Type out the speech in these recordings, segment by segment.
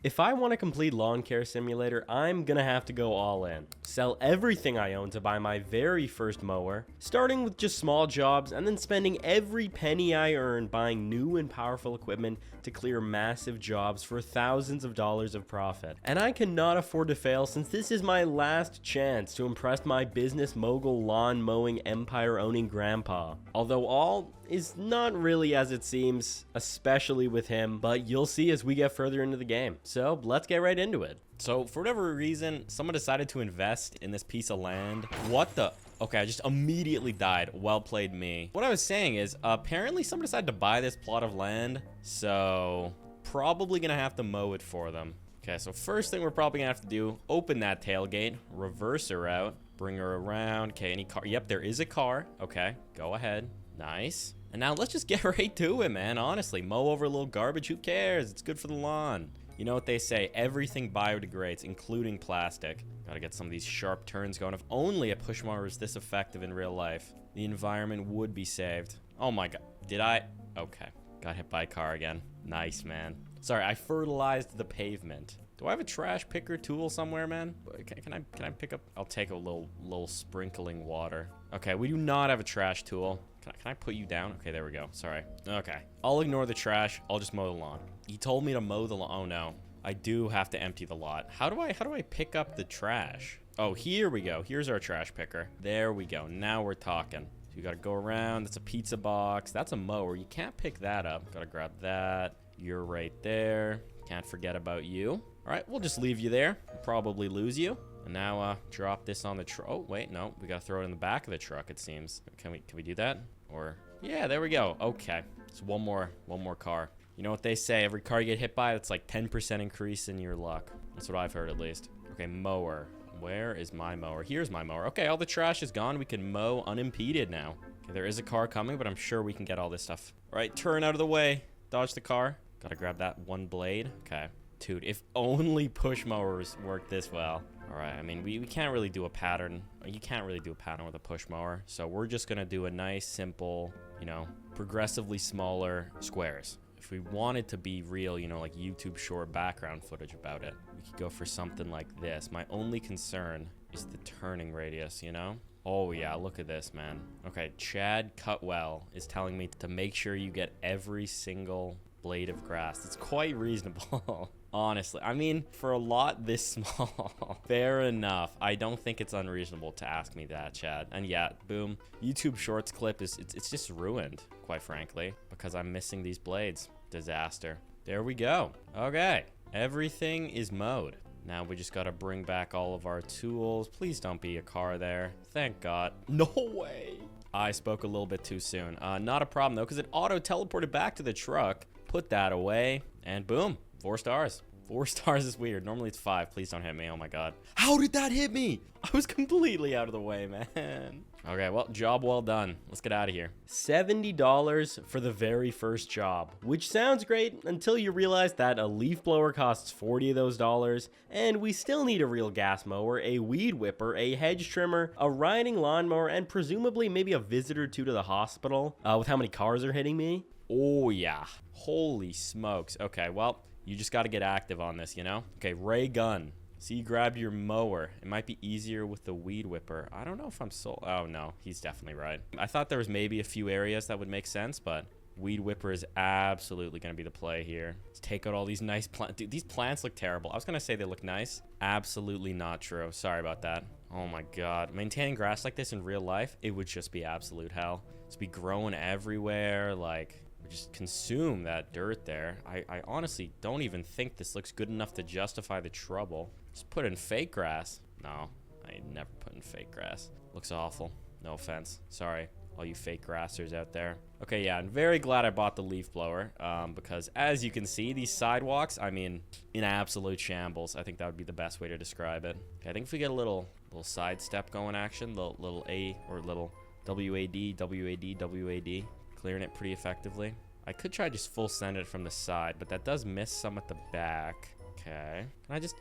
If I want a complete lawn care simulator, I'm gonna have to go all in. Sell everything I own to buy my very first mower, starting with just small jobs and then spending every penny I earn buying new and powerful equipment to clear massive jobs for thousands of dollars of profit. And I cannot afford to fail since this is my last chance to impress my business mogul lawn mowing empire owning grandpa. Although all is not really as it seems, especially with him, but you'll see as we get further into the game. So let's get right into it. So for whatever reason, someone decided to invest in this piece of land. What the? Okay, I just immediately died. Well played me. What I was saying is, apparently someone decided to buy this plot of land, so probably gonna have to mow it for them. Okay, so first thing we're probably gonna have to do, open that tailgate, reverse her out, bring her around. Okay, any car? Yep, there is a car. Okay, go ahead. Nice. And now let's just get right to it, man. Honestly, mow over a little garbage. Who cares? It's good for the lawn. You know what they say, everything biodegrades, including plastic. Gotta get some of these sharp turns going. If only a push mower was this effective in real life, the environment would be saved. Oh my god, did I? Okay, got hit by a car again. Nice, man. Sorry, I fertilized the pavement. Do I have a trash picker tool somewhere, man? Can I pick up? I'll take a little sprinkling water. Okay, we do not have a trash tool. Can I put you down? Okay, there we go. Sorry. Okay. I'll ignore the trash. I'll just mow the lawn. He told me to mow the lawn. Oh, no. I do have to empty the lot. How do I pick up the trash? Oh, here we go. Here's our trash picker. There we go. Now we're talking. So you got to go around. That's a pizza box. That's a mower. You can't pick that up. Got to grab that. You're right there. Can't forget about you. All right, we'll just leave you there. We'll probably lose you. And now drop this on the truck. Oh, wait, no. We got to throw it in the back of the truck, it seems. Can we do that? Or, yeah, there we go. Okay, so one more car. You know what they say, every car you get hit by, it's like 10% increase in your luck. That's what I've heard, at least. Okay, mower. Where is my mower? Here's my mower. Okay, all the trash is gone. We can mow unimpeded now. Okay, there is a car coming, but I'm sure we can get all this stuff. All right, turn out of the way. Dodge the car. Gotta grab that one blade. Okay. Dude, if only push mowers worked this well. All right, I mean, we can't really do a pattern. You can't really do a pattern with a push mower. So we're just going to do a nice, simple, you know, progressively smaller squares. If we wanted to be real, you know, like YouTube short background footage about it, we could go for something like this. My only concern is the turning radius, you know? Oh, yeah, look at this, man. Okay, Chad Cutwell is telling me to make sure you get every single blade of grass. It's quite reasonable. Honestly, I mean, for a lot this small, fair enough. I don't think it's unreasonable to ask me that, Chad. And yeah, boom. YouTube Shorts clip it's just ruined, quite frankly, because I'm missing these blades. Disaster. There we go. Okay, everything is mowed. Now we just gotta bring back all of our tools. Please don't be a car there. Thank God. No way. I spoke a little bit too soon. Not a problem though, because it auto teleported back to the truck. Put that away, and boom. 4 stars. 4 stars is weird. Normally it's 5. Please don't hit me. Oh my god. How did that hit me? I was completely out of the way, man. Okay, well, job well done. Let's get out of here. $70 for the very first job, which sounds great until you realize that a leaf blower costs 40 of those dollars, and we still need a real gas mower, a weed whipper, a hedge trimmer, a riding lawnmower, and presumably maybe a visit or two to the hospital, with how many cars are hitting me. Oh yeah. Holy smokes. Okay, well, you just got to get active on this, you know? Okay, ray gun. So you grab your mower. It might be easier with the weed whipper. I don't know if I'm so... Oh, no. He's definitely right. I thought there was maybe a few areas that would make sense, but weed whipper is absolutely going to be the play here. Let's take out all these nice plants. Dude, these plants look terrible. I was going to say they look nice. Absolutely not true. Sorry about that. Oh, my God. Maintaining grass like this in real life, it would just be absolute hell. It's be growing everywhere, like... Just consume that dirt there. I honestly don't even think this looks good enough to justify the trouble. Just put in fake grass. No, I never put in fake grass. Looks awful. No offense. Sorry, all you fake grassers out there. Okay, yeah, I'm very glad I bought the leaf blower because as you can see, these sidewalks, I mean, in absolute shambles. I think that would be the best way to describe it. Okay, I think if we get a little sidestep going action, little A or little WAD, WAD, WAD. Clearing it pretty effectively. I could try just full send it from the side, but that does miss some at the back. Okay.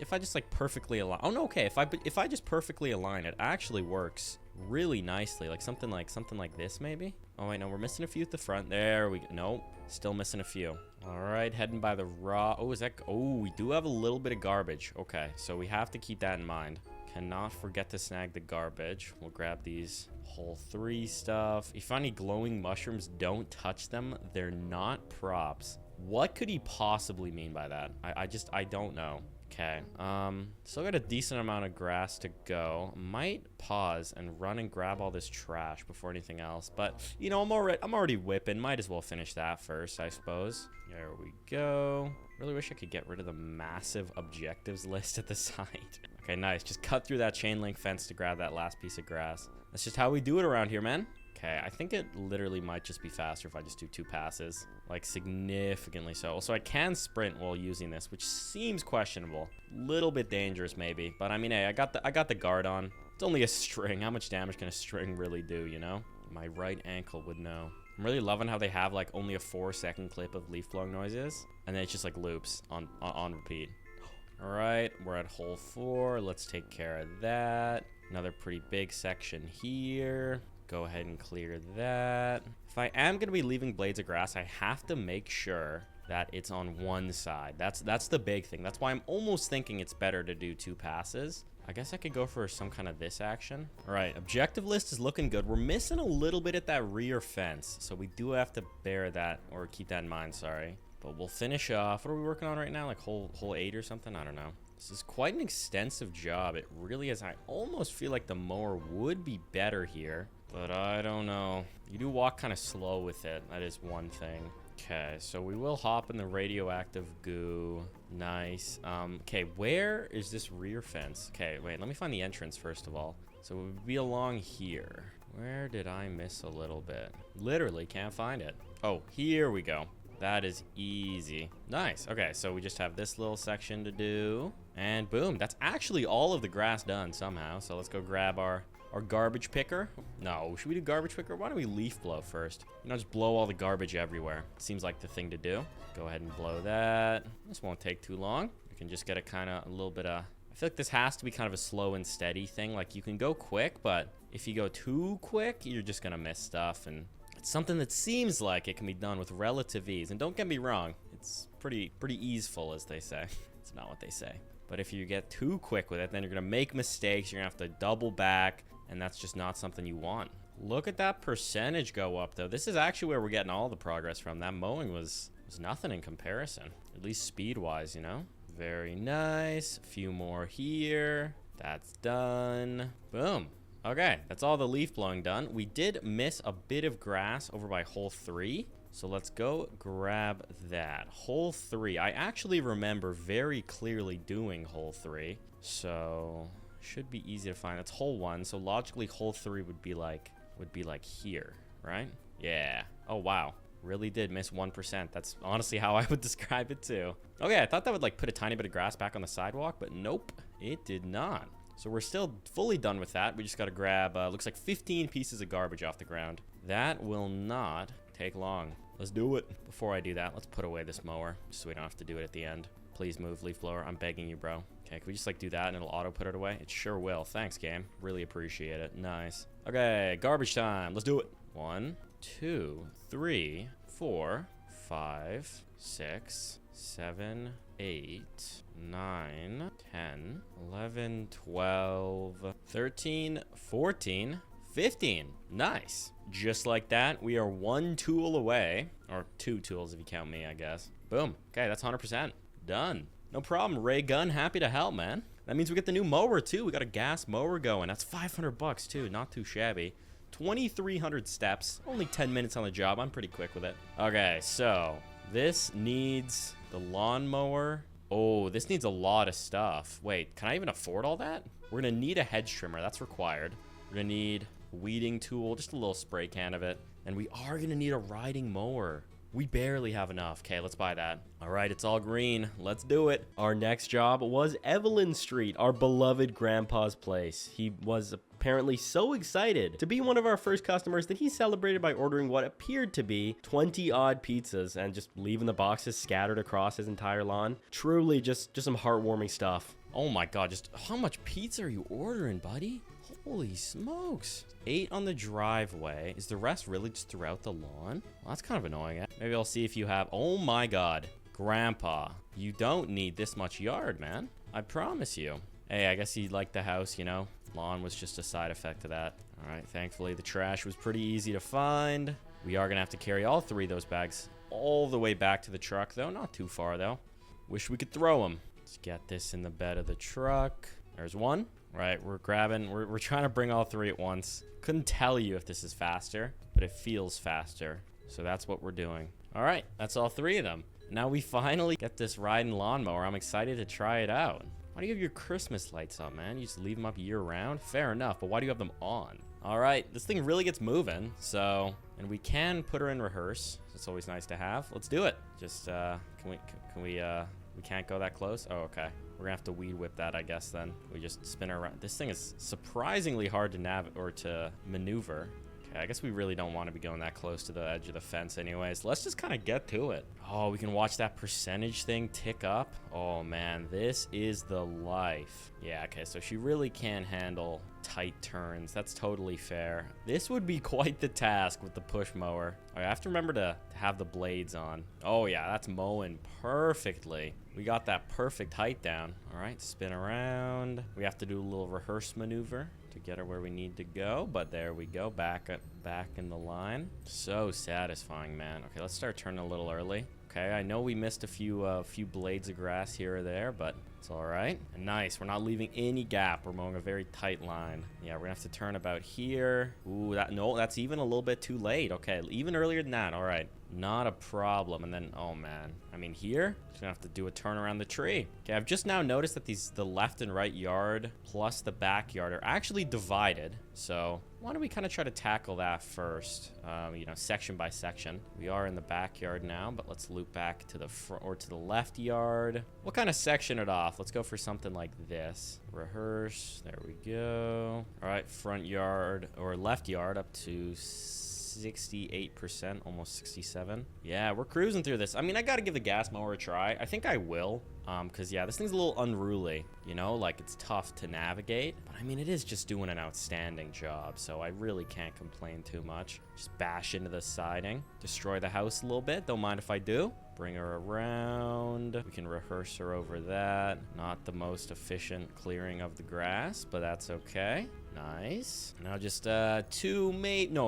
If I just like perfectly align. Oh no, okay. If I just perfectly align, it actually works really nicely. Like something like this maybe. Oh, wait, no, we're missing a few at the front. There we go. Nope, still missing a few. All right, heading by the raw. Oh, is that... Oh, we do have a little bit of garbage. Okay, so we have to keep that in mind. Cannot forget to snag the garbage. We'll grab these whole 3 stuff. If you find any glowing mushrooms, don't touch them. They're not props. What could he possibly mean by that? I don't know. Okay, still got a decent amount of grass to go. Might pause and run and grab all this trash before anything else. But, you know, I'm already whipping. Might as well finish that first, I suppose. There we go. Really wish I could get rid of the massive objectives list at the side. Okay, nice. Just cut through that chain link fence to grab that last piece of grass. That's just how we do it around here, man. Okay, I think it literally might just be faster if I just do 2 passes. Like, significantly so. So I can sprint while using this, which seems questionable. Little bit dangerous, maybe. But, I mean, hey, I got the guard on. It's only a string. How much damage can a string really do, you know? My right ankle would know. I'm really loving how they have, like, only a 4-second clip of leaf blowing noises. And then it just, like, loops on repeat. All right, we're at hole 4. Let's take care of that. Another pretty big section here. Go ahead and clear that. If I am going to be leaving blades of grass, I have to make sure that it's on one side. That's the big thing. That's why I'm almost thinking it's better to do 2 passes. I guess I could go for some kind of this action. All right, objective list is looking good. We're missing a little bit at that rear fence, so we do have to bear that, or keep that in mind, sorry. But we'll finish off. What are we working on right now? Like hole 8 or something? I don't know. This is quite an extensive job. It really is. I almost feel like the mower would be better here, but I don't know. You do walk kind of slow with it. That is one thing. Okay, so we will hop in the radioactive goo. Nice. Okay, where is this rear fence? Okay, wait, let me find the entrance first of all. So it would be along here. Where did I miss a little bit? Literally can't find it. Oh, here we go. That is easy. Nice. Okay, so we just have this little section to do. And boom, that's actually all of the grass done somehow. So let's go grab our garbage picker. No, should we do garbage picker? Why don't we leaf blow first? You know, just blow all the garbage everywhere. Seems like the thing to do. Go ahead and blow that. This won't take too long. You can just get a little bit of... I feel like this has to be kind of a slow and steady thing. Like, you can go quick, but if you go too quick, you're just gonna miss stuff. And it's something that seems like it can be done with relative ease. And don't get me wrong, it's pretty easeful, as they say. It's not what they say. But if you get too quick with it, then you're gonna make mistakes. You're gonna have to double back, and that's just not something you want. Look at that percentage go up, though. This is actually where we're getting all the progress from. That mowing was nothing in comparison, at least speed-wise, you know? Very nice. A few more here. That's done. Boom. Okay, that's all the leaf blowing done. We did miss a bit of grass over by hole 3. So let's go grab that. Hole 3. I actually remember very clearly doing hole 3. So should be easy to find. It's hole 1. So logically hole 3 would be like here, right? Yeah. Oh, wow. Really did miss 1%. That's honestly how I would describe it too. Okay, I thought that would like put a tiny bit of grass back on the sidewalk, but nope, it did not. So we're still fully done with that. We just got to grab, looks like 15 pieces of garbage off the ground. That will not take long. Let's do it. Before I do that, let's put away this mower so we don't have to do it at the end. Please move, leaf blower. I'm begging you, bro. Okay, can we just like do that and it'll auto put it away? It sure will. Thanks, game. Really appreciate it. Nice. Okay, garbage time. Let's do it. 1, 2, 3, 4, 5, 6, 7, 8, 9, 10, 11, 12, 13, 14, 15. Nice. Just like that, we are 1 tool away. Or 2 tools if you count me, I guess. Boom. Okay, that's 100%. Done. No problem, Ray Gun. Happy to help, man. That means we get the new mower, too. We got a gas mower going. That's 500 bucks, too. Not too shabby. 2,300 steps. Only 10 minutes on the job. I'm pretty quick with it. Okay, so this needs the lawnmower. Oh, this needs a lot of stuff. Wait, can I even afford all that? We're going to need a hedge trimmer. That's required. We're going to need a weeding tool, just a little spray can of it. And we are going to need a riding mower. We barely have enough. Okay, let's buy that. All right, it's all green. Let's do it. Our next job was Evelyn Street, our beloved grandpa's place. He was apparently so excited to be one of our first customers that he celebrated by ordering what appeared to be 20 odd pizzas and just leaving the boxes scattered across his entire lawn. Truly just some heartwarming stuff. Oh my god, just how much pizza are you ordering, buddy? Holy smokes. 8 on the driveway. Is the rest really just throughout the lawn? Well, that's kind of annoying. Maybe I'll see if you have... Oh my god. Grandpa, you don't need this much yard, man. I promise you. Hey, I guess he liked the house, you know. Lawn was just a side effect of that. All right, thankfully the trash was pretty easy to find. We are gonna have to carry all 3 of those bags all the way back to the truck, though. Not too far, though. Wish we could throw them. Let's get this in the bed of the truck. There's one. Right, we're grabbing, we're trying to bring all 3 at once. Couldn't tell you if this is faster, but it feels faster. So that's what we're doing. All right, that's all 3 of them. Now we finally get this riding lawnmower. I'm excited to try it out. Why do you have your Christmas lights up, man? You just leave them up year round? Fair enough, but why do you have them on? All right, this thing really gets moving, so... And we can put her in rehearse. It's always nice to have. Let's do it. Just, can we can't go that close? Oh, okay. We're gonna have to weed whip that, I guess, then. We just spin her around. This thing is surprisingly hard to maneuver. Okay, I guess we really don't want to be going that close to the edge of the fence anyways. Let's just kind of get to it. Oh, we can watch that percentage thing tick up. Oh, man, this is the life. Yeah, okay, so she really can handle tight turns. That's totally fair. This would be quite the task with the push mower. I have to remember to have the blades on. Oh, yeah, that's mowing perfectly. We got that perfect height down. All right, spin around. We have to do a little rehearse maneuver to get her where we need to go, but there we go, back in the line. So satisfying, man. Okay, let's start turning a little early. Okay, I know we missed a few blades of grass here or there, but it's all right. And nice, we're not leaving any gap. We're mowing a very tight line. Yeah, we're gonna have to turn about here. Ooh, that's even a little bit too late. Okay, even earlier than that. All right, not a problem. And then, oh man, I mean here, just gonna have to do a turn around the tree. Okay, I've just now noticed that the left and right yard plus the backyard are actually divided. So why don't we kind of try to tackle that first, you know, section by section. We are in the backyard now, but let's loop back to the front or to the left yard. We'll kind of section it off. Let's go for something like this. Rehearse, there we go. All right, front yard or left yard up to 68%, almost 67. Yeah, we're cruising through this. I mean, I gotta give the gas mower a try. I think I will, because yeah, this thing's a little unruly, you know, like it's tough to navigate, but I mean, it is just doing an outstanding job, so I really can't complain too much. Just bash into the siding, destroy the house a little bit, don't mind if I do. Bring her around. We can rehearse her over that. Not the most efficient clearing of the grass, but that's okay. Nice. Now just no,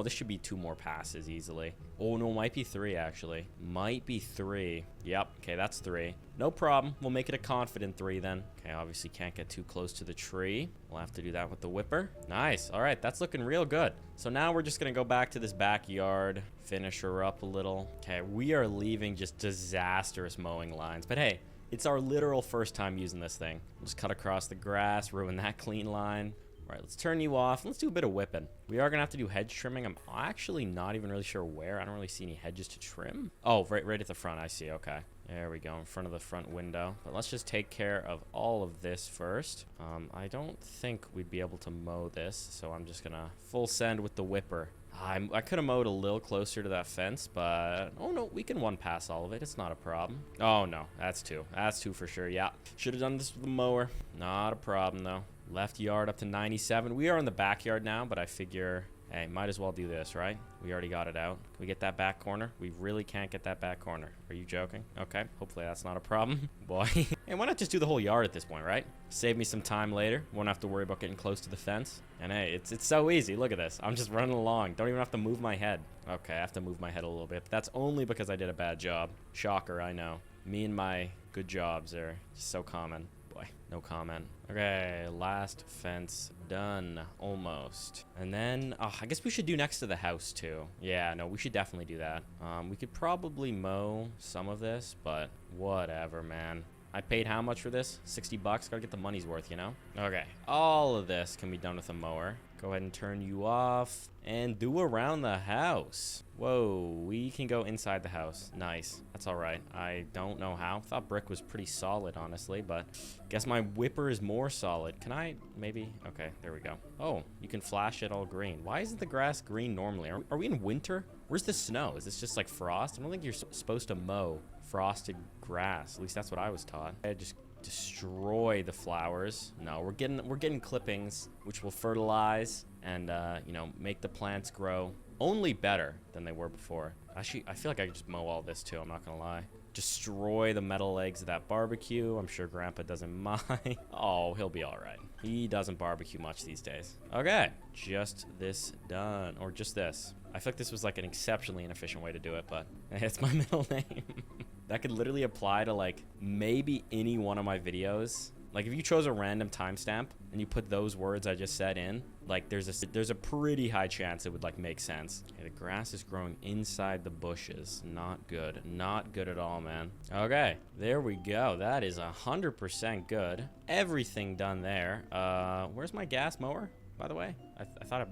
this should be 2 more passes easily. Oh no, might be 3 actually. Might be 3. Yep, okay, that's 3. No problem, we'll make it a confident 3 then. Okay, obviously can't get too close to the tree. We'll have to do that with the whipper. Nice, all right, that's looking real good. So now we're just gonna go back to this backyard, finish her up a little. Okay, we are leaving just disastrous mowing lines, but hey, it's our literal first time using this thing. We'll just cut across the grass, ruin that clean line. All right, let's turn you off. Let's do a bit of whipping. We are gonna have to do hedge trimming. I'm actually not even really sure where. I don't really see any hedges to trim. Oh, right at the front, I see, okay. There we go, in front of the front window. But let's just take care of all of this first. I don't think we'd be able to mow this, so I'm just gonna full send with the whipper. I could have mowed a little closer to that fence, but... Oh, no, we can one pass all of it. It's not a problem. Oh, no, that's 2. That's 2 for sure, yeah. Should have done this with the mower. Not a problem, though. Left yard up to 97. We are in the backyard now, but I figure, hey, might as well do this, right? We already got it out. Can we get that back corner? We really can't get that back corner. Are you joking? Okay, hopefully that's not a problem. Boy. Hey, why not just do the whole yard at this point, right? Save me some time later. Won't have to worry about getting close to the fence. And hey, it's so easy. Look at this. I'm just running along. Don't even have to move my head. Okay, I have to move my head a little bit. But that's only because I did a bad job. Shocker, I know. Me and my good jobs are just so common. No comment. Okay, last fence done, almost. And then, I guess we should do next to the house too. Yeah, no, we should definitely do that. We could probably mow some of this, but whatever, man. I paid how much for this? 60 bucks? Gotta get the money's worth, you know? Okay, all of this can be done with a mower. Go ahead and turn you off and do around the house. Whoa, we can go inside the house. Nice. That's all right. I don't know how. Thought brick was pretty solid, honestly, but guess my whipper is more solid. Can I maybe? Okay, there we go. Oh, you can flash it all green. Why isn't the grass green normally? Are we in winter? Where's the snow? Is this just like frost? I don't think you're supposed to mow frosted grass. At least that's what I was taught. I just destroy destroy the flowers. No, we're getting clippings, which will fertilize and, you know, make the plants grow only better than they were before. Actually, I feel like I could just mow all this too, I'm not gonna lie. Destroy the metal legs of that barbecue. I'm sure Grandpa doesn't mind. Oh, he'll be all right. He doesn't barbecue much these days. Okay, just this done, or just this. I feel like this was like an exceptionally inefficient way to do it, but it's my middle name. That could literally apply to like maybe any one of my videos. Like if you chose a random timestamp and you put those words I just said in, like there's a pretty high chance it would like make sense. Okay, the grass is growing inside the bushes. Not good. Not good at all, man. Okay, there we go. That is 100% good. Everything done there. Where's my gas mower, by the way? I thought I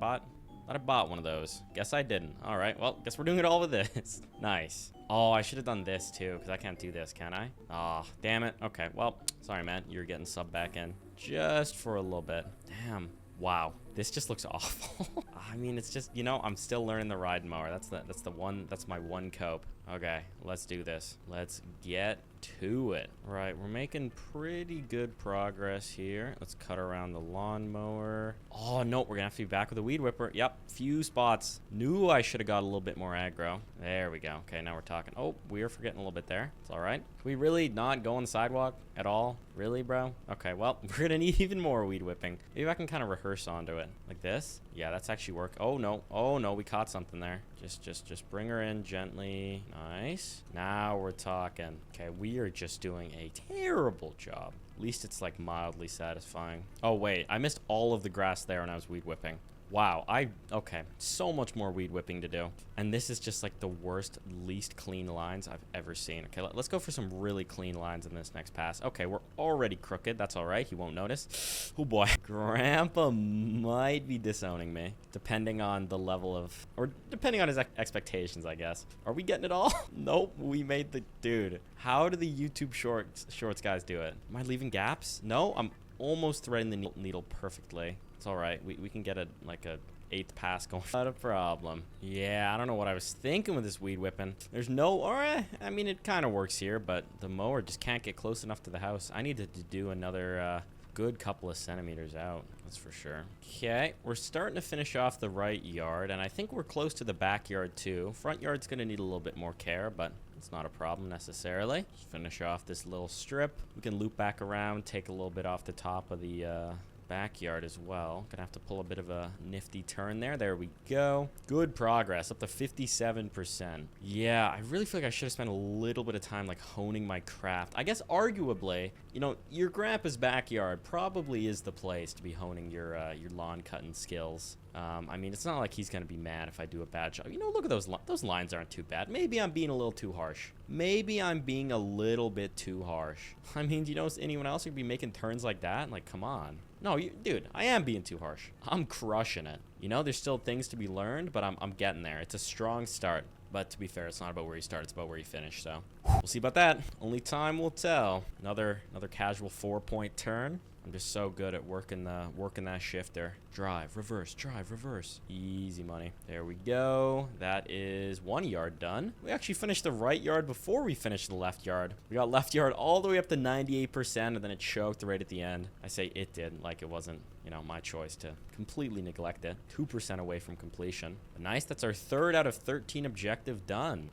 bought one of those. Guess I didn't. All right, well, guess we're doing it all with this. Nice. Oh, I should have done this too, because I can't do this, can I? Oh, damn it. Okay, well, sorry, man. You're getting subbed back in just for a little bit. Damn. Wow. This just looks awful. I mean, it's just, you know, I'm still learning the ride mower. That's my one cope. Okay, let's do this. Let's get to it. Right, we're making pretty good progress here. Let's cut around the lawnmower. Oh, no, we're gonna have to be back with a weed whipper. Yep, few spots. Knew I should have got a little bit more aggro. There we go. Okay, now we're talking. Oh, we are forgetting a little bit there. It's all right. Can we really not go on the sidewalk at all? Really, bro? Okay, well, we're gonna need even more weed whipping. Maybe I can kind of rehearse onto it. Like this? Yeah, that's actually work. Oh, no. Oh, no, we caught something there. Just bring her in gently. Nice. Now we're talking. Okay, we are just doing a terrible job. At least it's like mildly satisfying. Oh, wait. I missed all of the grass there when I was weed whipping. Wow, okay, so much more weed whipping to do. And this is just like the worst, least clean lines I've ever seen. Okay, let's go for some really clean lines in this next pass. Okay, we're already crooked. That's all right. He won't notice. Oh boy. Grandpa might be disowning me, depending on the level of, or depending on his expectations, I guess. Are we getting it all? Nope, we made the, dude. How do the YouTube shorts guys do it? Am I leaving gaps? No, I'm almost threading the needle perfectly. It's all right. We can get like a 8th pass going. Not a problem. Yeah, I don't know what I was thinking with this weed whipping. There's no, or I mean, it kind of works here, but the mower just can't get close enough to the house. I needed to do another good couple of centimeters out. That's for sure. Okay, we're starting to finish off the right yard, and I think we're close to the backyard too. Front yard's going to need a little bit more care, but it's not a problem necessarily. Just finish off this little strip. We can loop back around, take a little bit off the top of the backyard as well. Gonna have to pull a bit of a nifty turn there. There we go. Good progress, up to 57%. Yeah, I really feel like I should have spent a little bit of time like honing my craft. I guess arguably, you know, your grandpa's backyard probably is the place to be honing your lawn cutting skills. I mean, it's not like he's gonna be mad if I do a bad job. You know, look at those lines aren't too bad. Maybe I'm being a little too harsh. Maybe I'm being a little bit too harsh. I mean, do you know anyone else who'd be making turns like that? Like, come on. No, dude, I am being too harsh. I'm crushing it. You know, there's still things to be learned, but I'm getting there. It's a strong start. But to be fair, it's not about where you start, it's about where you finish, so we'll see about that. Only time will tell. Another casual 4-point turn. I'm just so good at working that shifter. Drive, reverse, easy money. There we go. That is 1 yard done. We actually finished the right yard before we finished the left yard. We got left yard all the way up to 98%, and then it choked right at the end. I say it did, like it wasn't, you know, my choice to completely neglect it. 2% away from completion. But nice, that's our 3rd out of 13 objectives done.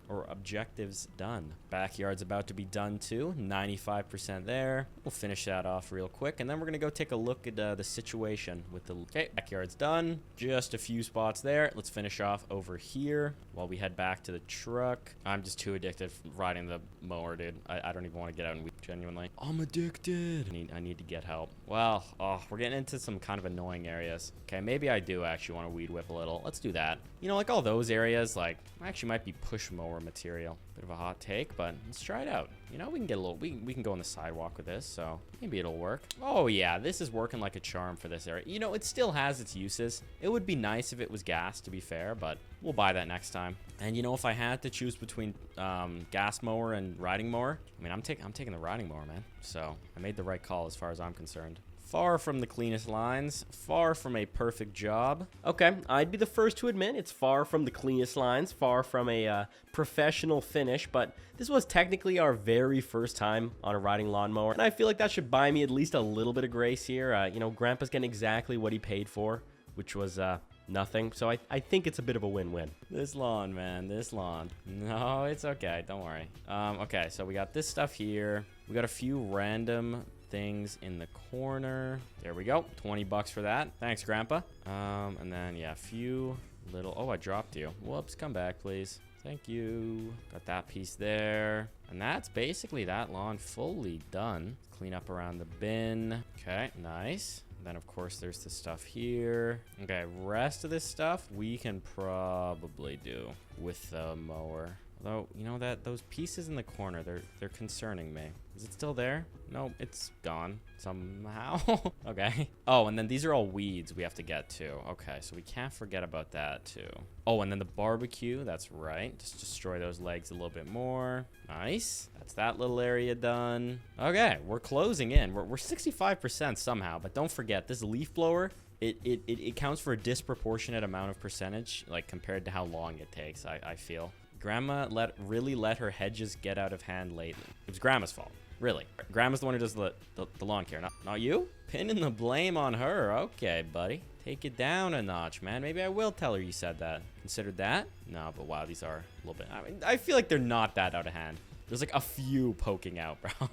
Backyard's about to be done too. 95% there. We'll finish that off real quick, and then we're gonna go take a look at the situation with the, okay, backyard's done. Just a few spots there. Let's finish off over here while we head back to the truck. I'm just too addicted riding the mower, dude. I don't even want to get out and weep, genuinely. I'm addicted. I need to get help. Well, we're getting into some kind of annoying areas. Okay, maybe I do actually want to weed whip a little. Let's do that. You know, like all those areas, like, actually might be push mower material. Bit of a hot take, but let's try it out. You know, we can get a little, we can go on the sidewalk with this, so maybe it'll work. Oh yeah, this is working like a charm for this area. You know, it still has its uses. It would be nice if it was gas, to be fair, but We'll buy that next time. And you know, if I had to choose between gas mower and riding mower, I mean, I'm taking the riding mower, man. So I made the right call as far as I'm concerned. Far from the cleanest lines, far from a perfect job. Okay, I'd be the first to admit it's far from the cleanest lines, far from a professional finish, but this was technically our very first time on a riding lawnmower, and I feel like that should buy me at least a little bit of grace here. You know, Grandpa's getting exactly what he paid for, which was nothing, so I think it's a bit of a win-win. This lawn, man, this lawn. No, it's okay, don't worry. Okay, so we got this stuff here. We got a few random things in the corner. There we go. 20 bucks for that. Thanks, Grandpa. And then, yeah, a few little... Oh, I dropped you. Whoops, come back, please. Thank you. Got that piece there. And that's basically that lawn fully done. Clean up around the bin. Okay, nice. And then, of course, there's the stuff here. Okay, rest of this stuff we can probably do with the mower. Although, you know that those pieces in the corner, they're concerning me. Is it still there? No, it's gone somehow. Okay. Oh, and then these are all weeds we have to get to. Okay, so we can't forget about that too. Oh, and then the barbecue. That's right. Just destroy those legs a little bit more. Nice. That's that little area done. Okay, we're closing in. We're 65% somehow, but don't forget this leaf blower. It counts for a disproportionate amount of percentage, like compared to how long it takes. I feel. Grandma really let her hedges get out of hand lately. It was Grandma's fault. Really. Grandma's the one who does the lawn care, not you? Pinning the blame on her. Okay, buddy. Take it down a notch, man. Maybe I will tell her you said that. Considered that? No, but wow, these are a little bit... I mean, I feel like they're not that out of hand. There's like a few poking out, bro.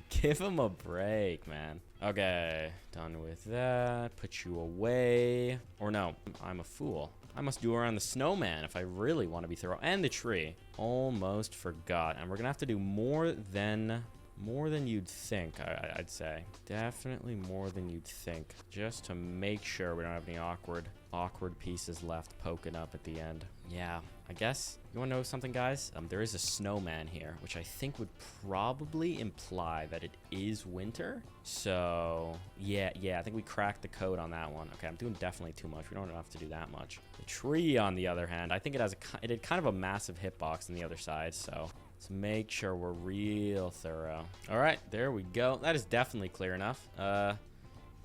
Give them a break, man. Okay, done with that. Put you away. Or no, I'm a fool. I must do around the snowman if I really want to be thorough. And the tree. Almost forgot. And we're going to have to do more than you'd think, I'd say. Definitely more than you'd think. Just to make sure we don't have any awkward pieces left poking up at the end. Yeah, I guess. You want to know something, guys? There is a snowman here, which I think would probably imply that it is winter. So, yeah, I think we cracked the code on that one. Okay, I'm doing definitely too much. We don't have to do that much. The tree, on the other hand, I think it had kind of a massive hitbox on the other side, so... Let's make sure we're real thorough. All right, there we go. That is definitely clear enough.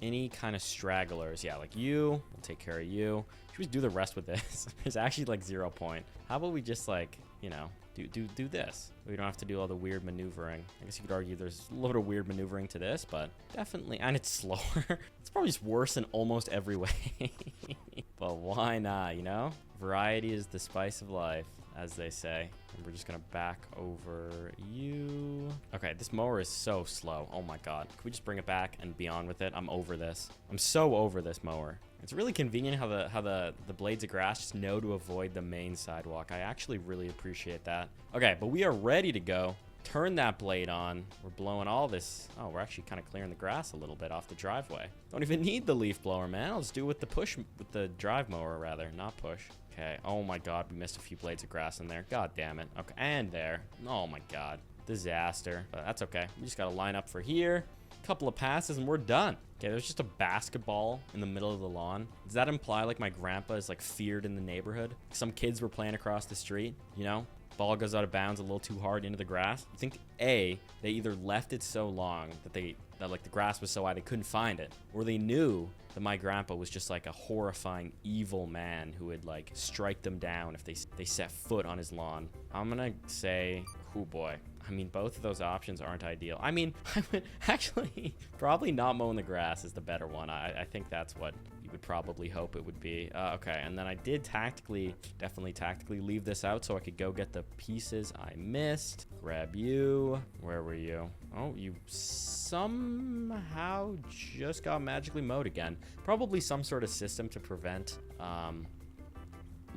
Any kind of stragglers. Yeah, like you. We'll take care of you. Should we just do the rest with this? There's actually like 0 point. How about we just like, you know, do this? We don't have to do all the weird maneuvering. I guess you could argue there's a little bit of weird maneuvering to this, but definitely, and it's slower. It's probably just worse in almost every way. But why not, you know? Variety is the spice of life, as they say. And we're just gonna back over you. Okay, this mower is so slow. Oh my god. Can we just bring it back and be on with it? I'm over this. I'm so over this mower. It's really convenient how the blades of grass just know to avoid the main sidewalk. I actually really appreciate that. Okay, but we are ready to go. Turn that blade on. We're blowing all this. Oh, we're actually kind of clearing the grass a little bit off the driveway. Don't even need the leaf blower, man. I'll just do it with the drive mower rather, not push. Okay. Oh my god, we missed a few blades of grass in there. God damn it. Okay, and there. Oh my god. Disaster. But that's okay. We just gotta line up for here. Couple of passes and we're done. Okay, there's just a basketball in the middle of the lawn. Does that imply like my grandpa is like feared in the neighborhood? Some kids were playing across the street, you know? Ball goes out of bounds a little too hard into the grass. I think they either left it so long that like the grass was so high they couldn't find it, or they knew that my grandpa was just like a horrifying evil man who would like strike them down if they set foot on his lawn. I'm gonna say, oh boy. I mean, both of those options aren't ideal. I mean, I would actually probably not mowing the grass is the better one. I think that's what you would probably hope it would be. Okay, and then I did definitely tactically leave this out so I could go get the pieces I missed. Grab you. Where were you? Oh, you somehow just got magically mowed again. Probably some sort of system to prevent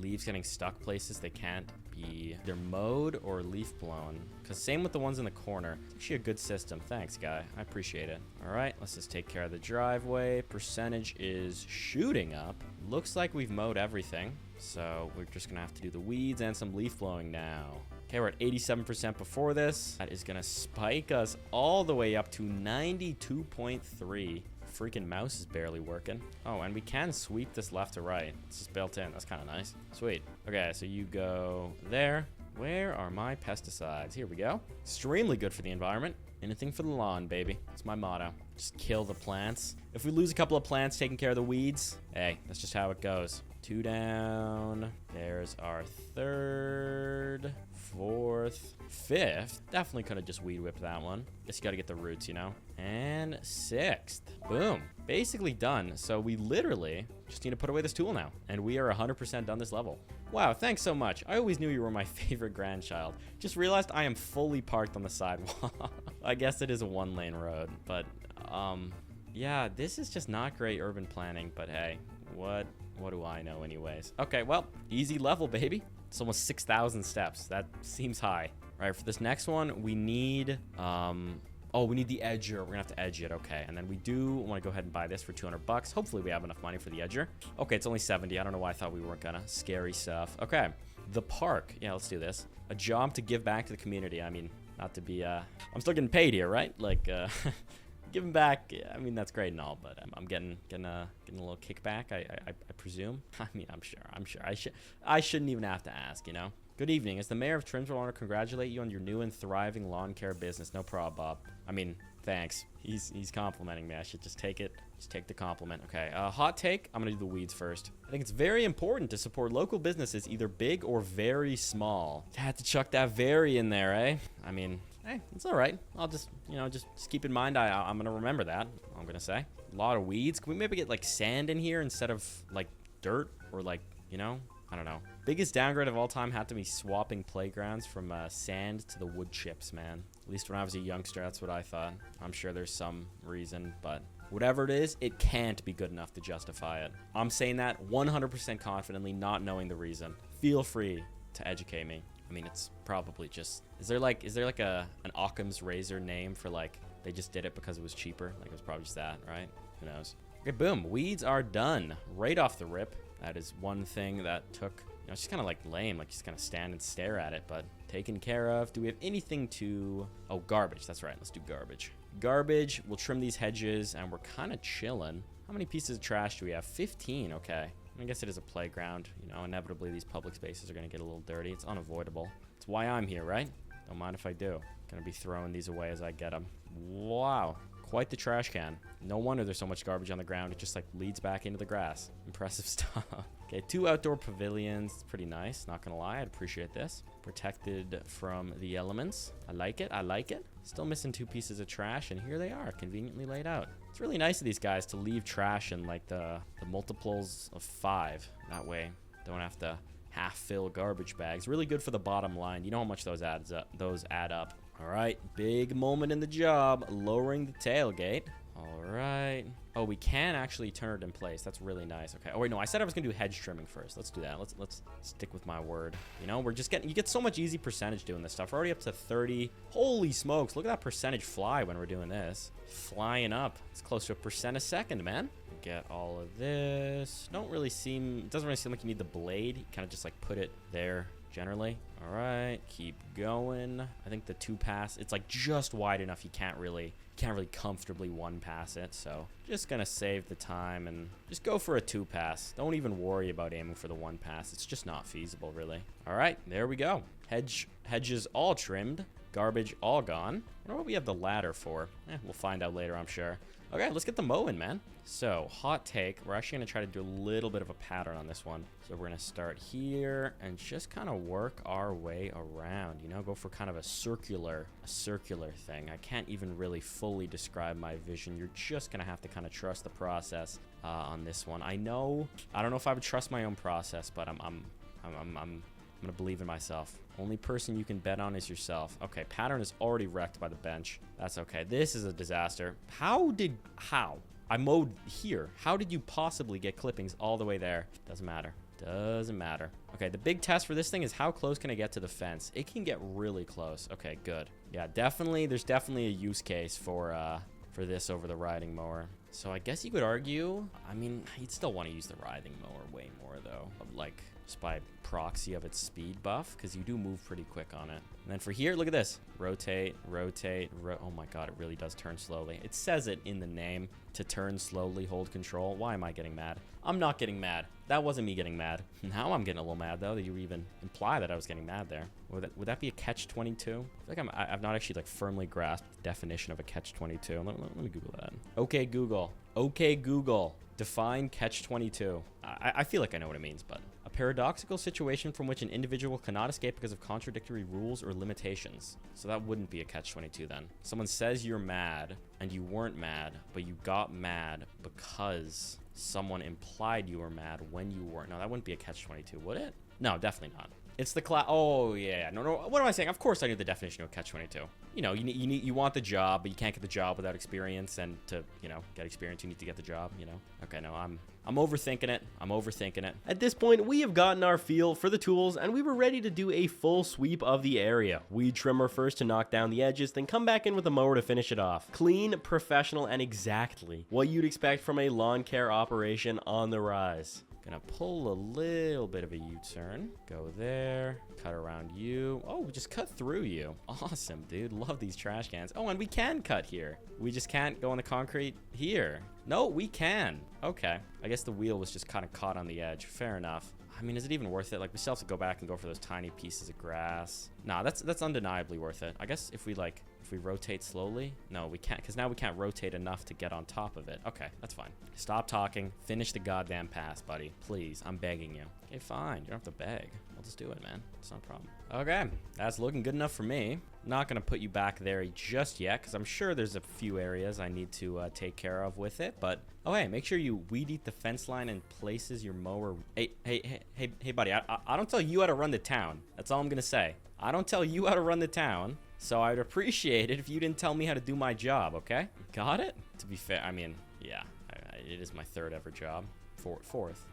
leaves getting stuck places they can't be either mowed or leaf blown. Because same with the ones in the corner. It's actually a good system. Thanks, guy. I appreciate it. All right, let's just take care of the driveway. Percentage is shooting up. Looks like we've mowed everything. So we're just going to have to do the weeds and some leaf blowing now. Okay, we're at 87% before this. That is gonna spike us all the way up to 92.3. Freaking mouse is barely working. Oh, and we can sweep this left to right. It's just built in. That's kind of nice. Sweet. Okay, so you go there. Where are my pesticides? Here we go. Extremely good for the environment. Anything for the lawn, baby. That's my motto. Just kill the plants. If we lose a couple of plants taking care of the weeds, hey, that's just how it goes. 2 down. There's our 3rd, 4th, 5th. Definitely could have just weed whipped that one. Guess you got to get the roots, you know. And 6th. Boom. Basically done. So we literally just need to put away this tool now. And we are 100% done this level. Wow, thanks so much. I always knew you were my favorite grandchild. Just realized I am fully parked on the sidewalk. I guess it is a 1-lane road. But, yeah, this is just not great urban planning. But hey, what do I know anyways? Okay, well, easy level, baby. It's almost 6,000 steps. That seems high. All right, for this next one, we need, oh, we need the edger. We're gonna have to edge it, okay. And then we do want to go ahead and buy this for 200 bucks. Hopefully we have enough money for the edger. Okay, it's only 70. I don't know why I thought we weren't gonna. Scary stuff. Okay, the park. Yeah, let's do this. A job to give back to the community. I mean, not to be, I'm still getting paid here, right? Like, giving back, I mean, that's great and all, but I'm getting a little kickback, I presume. I mean, I'm sure. I shouldn't even have to ask, you know? Good evening. As the mayor of Trimsville, I want to congratulate you on your new and thriving lawn care business. No problem, Bob. I mean, thanks. He's complimenting me. I should just take it. Just take the compliment. Okay, hot take. I'm going to do the weeds first. I think it's very important to support local businesses, either big or very small. I had to chuck that very in there, eh? I mean, hey, it's all right. I'll just, you know, just keep in mind I'm going to remember that, I'm going to say. A lot of weeds. Can we maybe get, like, sand in here instead of, like, dirt or, like, you know? I don't know. Biggest downgrade of all time had to be swapping playgrounds from sand to the wood chips, man. At least when I was a youngster, that's what I thought. I'm sure there's some reason, but whatever it is, it can't be good enough to justify it. I'm saying that 100% confidently, not knowing the reason. Feel free to educate me. I mean, it's probably just... Is there like an Occam's razor name for, like, they just did it because it was cheaper? Like, it was probably just that, right? Who knows? Okay, boom. Weeds are done. Right off the rip. That is one thing that took... You know, it's just kind of, like, lame. Like, just kind of stand and stare at it, but taken care of. Do we have anything to... Oh, garbage. That's right. Let's do garbage. Garbage. We'll trim these hedges, and we're kind of chilling. How many pieces of trash do we have? 15. Okay. I guess it is a playground. You know, inevitably these public spaces are going to get a little dirty. It's unavoidable. It's why I'm here, right? Don't mind if I do. Gonna be throwing these away as I get them. Wow. Quite the trash can. No wonder there's so much garbage on the ground. It just, like, leads back into the grass. Impressive stuff. Okay, 2 outdoor pavilions. It's pretty nice. Not gonna lie. I'd appreciate this. Protected from the elements. I like it. I like it. Still missing 2 pieces of trash, and here they are, conveniently laid out. It's really nice of these guys to leave trash in, like, the multiples of 5. That way, don't have to half-fill garbage bags. Really good for the bottom line. You know how much those add up. All right, big moment in the job. Lowering the tailgate. All right. Oh, we can actually turn it in place. That's really nice. Okay. Oh wait, no, I said I was gonna do hedge trimming first. Let's do that. Let's stick with my word. You know, we're just getting, you get so much easy percentage doing this stuff. We're already up to 30. Holy smokes! Look at that percentage fly when we're doing this. Flying up. It's close to 1% a second, man. Get all of this. It doesn't really seem like you need the blade. You kind of just, like, put it there generally. All right, keep going. I think the 2-pass, it's, like, just wide enough. You can't really comfortably 1-pass it. So just gonna save the time and just go for a 2-pass. Don't even worry about aiming for the 1-pass. It's just not feasible, really. All right, there we go. Hedges all trimmed. Garbage all gone. I wonder what we have the ladder for. We'll find out later, I'm sure. Okay, let's get the mowing, man. So, hot take. We're actually going to try to do a little bit of a pattern on this one. So, we're going to start here and just kind of work our way around. You know, go for kind of a circular thing. I can't even really fully describe my vision. You're just going to have to kind of trust the process on this one. I don't know if I would trust my own process, but I'm going to believe in myself. Only person you can bet on is yourself. Okay, pattern is already wrecked by the bench. That's okay. This is a disaster. How? I mowed here. How did you possibly get clippings all the way there? Doesn't matter. Doesn't matter. Okay, the big test for this thing is how close can I get to the fence? It can get really close. Okay, good. Yeah, definitely. There's definitely a use case for this over the riding mower. So I guess you could argue, I mean, you'd still want to use the riding mower way more though. Like, just by proxy of its speed buff, because you do move pretty quick on it. And then for here, look at this. Rotate, rotate, oh my god, it really does turn slowly. It says it in the name to turn slowly, hold control. Why am I getting mad? I'm not getting mad. That wasn't me getting mad. Now I'm getting a little mad, though, that you even imply that I was getting mad there. Would that be a catch-22? I feel like I've not actually, like, firmly grasped the definition of a catch-22. Let me Google that. Okay, Google. Okay, Google. Define catch-22. I feel like I know what it means, but... a paradoxical situation from which an individual cannot escape because of contradictory rules or limitations. So that wouldn't be a catch-22 then. Someone says you're mad, and you weren't mad, but you got mad because someone implied you were mad when you weren't. No, that wouldn't be a catch-22, would it? No, definitely not. It's the oh yeah, no, what am I saying? Of course I knew the definition of catch-22. You know, you want the job, but you can't get the job without experience, and to, you know, get experience, you need to get the job, you know? Okay, no, I'm overthinking it. I'm overthinking it. At this point, we have gotten our feel for the tools, and we were ready to do a full sweep of the area. Weed trimmer first to knock down the edges, then come back in with a mower to finish it off. Clean, professional, and exactly what you'd expect from a lawn care operation on the rise. Gonna pull a little bit of a U-turn. Go there. Cut around you. Oh, we just cut through you. Awesome, dude. Love these trash cans. Oh, and we can cut here. We just can't go on the concrete here. No, we can. Okay. I guess the wheel was just kind of caught on the edge. Fair enough. I mean, is it even worth it? Like, we still have to go back and go for those tiny pieces of grass. Nah, that's undeniably worth it. I guess if we rotate slowly. No, we can't, because now we can't rotate enough to get on top of it. Okay, that's fine. Stop talking. Finish the goddamn pass, buddy. Please, I'm begging you. Okay, fine. You don't have to beg. I'll just do it, man. It's not a problem. Okay, that's looking good enough for me. Not going to put you back there just yet, because I'm sure there's a few areas I need to take care of with it. But, oh, hey, make sure you weed eat the fence line and places your mower. Hey, buddy, I don't tell you how to run the town. That's all I'm going to say. I don't tell you how to run the town. So I'd appreciate it if you didn't tell me how to do my job, okay? Got it? To be fair, I mean, yeah, it is my third ever job. Fourth,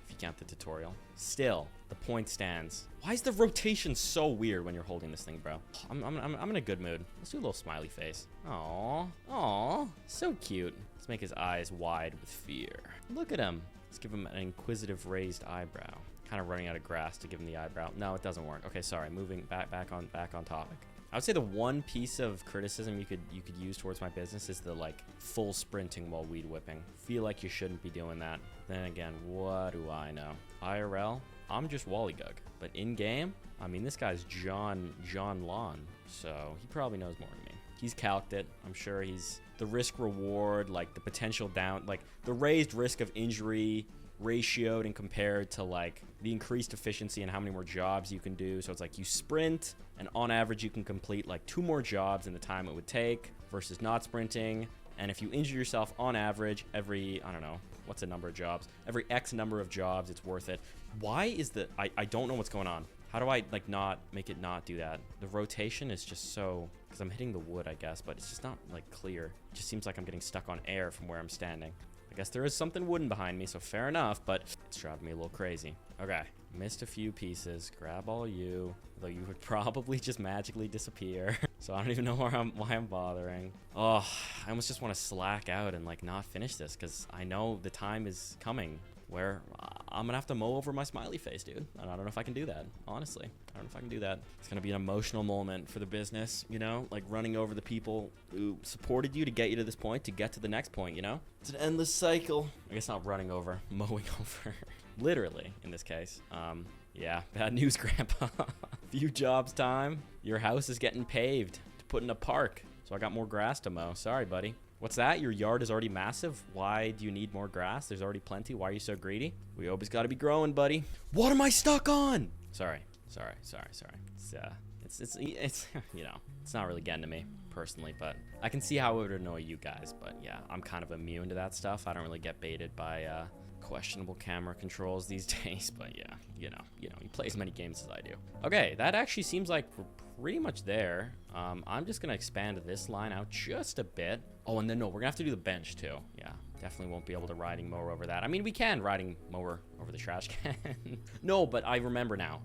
if you count the tutorial. Still, the point stands. Why is the rotation so weird when you're holding this thing, bro? I'm in a good mood. Let's do a little smiley face. Aww, so cute. Let's make his eyes wide with fear. Look at him. Let's give him an inquisitive raised eyebrow. Kind of running out of grass to give him the eyebrow. No, it doesn't work. Okay, sorry. Moving back on topic. I would say the one piece of criticism you could use towards my business is the, like, full sprinting while weed whipping. Feel like you shouldn't be doing that. Then again, what do I know? IRL, I'm just Wallygug. But in game, I mean, this guy's John Lawn, so he probably knows more than me. He's calced it. I'm sure he's the risk reward, like the potential down, like the raised risk of injury ratioed and compared to, like, the increased efficiency and how many more jobs you can do. So it's like you sprint, and on average you can complete like 2 more jobs in the time it would take versus not sprinting. And if you injure yourself on average every, I don't know, what's a number of jobs, every X number of jobs, it's worth it. Why is the I don't know what's going on. How do I, like, not make it not do that? The rotation is just so, because I'm hitting the wood, I guess, but it's just not, like, clear. It just seems like I'm getting stuck on air from where I'm standing. I guess there is something wooden behind me, so fair enough, but it's driving me a little crazy. Okay, missed a few pieces. Grab all you, though you would probably just magically disappear. So I don't even know why I'm bothering. Oh, I almost just want to slack out and, like, not finish this, because I know the time is coming where I'm gonna have to mow over my smiley face, dude. And I don't know if I can do that, honestly. I don't know if I can do that. It's gonna be an emotional moment for the business, you know? Like, running over the people who supported you to get you to this point, to get to the next point, you know? It's an endless cycle. I guess not running over, mowing over. Literally, in this case. Yeah, bad news, Grandpa. Few jobs time. Your house is getting paved to put in a park. So I got more grass to mow. Sorry, buddy. What's that? Your yard is already massive? Why do you need more grass? There's already plenty. Why are you so greedy? We always got to be growing, buddy. What am I stuck on? Sorry. It's you know, it's not really getting to me personally, but I can see how it would annoy you guys. But yeah, I'm kind of immune to that stuff. I don't really get baited by questionable camera controls these days. But yeah, you know, you play as many games as I do. Okay, that actually seems like we're pretty much there. I'm just gonna expand this line out just a bit. Oh, and then no, we're gonna have to do the bench too. Yeah, definitely won't be able to riding mower over that. I mean, we can riding mower over the trash can. No, but I remember now.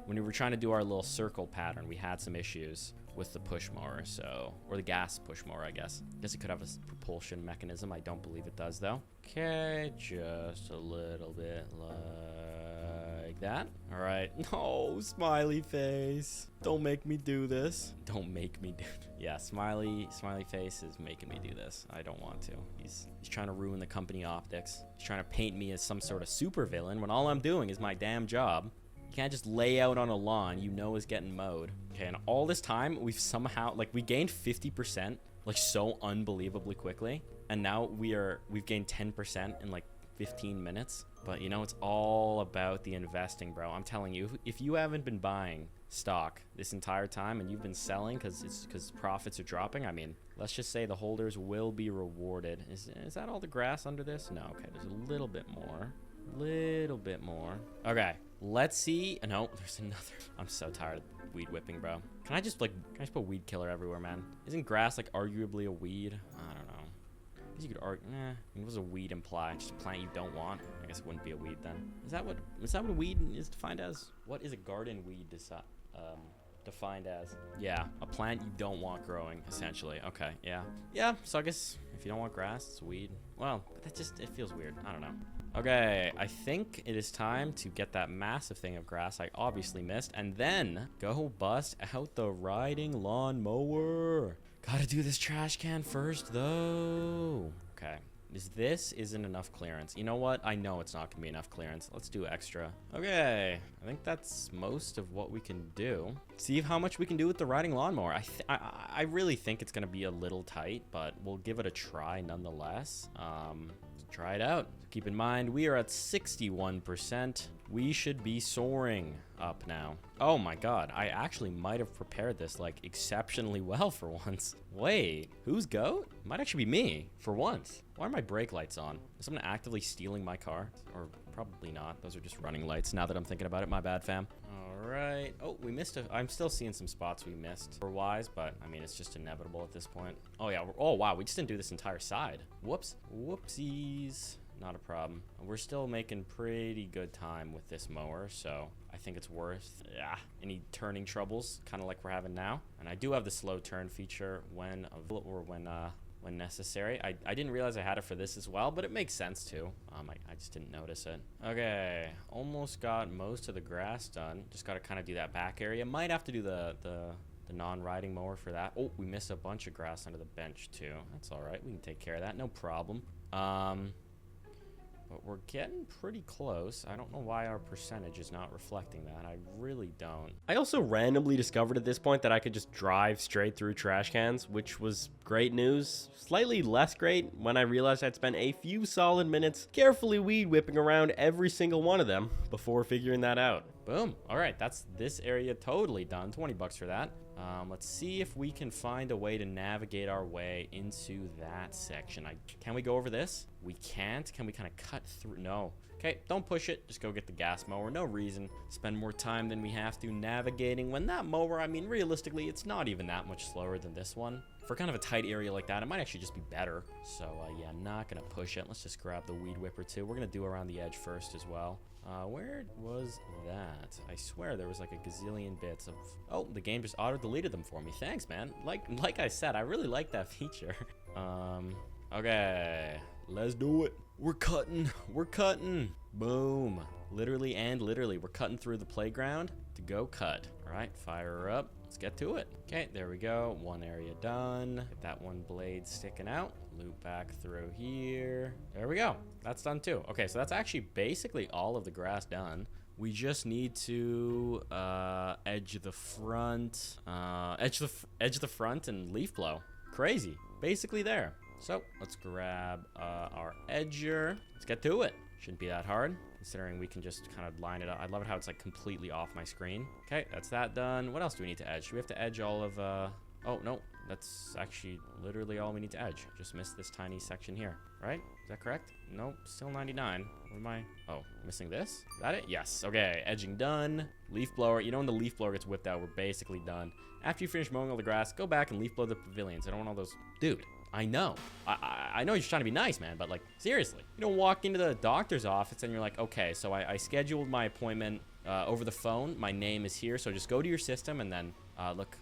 When we were trying to do our little circle pattern, we had some issues with the push mower, so, or the gas push mower, I guess. Guess it could have a propulsion mechanism. I don't believe it does though. Okay, just a little bit like that. All right. No, smiley face. Don't make me do this. Don't make me do. Yeah, smiley face is making me do this. I don't want to. He's trying to ruin the company optics. He's trying to paint me as some sort of supervillain when all I'm doing is my damn job. You can't just lay out on a lawn you know is getting mowed. Okay, and all this time we've somehow, like, we gained 50%, like, so unbelievably quickly, and now we've gained 10% in like 15 minutes. But you know, it's all about the investing, bro. I'm telling you, if you haven't been buying stock this entire time and you've been selling because profits are dropping, I mean, let's just say the holders will be rewarded. Is that all the grass under this? No. Okay, there's a little bit more. Okay, let's see. No, there's another. I'm so tired of weed whipping, bro. Can I just put weed killer everywhere, man? Isn't grass like arguably a weed? I don't know. I guess you could argue. What does a weed imply? Just a plant you don't want? I guess it wouldn't be a weed then. Is that what a weed is defined as? What is a garden weed defined as? Yeah, a plant you don't want growing, essentially. Okay, yeah. So I guess if you don't want grass, it's a weed. Well, but it feels weird. I don't know. Okay, I think it is time to get that massive thing of grass I obviously missed, and then go bust out the riding lawn mower. Gotta do this trash can first, though. Okay. This isn't enough clearance. You know what? I know it's not gonna be enough clearance. Let's do extra. Okay. I think that's most of what we can do. See how much we can do with the riding lawnmower. I really think it's gonna be a little tight, but we'll give it a try nonetheless. Try it out. Keep in mind, we are at 61%. We should be soaring up now. Oh my god, I actually might have prepared this like exceptionally well for once. Wait, who's GOAT? Might actually be me for once. Why are my brake lights on? Is someone actively stealing my car? Or probably not. Those are just running lights now that I'm thinking about it. My bad, fam. All right. Oh, we missed I'm still seeing some spots we missed for wise, but I mean, it's just inevitable at this point. Oh yeah. Oh wow, we just didn't do this entire side. Whoops. Whoopsies. Not a problem. We're still making pretty good time with this mower, so I think it's worth any turning troubles, kind of like we're having now. And I do have the slow turn feature when necessary. I didn't realize I had it for this as well, but it makes sense too. I just didn't notice it. Okay, almost got most of the grass done. Just got to kind of do that back area. Might have to do the non-riding mower for that. Oh, we missed a bunch of grass under the bench too. That's all right. We can take care of that. No problem. But we're getting pretty close. I don't know why our percentage is not reflecting that. I really don't. I also randomly discovered at this point that I could just drive straight through trash cans, which was great news. Slightly less great when I realized I'd spent a few solid minutes carefully weed whipping around every single one of them before figuring that out. Boom. All right, that's this area totally done. 20 bucks for that. Let's see if we can find a way to navigate our way into that section. Can we go over this? We can't. Can we kind of cut through? No. Okay, don't push it. Just go get the gas mower. No reason. Spend more time than we have to navigating when that mower, I mean, realistically, it's not even that much slower than this one. For kind of a tight area like that, it might actually just be better. So, yeah, I'm not going to push it. Let's just grab the weed whipper, too. We're going to do around the edge first as well. Where was that? I swear there was like a gazillion bits of... Oh, the game just auto-deleted them for me. Thanks, man. Like I said, I really like that feature. Okay. Let's do it. We're cutting. Boom. Literally and literally. We're cutting through the playground to go cut. All right, fire her up. Let's get to it. Okay, there we go. One area done. Get that one blade sticking out. Loop back through here. There we go. That's done too. Okay, so that's actually basically all of the grass done. We just need to edge the front, edge the front and leaf blow. Crazy. Basically there. So let's grab our edger. Let's get to it. Shouldn't be that hard, considering we can just kind of line it up. I love it how it's like completely off my screen. Okay, that's that done. What else do we need to edge? Do we have to edge all of, oh, no. That's actually literally all we need to edge. Just missed this tiny section here, right? Is that correct? Nope, still 99. What am I? Oh, missing this? Is that it? Yes. Okay, edging done. Leaf blower. You know when the leaf blower gets whipped out, we're basically done. After you finish mowing all the grass, go back and leaf blow the pavilions. I don't want all those... Dude, I know. I know you're just trying to be nice, man, but like, seriously. You don't walk into the doctor's office and you're like, okay, so I scheduled my appointment over the phone. My name is here, so just go to your system and then, look...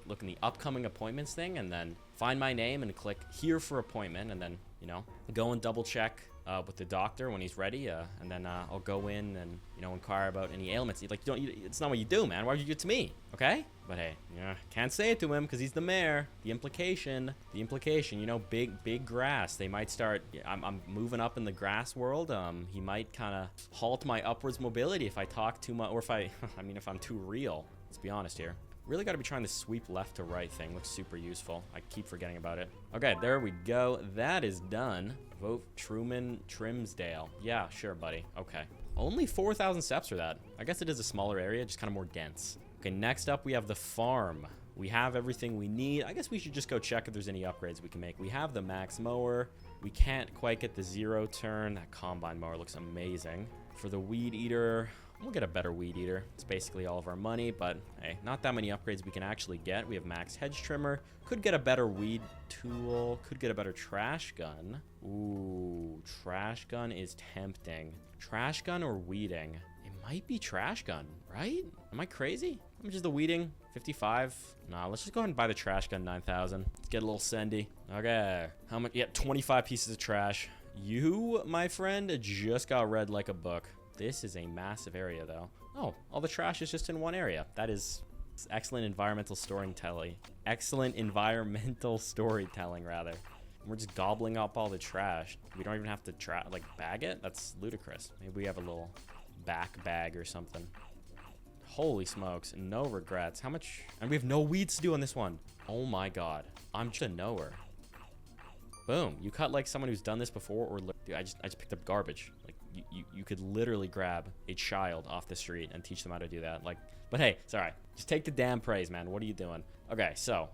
look in the upcoming appointments thing, and then find my name and click here for appointment, and then, you know, go and double check with the doctor when he's ready, and then I'll go in and, you know, inquire about any ailments. Like, it's not what you do, man. Why would you do it to me? Okay? But hey, yeah, can't say it to him because he's the mayor. The implication, you know, big grass. They might start. I'm moving up in the grass world. He might kind of halt my upwards mobility if I talk too much, or if I, I mean, if I'm too real. Let's be honest here. Really got to be trying the sweep left to right thing. Looks super useful. I keep forgetting about it. Okay, there we go. That is done. Vote Truman Trimsdale. Yeah, sure, buddy. Okay. Only 4,000 steps for that. I guess it is a smaller area, just kind of more dense. Okay, next up we have the farm. We have everything we need. I guess we should just go check if there's any upgrades we can make. We have the max mower. We can't quite get the 0 turn. That combine mower looks amazing. For the weed eater, we'll get a better weed eater. It's basically all of our money, but hey, not that many upgrades we can actually get. We have max hedge trimmer. Could get a better weed tool. Could get a better trash gun. Ooh, trash gun is tempting. Trash gun or weeding? It might be trash gun, right? Am I crazy? How much is the weeding? 55? Nah, let's just go ahead and buy the trash gun, 9,000. Let's get a little sendy. Okay, how much? Yeah, 25 pieces of trash. You, my friend, just got read like a book. This is a massive area, though. Oh, all the trash is just in one area. That is excellent environmental storytelling. Excellent environmental storytelling, rather. We're just gobbling up all the trash. We don't even have to like bag it. That's ludicrous. Maybe we have a little back bag or something. Holy smokes, no regrets. How much? And we have no weeds to do on this one. Oh my god, I'm just a knower. Boom, you cut like someone who's done this before, or dude, I just picked up garbage. Like you could literally grab a child off the street and teach them how to do that. Like, but hey, it's all right. Just take the damn praise, man. What are you doing? Okay, so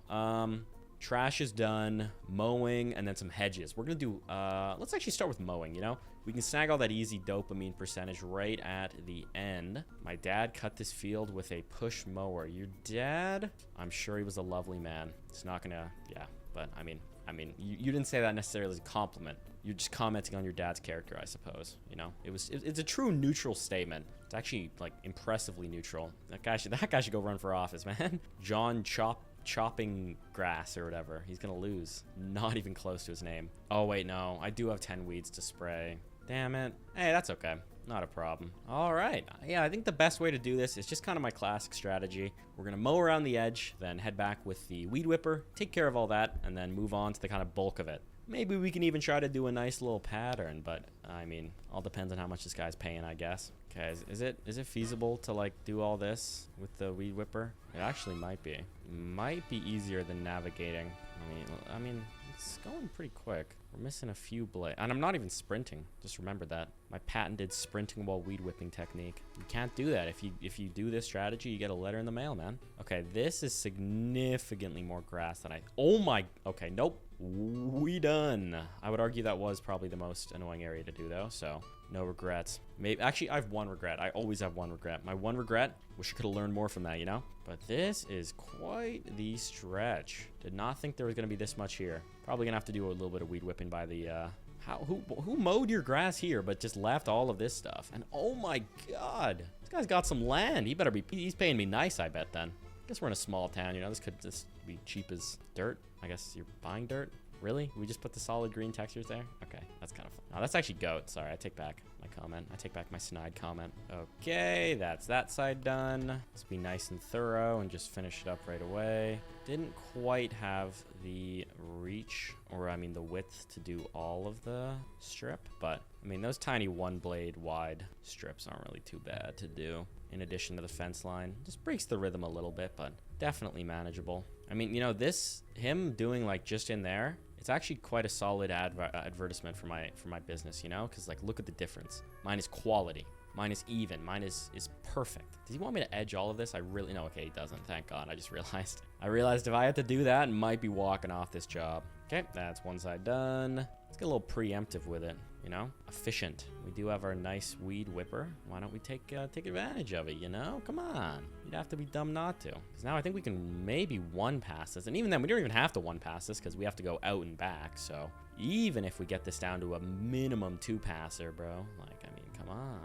trash is done, mowing, and then some hedges. We're gonna do let's actually start with mowing. You know, we can snag all that easy dopamine percentage right at the end. My dad cut this field with a push mower. Your dad? I'm sure he was a lovely man. It's not gonna, yeah, but I mean, you didn't say that necessarily as a compliment. You're just commenting on your dad's character, I suppose. You know, it's a true neutral statement. It's actually like impressively neutral. That guy should go run for office, man. John chopping grass or whatever. He's gonna lose. Not even close to his name. Oh wait, no, I do have 10 weeds to spray. Damn it. Hey, that's okay. Not a problem. All right. Yeah, I think the best way to do this is just kind of my classic strategy. We're going to mow around the edge, then head back with the weed whipper, take care of all that, and then move on to the kind of bulk of it. Maybe we can even try to do a nice little pattern, but I mean, all depends on how much this guy's paying, I guess. Okay, is it feasible to like do all this with the weed whipper? It actually might be. Might be easier than navigating. I mean, it's going pretty quick. We're missing a few blades. And I'm not even sprinting. Just remember that. My patented sprinting while weed whipping technique. You can't do that. If you do this strategy, you get a letter in the mail, man. Okay, this is significantly more grass than oh my, okay, nope. We done. I would argue that was probably the most annoying area to do though, so no regrets. Maybe, actually, I have one regret. I always have one regret. My one regret, wish I could have learned more from that, you know? But this is quite the stretch. Did not think there was going to be this much here. Probably going to have to do a little bit of weed whipping by the, who mowed your grass here but just left all of this stuff? And oh my god, this guy's got some land. He better be, he's paying me nice, I bet then. I guess we're in a small town, you know, this could just be cheap as dirt. I guess you're buying dirt? Really? We just put the solid green textures there? Okay, that's kind of fun. Oh, that's actually goat. Sorry, I take back my comment. I take back my snide comment. Okay, that's that side done. Let's be nice and thorough and just finish it up right away. Didn't quite have the reach, or I mean the width to do all of the strip, but I mean those tiny one blade wide strips aren't really too bad to do. In addition to the fence line, just breaks the rhythm a little bit, but definitely manageable. I mean, you know, him doing like just in there, it's actually quite a solid advertisement for my business, you know, because like look at the difference. Mine is quality. Mine is even. Mine is perfect. Does he want me to edge all of this? I really, no, okay, he doesn't. Thank God. I just realized. I realized if I had to do that, I might be walking off this job. Okay, that's one side done. Let's get a little preemptive with it, you know? Efficient. We do have our nice weed whipper. Why don't we take advantage of it, you know? Come on. You'd have to be dumb not to. Because now I think we can maybe one pass this. And even then, we don't even have to one pass this because we have to go out and back. So even if we get this down to a minimum 2 passer, bro, like, I mean, come on.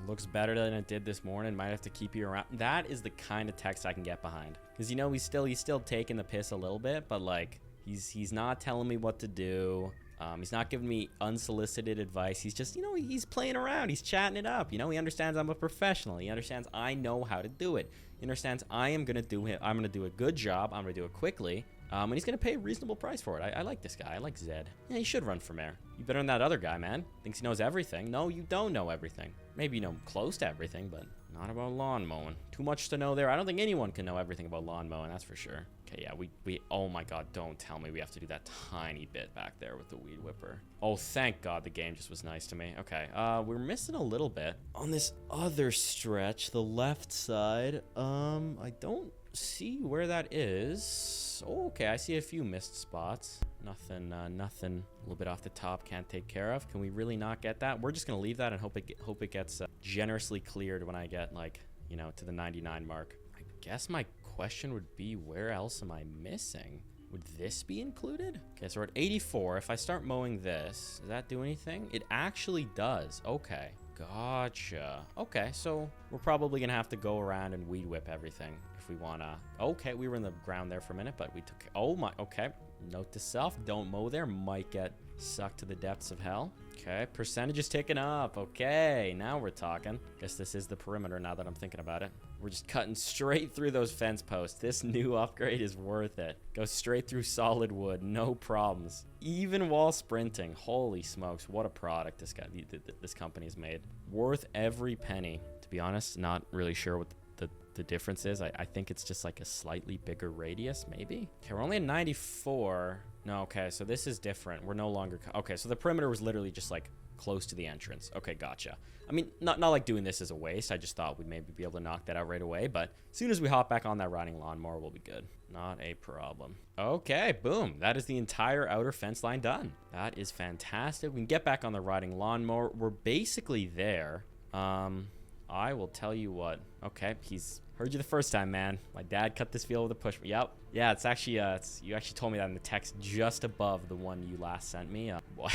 Looks better than it did this morning. Might have to keep you around. That is the kind of text I can get behind. Because, you know, he's still taking the piss a little bit, but, like, he's not telling me what to do. He's not giving me unsolicited advice. He's just, you know, he's playing around. He's chatting it up. You know, he understands I'm a professional. He understands I know how to do it. He understands I'm going to do a good job. I'm going to do it quickly. And he's going to pay a reasonable price for it. I like this guy. I like Zed. Yeah, he should run for mayor. You better than that other guy, man. Thinks he knows everything. No, you don't know everything. Maybe you know close to everything, but not about lawn mowing. Too much to know there. I don't think anyone can know everything about lawn mowing, that's for sure. Okay, yeah, we oh my god, don't tell me we have to do that tiny bit back there with the weed whipper. Oh, thank god the game just was nice to me. Okay, we're missing a little bit. On this other stretch, the left side, I don't see where that is. Oh, okay, I see a few missed spots. Nothing a little bit off the top can't take care of. Can we really not get that? We're just gonna leave that and hope it gets generously cleared when I get, like, you know, to the 99 mark. I guess my question would be, where else am I missing? Would this be included? Okay, so we're at 84. If I start mowing this, does that do anything? It actually does. Okay, gotcha. Okay, so we're probably gonna have to go around and weed whip everything if we wanna. Okay, we were in the ground there for a minute, but we took, oh my, okay. Note to self, don't mow there, might get sucked to the depths of hell. Okay, percentage is ticking up. Okay, now we're talking. Guess this is the perimeter now that I'm thinking about it. We're just cutting straight through those fence posts. This new upgrade is worth it. Go straight through solid wood, no problems. Even while sprinting. Holy smokes, what a product this company's made. Worth every penny. To be honest, not really sure what the difference is. I think it's just like a slightly bigger radius, maybe. Okay, we're only at 94. No, okay, so this is different. We're no longer, okay, so the perimeter was literally just like close to the entrance. Okay, gotcha. I mean, not like doing this as a waste. I just thought we'd maybe be able to knock that out right away, but as soon as we hop back on that riding lawnmower, we'll be good. Not a problem. Okay, boom. That is the entire outer fence line done. That is fantastic. We can get back on the riding lawnmower. We're basically there. I will tell you what. Okay, he's heard you the first time, man. My dad cut this field with a push. Yep. Yeah, it's actually, you actually told me that in the text just above the one you last sent me. Boy.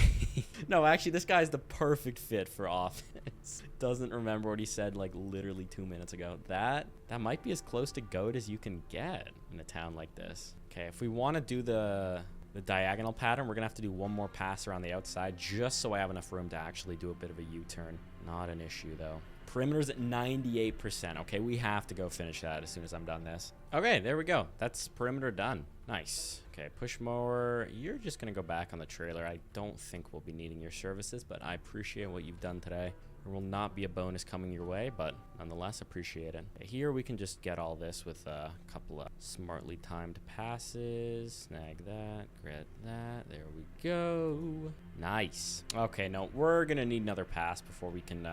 No, actually, this guy's the perfect fit for office. Doesn't remember what he said, like, literally 2 minutes ago. That might be as close to GOAT as you can get in a town like this. Okay, if we want to do the diagonal pattern, we're going to have to do one more pass around the outside just so I have enough room to actually do a bit of a U-turn. Not an issue, though. Perimeter's at 98%. Okay, we have to go finish that as soon as I'm done this. Okay, there we go. That's perimeter done. Nice. Okay, push mower. You're just going to go back on the trailer. I don't think we'll be needing your services, but I appreciate what you've done today. There will not be a bonus coming your way, but nonetheless, appreciate it. Here we can just get all this with a couple of smartly timed passes. Snag that, grab that. There we go. Nice. Okay, no, we're going to need another pass before we can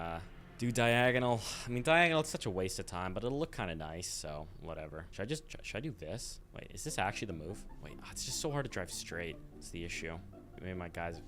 do diagonal. I mean, diagonal, it's such a waste of time, but it'll look kind of nice, so whatever. Should I do this? Wait, is this actually the move? Wait, it's just so hard to drive straight. It's the issue. Maybe my guys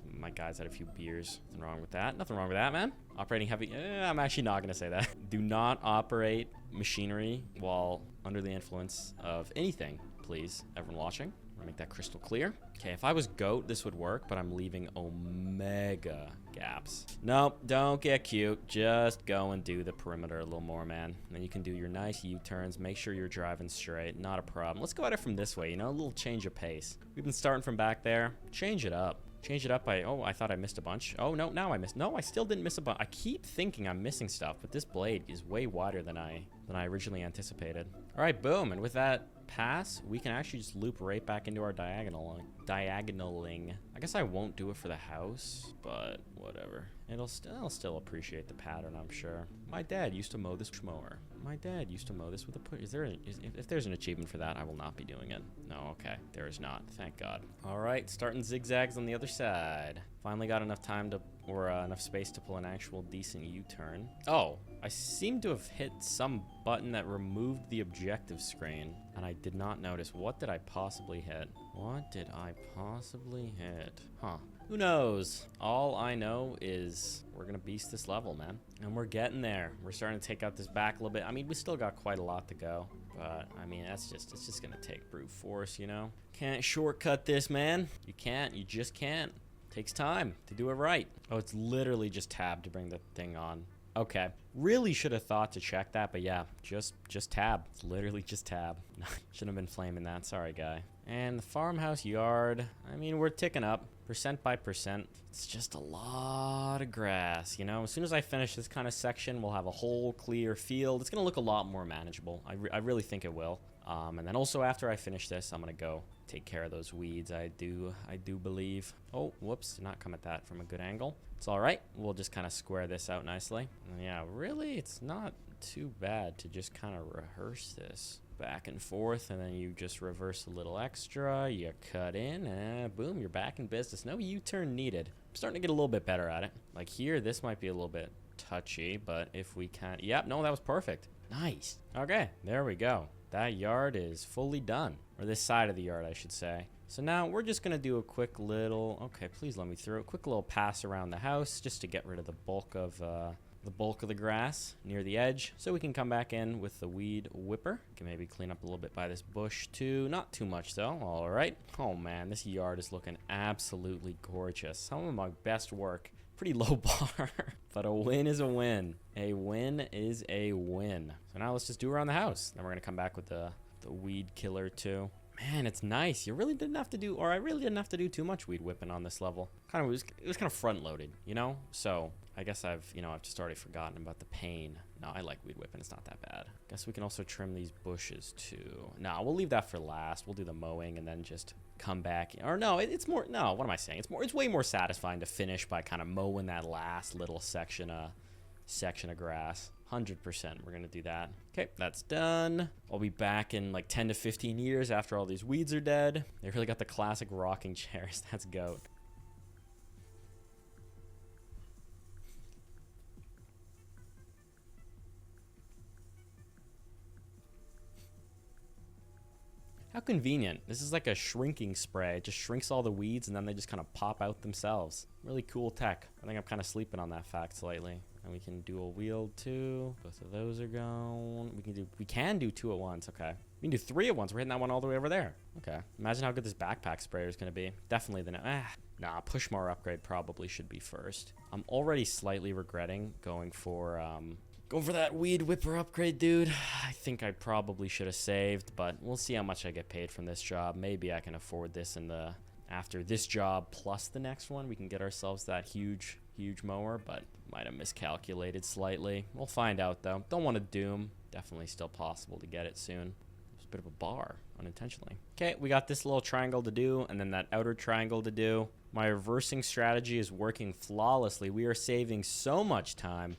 had a few beers. Nothing wrong with that. Nothing wrong with that, man. Operating heavy. I'm actually not going to say that. Do not operate machinery while under the influence of anything, please. Everyone watching. Make that crystal clear. Okay, if I was GOAT, this would work, but I'm leaving omega gaps. Nope, don't get cute. Just go and do the perimeter a little more, man. And then you can do your nice U-turns. Make sure you're driving straight. Not a problem. Let's go at it from this way, you know, a little change of pace. We've been starting from back there. Change it up. Change it up by, oh, I thought I missed a bunch. Oh, no, now I missed. No, I still didn't miss a bunch. I keep thinking I'm missing stuff, but this blade is way wider than I originally anticipated. All right, boom. And with that pass, we can actually just loop right back into our diagonaling. I guess I won't do it for the house, but whatever. I'll still appreciate the pattern, I'm sure. My dad used to mow this mower. My dad used to mow this with a push. If there's an achievement for that, I will not be doing it. No, okay, there is not. Thank God. All right, starting zigzags on the other side. Finally got enough time to, or enough space to pull an actual decent U-turn. Oh, I seem to have hit some button that removed the objective screen, and I did not notice. What did I possibly hit? What did I possibly hit? Huh. Who knows? All I know is we're going to beast this level, man. And we're getting there. We're starting to take out this back a little bit. I mean, we still got quite a lot to go. But, I mean, it's just going to take brute force, you know? Can't shortcut this, man. You can't. You just can't. Takes time to do it right. Oh, it's literally just tab to bring the thing on. Okay. Really should have thought to check that, but yeah, just tab. It's literally just tab. Shouldn't have been flaming that. Sorry, guy. And the farmhouse yard, I mean, we're ticking up percent by percent. It's just a lot of grass, you know? As soon as I finish this kind of section, we'll have a whole clear field. It's going to look a lot more manageable. I really think it will. And then also after I finish this, I'm going to go take care of those weeds. I do believe. Oh, whoops, did not come at that from a good angle. It's all right. We'll just kind of square this out nicely. And yeah, really, it's not too bad to just kind of rehearse this back and forth, and then you just reverse a little extra, you cut in, and boom, you're back in business. No U-turn needed. I'm starting to get a little bit better at it. Like here, this might be a little bit touchy, but if we can, yep, no, that was perfect. Nice. Okay, there we go. That yard is fully done, or this side of the yard, I should say. So now we're just gonna do a quick little, okay, please let me through, a quick little pass around the house just to get rid of the bulk of the grass near the edge, so we can come back in with the weed whipper. Can maybe clean up a little bit by this bush too. Not too much though. All right. Oh man, this yard is looking absolutely gorgeous. Some of my best work. Pretty low bar, but a win is a win. A win is a win. So now let's just do around the house. Then we're gonna come back with the weed killer too. Man, it's nice. You really didn't have to do, or I really didn't have to do too much weed whipping on this level. It was kind of front loaded, you know? So I guess I've just already forgotten about the pain. No, I like weed whipping. It's not that bad. Guess we can also trim these bushes too. No, we'll leave that for last. We'll do the mowing and then just come back. Or no, it's more, no, what am I saying? It's way more satisfying to finish by kind of mowing that last little section of grass. 100%, we're gonna do that. Okay, that's done. I'll be back in like 10 to 15 years after all these weeds are dead. They really got the classic rocking chairs. That's goat. How convenient. This is like a shrinking spray. It just shrinks all the weeds and then they just kind of pop out themselves. Really cool tech. I think I'm kind of sleeping on that fact slightly. And we can dual wield too. Both of those are gone. We can do 2 at once. Okay. We can do 3 at once. We're hitting that one all the way over there. Okay. Imagine how good this backpack sprayer is going to be. Definitely the nah, Pushmore upgrade probably should be first. I'm already slightly regretting going for that weed whipper upgrade, dude. I think I probably should have saved, but we'll see how much I get paid from this job. Maybe I can afford this after this job plus the next one. We can get ourselves that huge mower, but might have miscalculated slightly. We'll find out though. Don't want to doom. Definitely still possible to get it soon. It's a bit of a bar, unintentionally. Okay, we got this little triangle to do, and then that outer triangle to do. My reversing strategy is working flawlessly. We are saving so much time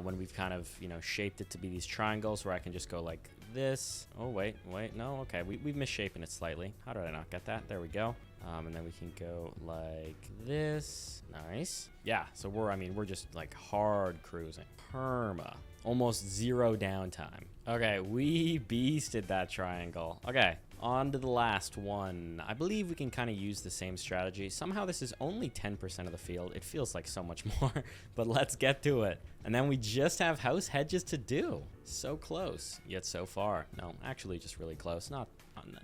when we've kind of, shaped it to be these triangles where I can just go like this. Oh, wait, no, okay, we've misshapen it slightly. How did I not get that? There we go. And then we can go like this. Nice. Yeah, so we're just like hard cruising. Perma. Almost 0 downtime. Okay, we beasted that triangle. Okay, on to the last one. I believe we can kind of use the same strategy. Somehow this is only 10% of the field. It feels like so much more, but let's get to it. And then we just have house hedges to do. So close, yet so far. No, actually just really close. Not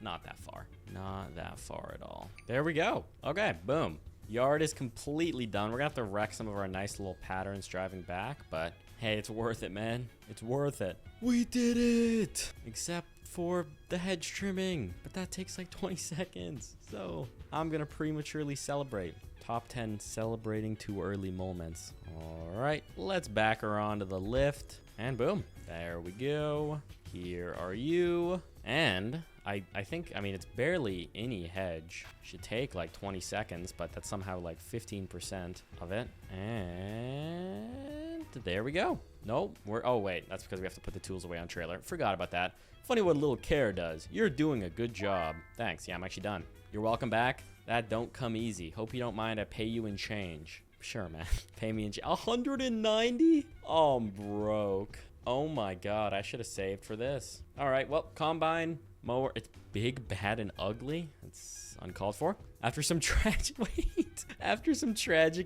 that far. Not that far at all. There we go. Okay, boom. Yard is completely done. We're gonna have to wreck some of our nice little patterns driving back, but hey, it's worth it, man. It's worth it. We did it! Except for the hedge trimming, but that takes like 20 seconds. So I'm gonna prematurely celebrate. Top 10 celebrating too early moments. All right, let's back her onto the lift, and boom, there we go. Here are you. And I think, it's barely any hedge. Should take like 20 seconds, but that's somehow like 15% of it. And there we go. Nope, oh wait, that's because we have to put the tools away on trailer. Forgot about that. Funny what a little care does. You're doing a good job. Thanks, yeah, I'm actually done. You're welcome back. That don't come easy. Hope you don't mind I pay you in change. Sure, man, pay me in change. 190? Oh, I'm broke. Oh my God, I should have saved for this. All right, well, combine, mower, it's big, bad, and ugly. It's uncalled for. After some tragic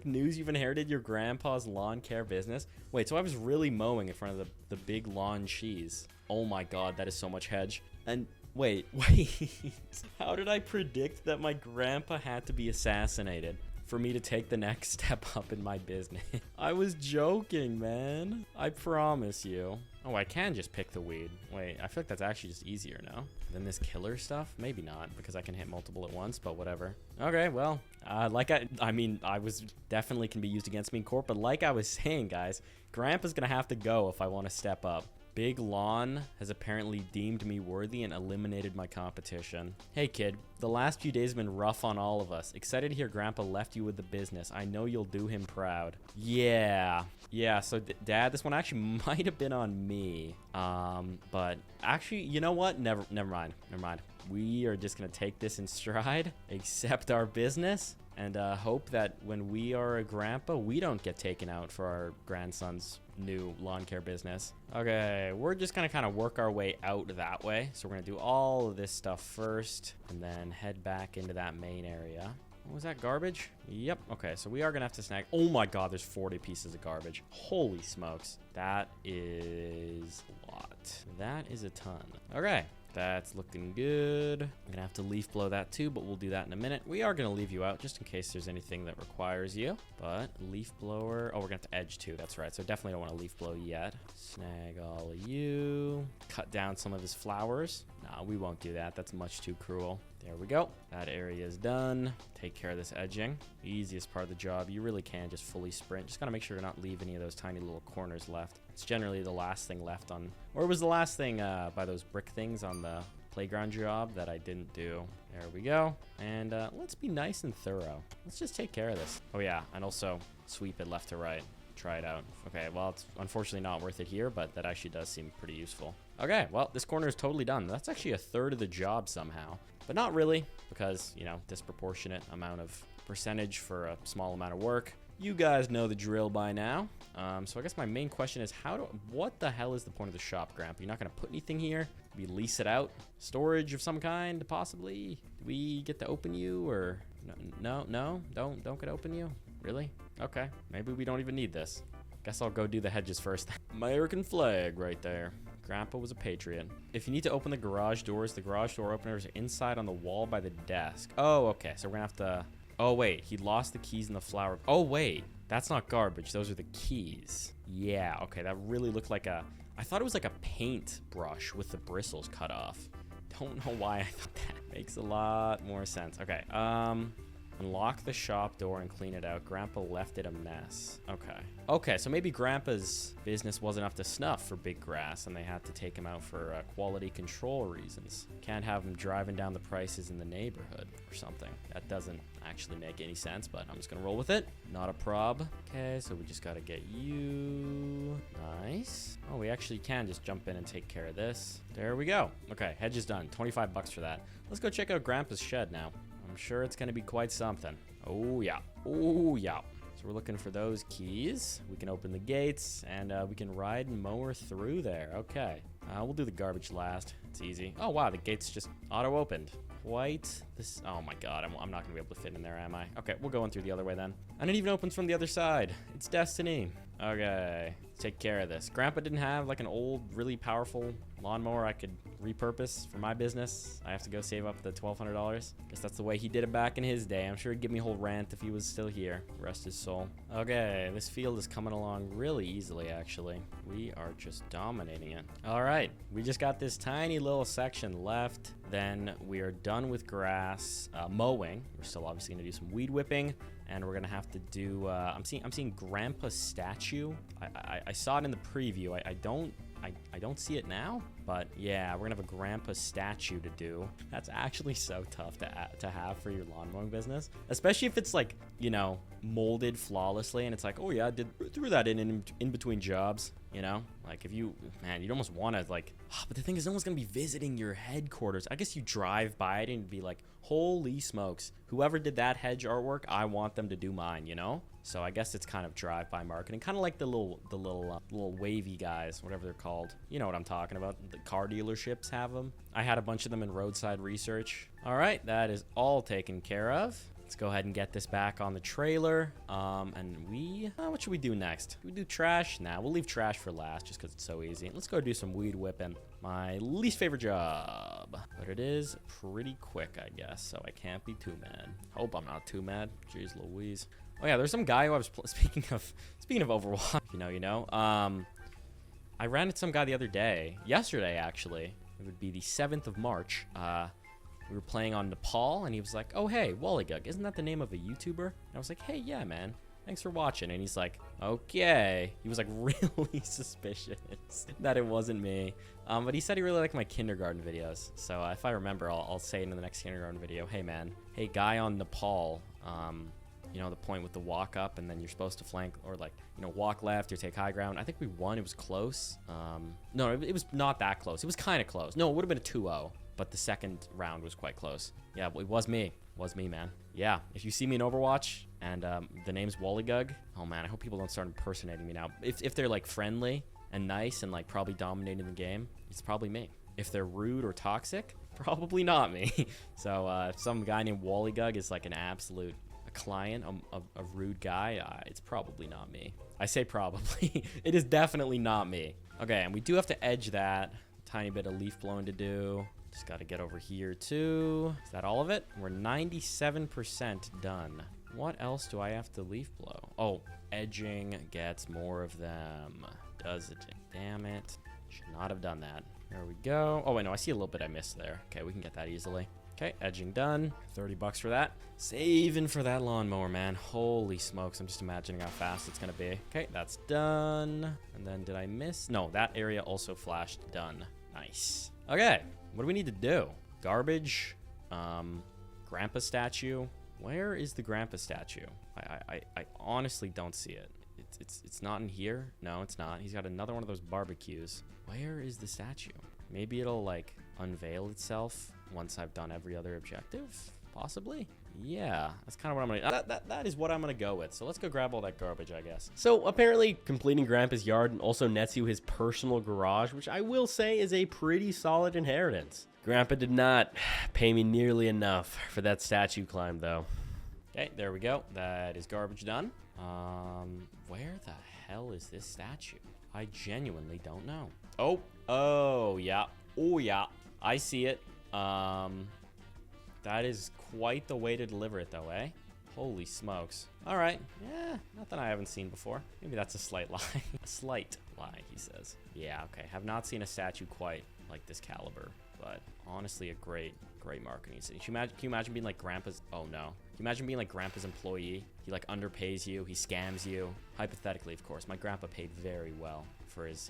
news, you've inherited your grandpa's lawn care business. Wait, so I was really mowing in front of the big lawn cheese. Oh my God, that is so much hedge. And wait, how did I predict that my grandpa had to be assassinated? for me to take the next step up in my business. I was joking, man. I promise you. Oh, I can just pick the weed. Wait, I feel like that's actually just easier now than this killer stuff. Maybe not, because I can hit multiple at once, but whatever. Okay, well, I mean, I was definitely can be used against me in court, but like I was saying, guys, Grandpa's gonna have to go if I want to step up. Big Lawn has apparently deemed me worthy and eliminated my competition. Hey kid, the last few days have been rough on all of us. Excited to hear Grandpa left you with the business. I know you'll do him proud. Yeah, so Dad, this one actually might have been on me. But actually, you know what? Never mind. We are just gonna take this in stride, accept our business, and hope that when we are a grandpa, we don't get taken out for our grandson's new lawn care business. Okay, we're just gonna kind of work our way out that way. So we're gonna do all of this stuff first and then head back into that main area. What was that, garbage? Yep. Okay, so we are gonna have to snag. Oh my god, there's 40 pieces of garbage. Holy smokes. That is a lot. That is a ton. Okay. That's looking good. I'm gonna have to leaf blow that too, but we'll do that in a minute. We are gonna leave you out just in case there's anything that requires you. But leaf blower, oh, we're gonna have to edge too. That's right. So definitely don't want to leaf blow yet. Snag all of you. Cut down some of his flowers. No, we won't do that. That's much too cruel. There we go. That area is done. Take care of this edging. Easiest part of the job. You really can just fully sprint. Just gotta make sure to not leave any of those tiny little corners left. It's generally the last thing left on, or it was the last thing by those brick things on the playground job that I didn't do. There we go. And let's be nice and thorough. Let's just take care of this. Oh yeah, and also sweep it left to right. Try it out. Okay, well, it's unfortunately not worth it here, but that actually does seem pretty useful. Okay, well, this corner is totally done. That's actually a third of the job somehow, but not really, because, you know, disproportionate amount of percentage for a small amount of work. You guys know the drill by now. So I guess my main question is what the hell is the point of the shop, Grandpa? You're not gonna put anything here? We lease it out? Storage of some kind, possibly? Do we get to open you, or no, don't get to open you? Really? Okay, maybe we don't even need this. Guess I'll go do the hedges first. American flag right there. Grandpa was a patriot. If you need to open the garage doors, the garage door openers are inside on the wall by the desk. Oh, okay, so we're gonna have to... Oh, wait, he lost the keys in the flower. Oh, wait, that's not garbage. Those are the keys. Yeah, okay, that really looked like a... I thought it was like a paint brush with the bristles cut off. Don't know why I thought that. Makes a lot more sense. Okay, unlock the shop door and clean it out. Grandpa left it a mess. Okay, so maybe Grandpa's business wasn't up to snuff for Big Grass, and they had to take him out for quality control reasons. Can't have him driving down the prices in the neighborhood or something. That doesn't actually make any sense, but I'm just gonna roll with it. Not a prob. Okay, so we just gotta get you. Nice. Oh, we actually can just jump in and take care of this. There we go. Okay, hedge is done. 25 bucks for that. Let's go check out Grandpa's shed now. I'm sure it's gonna be quite something. Oh yeah. Oh yeah. So we're looking for those keys. We can open the gates, and we can ride and mower through there. Okay. We'll do the garbage last. It's easy. Oh wow, the gate's just auto-opened. Quite this. Oh my god, I'm not gonna be able to fit in there, am I? Okay, we'll go in through the other way then. And it even opens from the other side. It's destiny. Okay, take care of this. Grandpa didn't have like an old, really powerful lawnmower I could repurpose for my business. I have to go save up the $1,200. Guess that's the way he did it back in his day. I'm sure he'd give me a whole rant if he was still here. Rest his soul. Okay, this field is coming along really easily, actually. We are just dominating it. All right, we just got this tiny little section left. Then we are done with grass mowing. We're still obviously gonna do some weed whipping, and we're gonna have to do. I'm seeing Grandpa's statue. I saw it in the preview. I don't see it now, but yeah, we're gonna have a Grandpa statue to do. That's actually so tough to have for your lawn mowing business, especially if it's like, you know, molded flawlessly, and it's like, oh yeah, I threw that in between jobs. You know, like if you, man, you'd almost want to like, but the thing is, no one's gonna be visiting your headquarters. I guess you drive by it and be like, holy smokes, whoever did that hedge artwork, I want them to do mine, you know? So I guess it's kind of drive-by marketing, kind of like the little wavy guys, whatever they're called. You know what I'm talking about. The car dealerships have them. I had a bunch of them in roadside research. All right, that is all taken care of. Let's go ahead and get this back on the trailer. What should we do next? We do trash? Nah, we'll leave trash for last just because it's so easy. Let's go do some weed whipping. My least favorite job. But it is pretty quick, I guess, so I can't be too mad. Hope I'm not too mad. Jeez Louise. Oh yeah, there's some guy who I was speaking of Overwatch. You know. I ran into some guy the other day. Yesterday, actually. It would be the 7th of March. We were playing on Nepal, and he was like, oh, hey, Wollygug, isn't that the name of a YouTuber? And I was like, hey, yeah, man. Thanks for watching. And he's like, okay. He was like really suspicious that it wasn't me. But he said he really liked my kindergarten videos. So if I remember, I'll say it in the next kindergarten video. Hey, man. Hey, guy on Nepal. You know, the point with the walk up, and then you're supposed to flank, or like, you know, walk left or take high ground. I think we won. It was close. No, it was not that close. It was kind of close. No, it would have been a 2-0, but the second round was quite close. Yeah, it was me. It was me, man. Yeah, if you see me in Overwatch and the name's Wollygug, oh man, I hope people don't start impersonating me now. If they're like friendly and nice and like probably dominating the game, it's probably me. If they're rude or toxic, probably not me. So if some guy named Wollygug is like an absolute client, a rude guy, it's probably not me. I say probably. It is definitely not me. Okay, and we do have to edge that. Tiny bit of leaf blowing to do. Just got to get over here too. Is that all of it? We're 97% done. What else do I have to leaf blow? Oh, edging gets more of them. Does it? Damn it. Should not have done that. There we go. Oh wait, no, I see a little bit I missed there. Okay, we can get that easily. Okay, edging done. 30 bucks for that. Saving for that lawnmower, man. Holy smokes, I'm just imagining how fast it's gonna be. Okay, that's done. And then did I miss? No, that area also flashed. Done. Nice. Okay, what do we need to do? Garbage. Grandpa statue. Where is the grandpa statue? I honestly don't see it. It's not in here. No, it's not. He's got another one of those barbecues. Where is the statue? Maybe it'll like unveil itself once I've done every other objective, possibly. Yeah, that's kind of what I'm gonna. That is what I'm gonna go with. So let's go grab all that garbage, I guess. So apparently, completing Grandpa's yard also nets you his personal garage, which I will say is a pretty solid inheritance. Grandpa did not pay me nearly enough for that statue climb, though. Okay, there we go. That is garbage done. Where the hell is this statue? I genuinely don't know. Oh yeah. Oh yeah. I see it. That is quite the way to deliver it though, eh? Holy smokes. All right. Yeah, nothing I haven't seen before. Maybe that's a slight lie. A slight lie, he says. Yeah, okay. Have not seen a statue quite like this caliber, but honestly a great marketing. Can you imagine being like Grandpa's, oh no. Can you imagine being like Grandpa's employee? He like underpays you, he scams you. Hypothetically, of course. My grandpa paid very well for his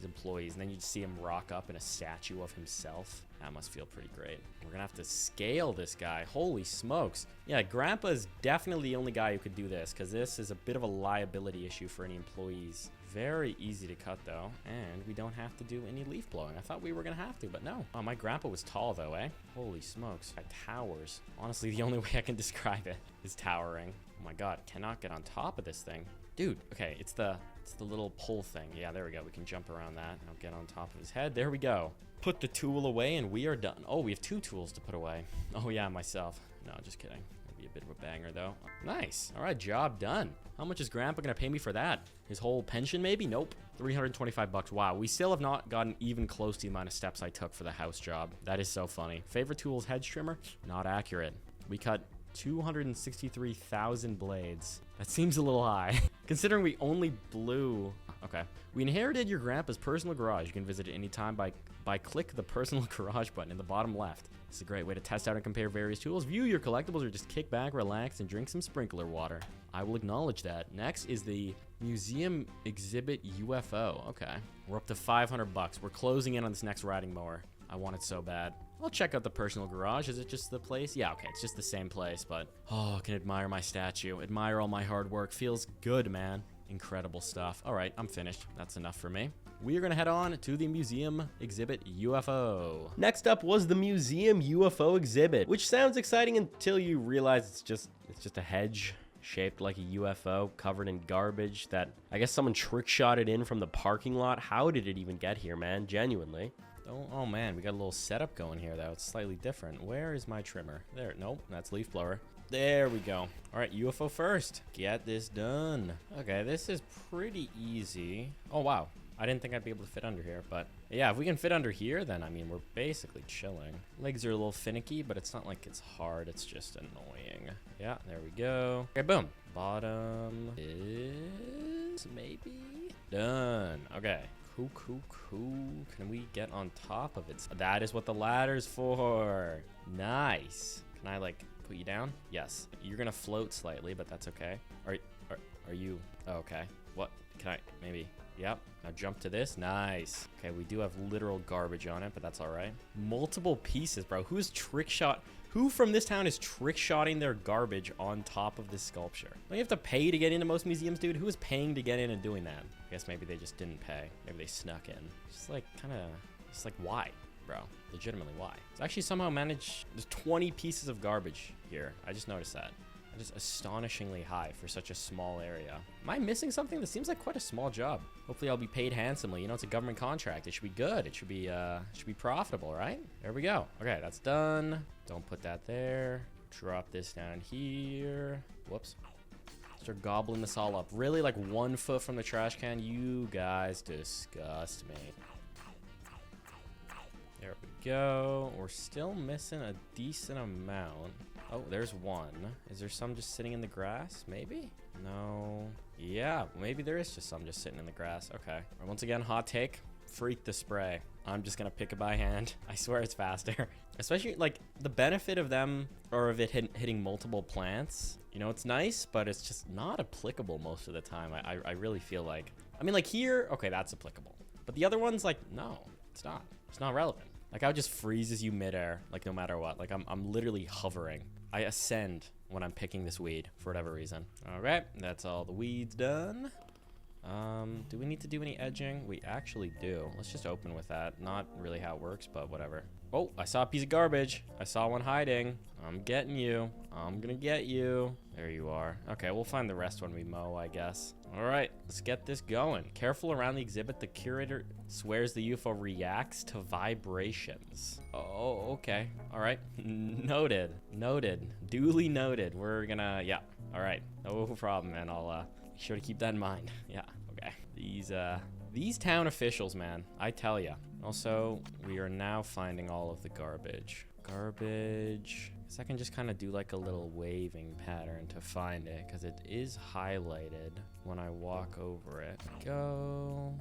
employees, and then you see him rock up in a statue of himself. That must feel pretty great. We're gonna have to scale this guy. Holy smokes. Yeah, Grandpa is definitely the only guy who could do this, because this is a bit of a liability issue for any employees. Very easy to cut though, and we don't have to do any leaf blowing. I thought we were gonna have to, but no. Oh, my grandpa was tall though, eh? Holy smokes. It towers. Honestly, the only way I can describe it is towering. Oh my god, cannot get on top of this thing. Dude, okay, it's the little pull thing. Yeah, there we go. We can jump around that. I'll get on top of his head. There we go. Put the tool away and we are done. Oh, we have 2 tools to put away. Oh yeah, myself. No, just kidding. Maybe a bit of a banger though. Nice. All right, job done. How much is Grandpa gonna pay me for that? His whole pension maybe? Nope. 325 bucks. Wow, we still have not gotten even close to the amount of steps I took for the house job. That is so funny. Favorite tool is hedge trimmer? Not accurate. We cut 263,000 blades. That seems a little high. Considering we only blew... Okay. We inherited your grandpa's personal garage. You can visit it anytime by click the personal garage button in the bottom left. It's a great way to test out and compare various tools, view your collectibles, or just kick back, relax, and drink some sprinkler water. I will acknowledge that. Next is the museum exhibit UFO. Okay. We're up to 500 bucks. We're closing in on this next riding mower. I want it so bad. I'll check out the personal garage. Is it just the place? Yeah, okay, it's just the same place, but oh, I can admire my statue. Admire all my hard work. Feels good, man. Incredible stuff. All right, I'm finished. That's enough for me. We are gonna head on to the museum exhibit UFO. Next up was the museum UFO exhibit, which sounds exciting until you realize it's just a hedge shaped like a UFO covered in garbage that I guess someone trick shotted in from the parking lot. How did it even get here, man? Genuinely. Oh man, we got a little setup going here though. It's slightly different. Where is my trimmer? There. Nope, that's leaf blower. There we go. All right, UFO first. Get this done. Okay, this is pretty easy. Oh, wow. I didn't think I'd be able to fit under here, but yeah, if we can fit under here, then I mean, we're basically chilling. Legs are a little finicky, but it's not like it's hard. It's just annoying. Yeah, there we go. Okay, boom. Bottom is maybe done. Okay. Cool. Can we get on top of it? That is what the ladder's for. Nice. Can I like put you down? Yes. You're gonna float slightly, but that's okay. Are you? Oh, okay. What? Can I maybe? Yep. Now jump to this. Nice. Okay, we do have literal garbage on it, but that's all right. Multiple pieces, bro. Who's trick shot? Who from this town is trick shotting their garbage on top of this sculpture? Don't you have to pay to get into most museums, dude? Who is paying to get in and doing that? I guess maybe they just didn't pay. Maybe they snuck in. Just like just like why, bro? Legitimately, why? It's actually somehow managed. There's 20 pieces of garbage here. I just noticed that. That is astonishingly high for such a small area. Am I missing something? This seems like quite a small job. Hopefully I'll be paid handsomely. You know, it's a government contract. It should be good. It should be profitable, right? There we go. Okay, that's done. Don't put that there. Drop this down here. Whoops. Start gobbling this all up. Really, like 1 foot from the trash can? You guys disgust me. There we go. We're still missing a decent amount. Oh, there's one. Is there some just sitting in the grass? Maybe? No. Yeah, maybe there is just some just sitting in the grass. Okay. Once again, hot take. Freak the spray. I'm just gonna pick it by hand. I swear it's faster. Especially, like, the benefit of them, or of it hitting multiple plants, you know, it's nice, but it's just not applicable most of the time. I really feel like, I mean, like here, okay, that's applicable. But the other ones, like, no, it's not. It's not relevant. Like, how it just freezes you midair, like, no matter what. Like, I'm literally hovering. I ascend when I'm picking this weed for whatever reason. All right, that's all the weeds done. Do we need to do any edging? We actually do. Let's just open with that. Not really how it works, but whatever. Oh, I saw a piece of garbage. I saw one hiding. I'm getting you. I'm gonna get you. There you are. Okay, we'll find the rest when we mow, I guess. All right, let's get this going. Careful around the exhibit. The curator swears the UFO reacts to vibrations. Oh, okay. All right. Noted. Duly noted. We're gonna, yeah. All right. No problem, man. I'll be sure to keep that in mind. Yeah, okay. These town officials, man, I tell ya. Also, we are now finding all of the garbage. Guess I can just kind of do like a little waving pattern to find it, because it is highlighted when I walk over it. Go.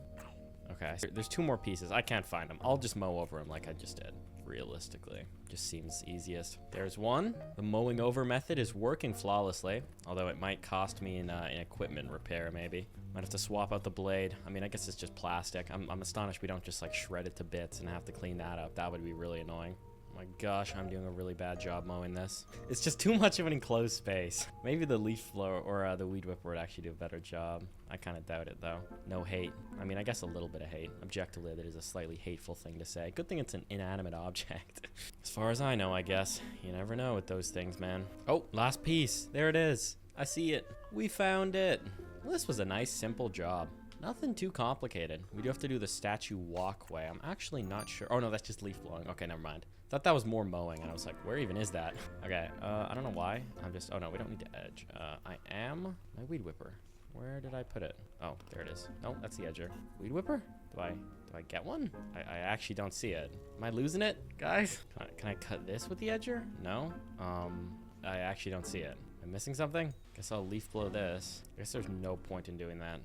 Okay, there's 2 more pieces. I can't find them. I'll just mow over them like I just did. Realistically, just seems easiest. There's one. The mowing over method is working flawlessly, although it might cost me in equipment repair, maybe. Might have to swap out the blade. I mean, I guess it's just plastic. I'm astonished we don't just like shred it to bits and have to clean that up. That would be really annoying. Oh my gosh, I'm doing a really bad job mowing this. It's just too much of an enclosed space. Maybe the leaf blower or the weed whipper would actually do a better job. I kind of doubt it though. No hate. I mean, I guess a little bit of hate. Objectively, that is a slightly hateful thing to say. Good thing it's an inanimate object. As far as I know, I guess. You never know with those things, man. Oh, last piece. There it is. I see it. We found it. Well, this was a nice, simple job. Nothing too complicated. We do have to do the statue walkway. I'm actually not sure. Oh, no, that's just leaf blowing. Okay, never mind. Thought that was more mowing, and I was like, where even is that? Okay, I don't know why. I'm just, oh no, we don't need to edge. I am my weed whipper. Where did I put it? Oh, there it is. No, that's the edger. Weed whipper? Do I get one? I actually don't see it. Am I losing it, guys? Can I cut this with the edger? No? I actually don't see it. Am I missing something? Guess I'll leaf blow this. I guess there's no point in doing that.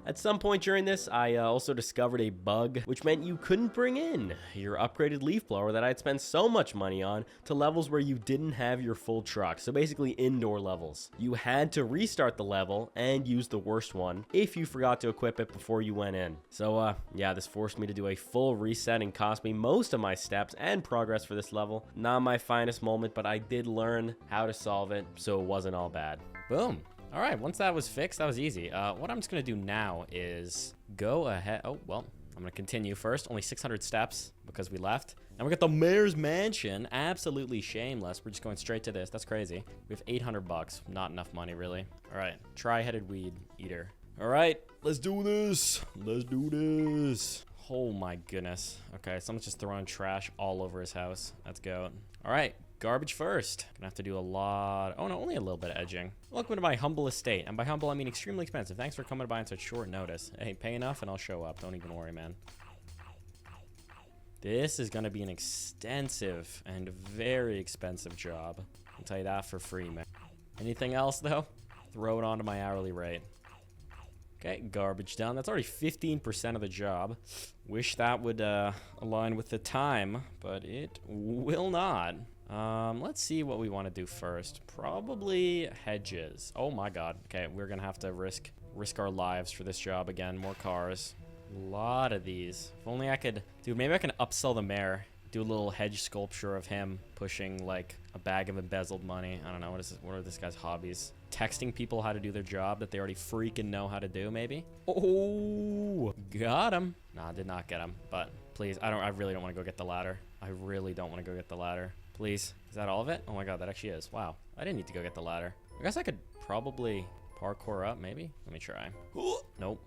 At some point during this, I also discovered a bug, which meant you couldn't bring in your upgraded leaf blower that I'd spent so much money on to levels where you didn't have your full truck, so basically indoor levels. You had to restart the level and use the worst one if you forgot to equip it before you went in. So yeah, this forced me to do a full reset and cost me most of my steps and progress for this level. Not my finest moment, but I did learn how to solve it, so it wasn't all bad. Boom. All right, once that was fixed, that was easy. What I'm just gonna do now is go ahead. Oh, well, I'm gonna continue first. Only 600 steps because we left. And we got the mayor's mansion. Absolutely shameless. We're just going straight to this. That's crazy. We have 800 bucks. Not enough money, really. All right, tri-headed weed eater. All right, let's do this. Let's do this. Oh my goodness. Okay, someone's just throwing trash all over his house. Let's go. All right. garbage first. Gonna have to do a lot. Oh no, only a little bit of edging. Welcome to my humble estate. And by humble, I mean extremely expensive. Thanks for coming by on such short notice. Hey, pay enough and I'll show up. Don't even worry, man. This is gonna be an extensive and very expensive job. I'll tell you that for free, man. Anything else though? Throw it onto my hourly rate. Okay, garbage done. That's already 15% of the job. Wish that would align with the time, but it will not. Let's see what we want to do first. Probably hedges. Oh my god. Okay, we're gonna have to risk our lives for this job again. More cars. A lot of these. If only I could... Dude, maybe I can upsell the mayor. Do a little hedge sculpture of him pushing like a bag of embezzled money. I don't know. What are this guy's hobbies? Texting people how to do their job that they already freaking know how to do, maybe? Oh, got him. Nah, I did not get him. But please, I really don't want to go get the ladder. I really don't want to go get the ladder. Please. Is that all of it? Oh my god, that actually is. Wow. I didn't need to go get the ladder. I guess I could probably parkour up, maybe? Let me try. Nope.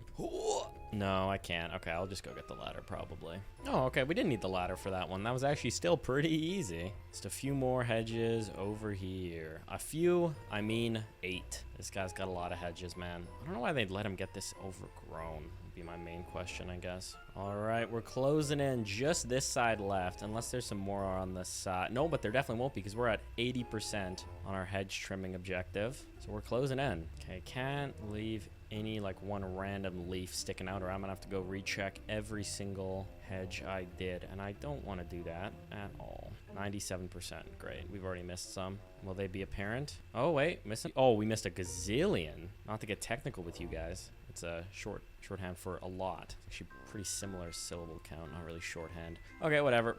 No, I can't. Okay, I'll just go get the ladder, probably. Oh, okay, we didn't need the ladder for that one. That was actually still pretty easy. Just a few more hedges over here. A few, I mean 8. This guy's got a lot of hedges, man. I don't know why they'd let him get this overgrown. Would be my main question, I guess. All right, we're closing in just this side left, unless there's some more on the side. No, but there definitely won't be, because we're at 80% on our hedge trimming objective. So we're closing in. Okay, can't leave any like one random leaf sticking out, or I'm gonna have to go recheck every single hedge I did, and I don't want to do that at all. 97%. Great. We've already missed some. Will they be apparent? Oh wait, missing. Oh, we missed a gazillion. Not to get technical with you guys. It's a shorthand for a lot. Actually pretty similar syllable count, not really shorthand. Okay, whatever.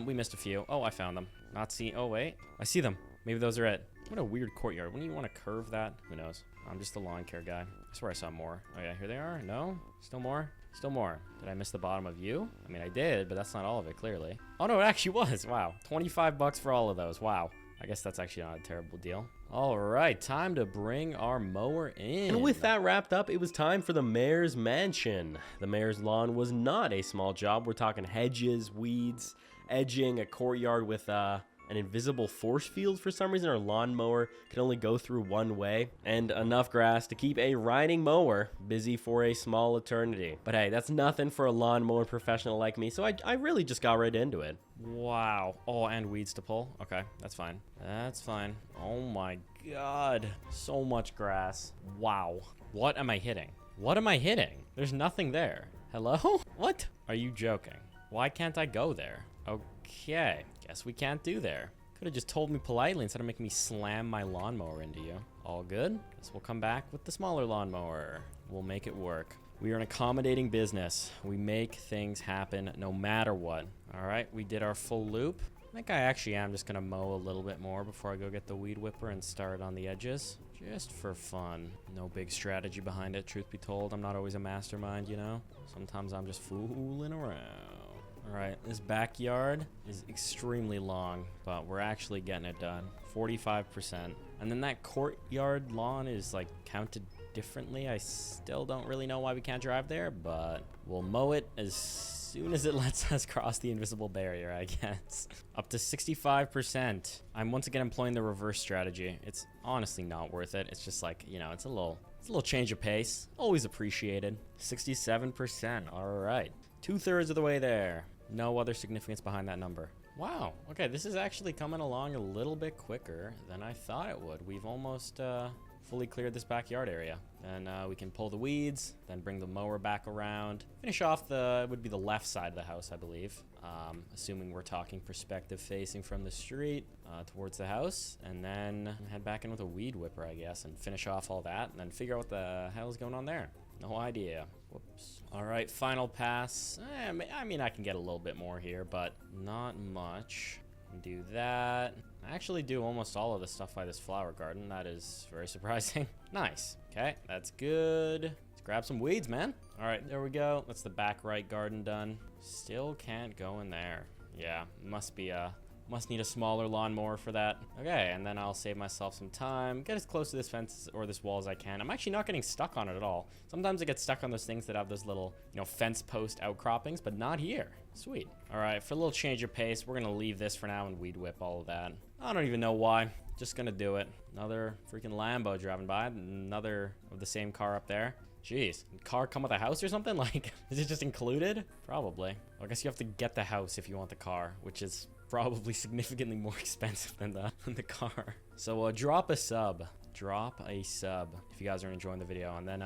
We missed a few. Oh, I found them. Not see. Oh wait, I see them. Maybe those are it. What a weird courtyard. Wouldn't you want to curve that? Who knows? I'm just a lawn care guy. I swear I saw more. Oh yeah, here they are. No? Still more? Still more. Did I miss the bottom of you? I mean, I did, but that's not all of it, clearly. Oh no, it actually was. Wow. 25 bucks for all of those. Wow. I guess that's actually not a terrible deal. All right, time to bring our mower in. And with that wrapped up, it was time for the mayor's mansion. The mayor's lawn was not a small job. We're talking hedges, weeds, edging, a courtyard with an invisible force field. For some reason, our lawnmower can only go through one way, and enough grass to keep a riding mower busy for a small eternity. But hey, that's nothing for a lawnmower professional like me, so I really just got right into it. Wow. Oh, and weeds to pull. Okay, that's fine. That's fine. Oh my god. So much grass. Wow. What am I hitting? What am I hitting? There's nothing there. Hello? What? Are you joking? Why can't I go there? Okay. Guess we can't do there. Could have just told me politely instead of making me slam my lawnmower into you. All good. Guess we'll come back with the smaller lawnmower. We'll make it work. We are an accommodating business. We make things happen no matter what. All right, we did our full loop. I think I actually am just gonna mow a little bit more before I go get the weed whipper and start on the edges. Just for fun. No big strategy behind it, truth be told. I'm not always a mastermind, you know? Sometimes I'm just fooling around. All right, this backyard is extremely long, but we're actually getting it done. 45%. And then that courtyard lawn is like counted differently. I still don't really know why we can't drive there, but we'll mow it as soon as it lets us cross the invisible barrier, I guess. Up to 65%. I'm once again employing the reverse strategy. It's honestly not worth it. It's just like, you know, it's a little change of pace. Always appreciated. 67%. All right. 2/3 of the way there. No other significance behind that number. Wow. Okay, this is actually coming along a little bit quicker than I thought it would. We've almost fully cleared this backyard area. And we can pull the weeds, then bring the mower back around. Finish off it would be the left side of the house, I believe. Assuming we're talking perspective facing from the street towards the house. And then head back in with a weed whipper, I guess, and finish off all that. And then figure out what the hell is going on there. No idea. Whoops. All right, final pass. I mean, I can get a little bit more here, but not much. Do that. I actually do almost all of the stuff by this flower garden. That is very surprising. Nice. Okay, that's good. Let's grab some weeds, man. All right, there we go. That's the back right garden done. Still can't go in there. Yeah, must be Must need a smaller lawnmower for that. Okay, and then I'll save myself some time. Get as close to this fence or this wall as I can. I'm actually not getting stuck on it at all. Sometimes I get stuck on those things that have those little, fence post outcroppings, but not here. Sweet. All right, for a little change of pace, we're gonna leave this for now and weed whip all of that. I don't even know why. Just gonna do it. Another freaking Lambo driving by. Another of the same car up there. Jeez, car come with a house or something? Like, is it just included? Probably. Well, I guess you have to get the house if you want the car, which is probably significantly more expensive than the car. So drop a sub. Drop a sub if you guys are enjoying the video. And then,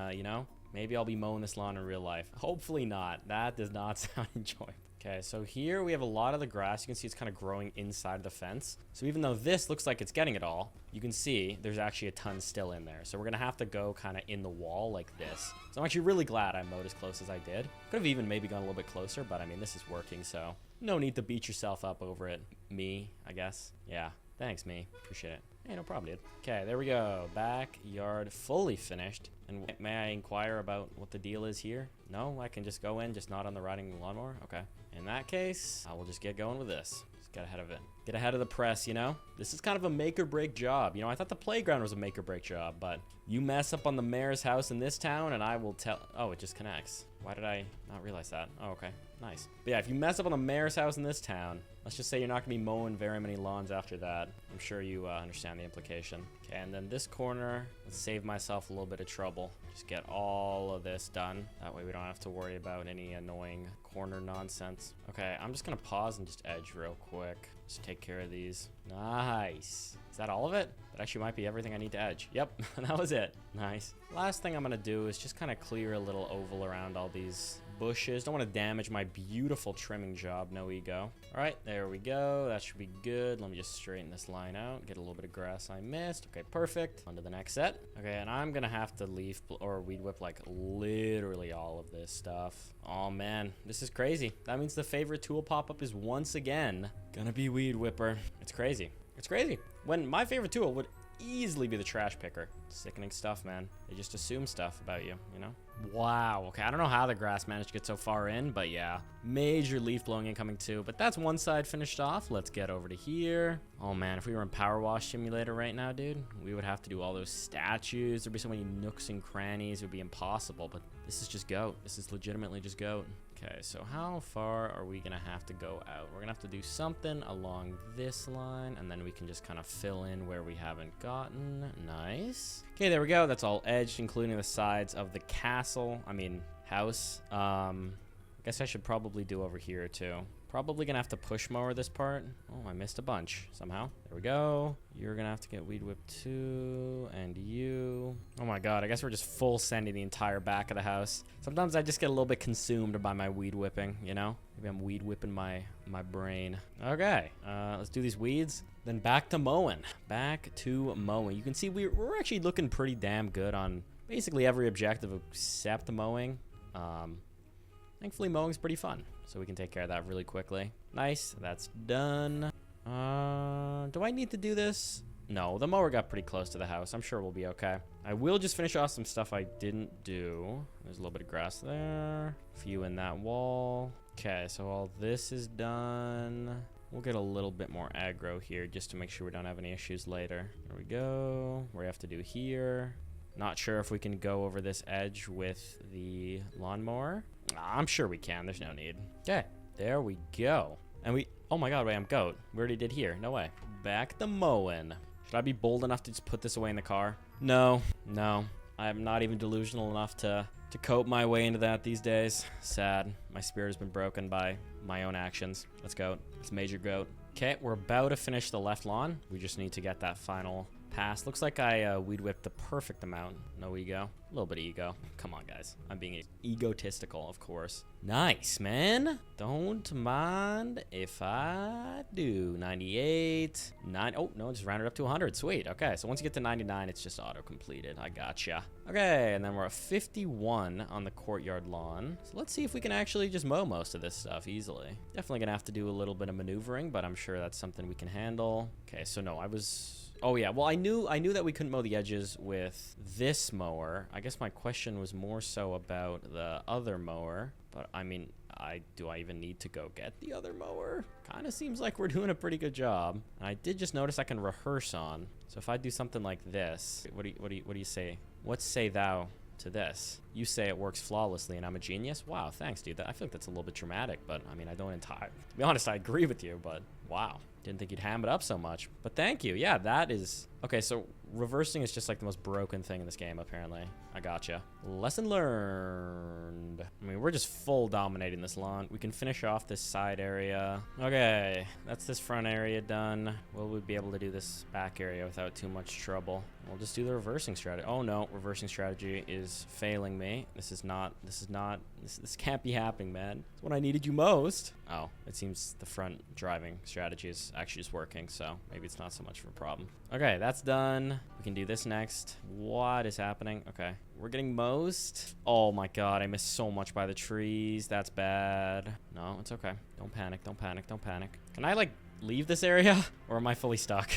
maybe I'll be mowing this lawn in real life. Hopefully not. That does not sound enjoyable. Okay, so here we have a lot of the grass. You can see it's kind of growing inside the fence. So even though this looks like it's getting it all, you can see there's actually a ton still in there. So we're gonna have to go kind of in the wall like this. So I'm actually really glad I mowed as close as I did. Could have even maybe gone a little bit closer, but I mean, this is working, so no need to beat yourself up over it. Me, I guess. Yeah, thanks, me. Appreciate it. Hey, no problem, dude. Okay, there we go. Backyard fully finished. And may I inquire about what the deal is here? No, I can just go in, just not on the riding lawnmower? Okay. In that case, I will just get going with this. Just get ahead of it. Get ahead of the press, This is kind of a make or break job. I thought the playground was a make or break job, but you mess up on the mayor's house in this town and I will tell. Oh, it just connects. Why did I not realize that? Oh, okay. Nice. But yeah, if you mess up on the mayor's house in this town, let's just say you're not gonna be mowing very many lawns after that. I'm sure you understand the implication. Okay, and then this corner, let's save myself a little bit of trouble. Just get all of this done. That way we don't have to worry about any annoying corner nonsense. Okay, I'm just gonna pause and just edge real quick. Just take care of these. Nice. Is that all of it? That actually might be everything I need to edge. Yep, that was it. Nice. Last thing I'm gonna do is just kind of clear a little oval around all these bushes. Don't want to damage my beautiful trimming job. No ego. All right, there we go. That should be good. Let me just straighten this line out. Get a little bit of grass I missed. Okay, perfect. On to the next set. Okay, and I'm gonna have to leaf or weed whip like literally all of this stuff. Oh man, this is crazy. That means the favorite tool pop-up is once again gonna be weed whipper. It's crazy. It's crazy. When my favorite tool would easily be the trash picker. Sickening stuff, man. They just assume stuff about you, Wow. Okay, I don't know how the grass managed to get so far in, but yeah. Major leaf blowing incoming too. But that's one side finished off. Let's get over to here. Oh man, if we were in Power Wash Simulator right now, dude, we would have to do all those statues. There'd be so many nooks and crannies. It would be impossible, but this is just goat. This is legitimately just goat. Okay, so how far are we gonna have to go out? We're gonna have to do something along this line, and then we can just kind of fill in where we haven't gotten. Nice. Okay, there we go. That's all edged, including the sides of the house. I guess I should probably do over here too. Probably gonna have to push mower this part. Oh, I missed a bunch somehow. There we go. You're gonna have to get weed whipped too, and you. Oh my god, I guess we're just full sending the entire back of the house. Sometimes I just get a little bit consumed by my weed whipping, Maybe I'm weed whipping my brain. Okay, let's do these weeds. Then back to mowing. Back to mowing. You can see we're actually looking pretty damn good on basically every objective except mowing. Thankfully, mowing's pretty fun, so we can take care of that really quickly. Nice, that's done. Do I need to do this? No, the mower got pretty close to the house. I'm sure we'll be okay. I will just finish off some stuff I didn't do. There's a little bit of grass there. A few in that wall. Okay, so all this is done. We'll get a little bit more aggro here just to make sure we don't have any issues later. There we go. What do we have to do here? Not sure if we can go over this edge with the lawnmower. I'm sure we can. There's no need. Okay, there we go. And oh my god, wait, I'm goat. We already did here. No way. Back to mowing. Should I be bold enough to just put this away in the car? No. I'm not even delusional enough to cope my way into that these days. Sad. My spirit has been broken by my own actions. Let's go. It's major goat. Okay, we're about to finish the left lawn. We just need to get that final pass. Looks like I weed whipped the perfect amount. No ego. A little bit of ego. Come on, guys. I'm being egotistical, of course. Nice, man. Don't mind if I do. 98. Oh, no, just rounded up to 100. Sweet. Okay, so once you get to 99, it's just auto-completed. I gotcha. Okay, and then we're at 51 on the courtyard lawn. So let's see if we can actually just mow most of this stuff easily. Definitely gonna have to do a little bit of maneuvering, but I'm sure that's something we can handle. Okay, so no, oh yeah, well I knew that we couldn't mow the edges with this mower. I guess my question was more so about the other mower, but I mean, do I even need to go get the other mower? Kind of seems like we're doing a pretty good job. And I did just notice I can rehearse on. So if I do something like this, what do you say? What say thou to this? You say it works flawlessly and I'm a genius? Wow, thanks, dude. I feel like that's a little bit dramatic, but I mean, to be honest, I agree with you, but wow. Didn't think you'd ham it up so much, but thank you. Yeah, that is... Okay, so reversing is just like the most broken thing in this game, apparently. I gotcha. Lesson learned. I mean, we're just full dominating this lawn. We can finish off this side area. Okay, that's this front area done. Will we be able to do this back area without too much trouble? We'll just do the reversing strategy. Oh no, reversing strategy is failing me. This can't be happening, man. It's when I needed you most. Oh, it seems the front driving strategy is actually just working, so maybe it's not so much of a problem. Okay, that's done. We can do this next. What is happening? Okay, we're getting most. Oh my god, I missed so much by the trees. That's bad. No, it's okay. Don't panic, don't panic, don't panic. Can I, like, leave this area? Or am I fully stuck?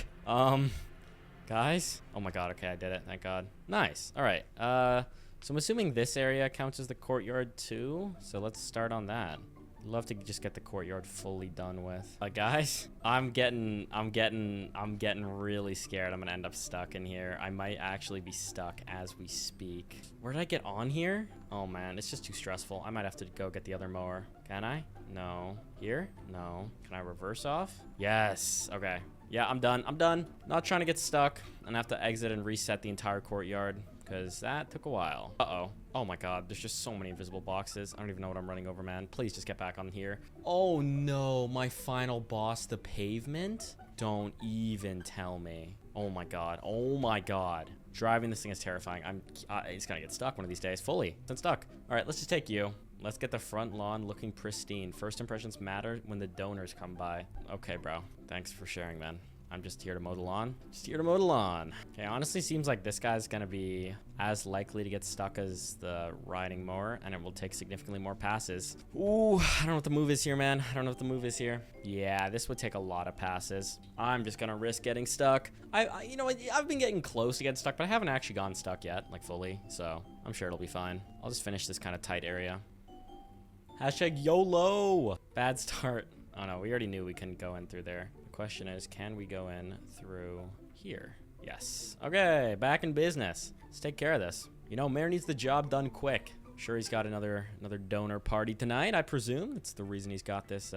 Guys? Oh my god, okay, I did it. Thank god. Nice. All right. So I'm assuming this area counts as the courtyard too. So let's start on that. Love to just get the courtyard fully done with. Guys, I'm getting really scared. I'm gonna end up stuck in here. I might actually be stuck as we speak. Where did I get on here? Oh man, it's just too stressful. I might have to go get the other mower. Can I? No. Here? No. Can I reverse off? Yes. Okay. Yeah, I'm done. I'm done. Not trying to get stuck and have to exit and reset the entire courtyard, because that took a while. Uh-oh. Oh my god, there's just so many invisible boxes. I don't even know what I'm running over, man. Please just get back on here. Oh no, my final boss, the pavement? Don't even tell me. Oh my god. Oh my god. Driving this thing is terrifying. It's gonna get stuck one of these days. Fully. It's stuck. All right, let's just take you. Let's get the front lawn looking pristine. First impressions matter when the donors come by. Okay, bro. Thanks for sharing, man. I'm just here to mow the lawn. Just here to mow the lawn. Okay, honestly seems like this guy's gonna be as likely to get stuck as the riding mower, and it will take significantly more passes. Ooh, I don't know what the move is here, man. I don't know what the move is here. Yeah, this would take a lot of passes. I'm just gonna risk getting stuck. You know, I've been getting close to getting stuck, but I haven't actually gone stuck yet, like fully, so I'm sure it'll be fine. I'll just finish this kind of tight area. Hashtag YOLO. Bad start. Oh no, we already knew we couldn't go in through there. The question is, can we go in through here? Yes. Okay, back in business. Let's take care of this. You know, Mayor needs the job done quick. Sure, he's got another donor party tonight, I presume. That's the reason he's got this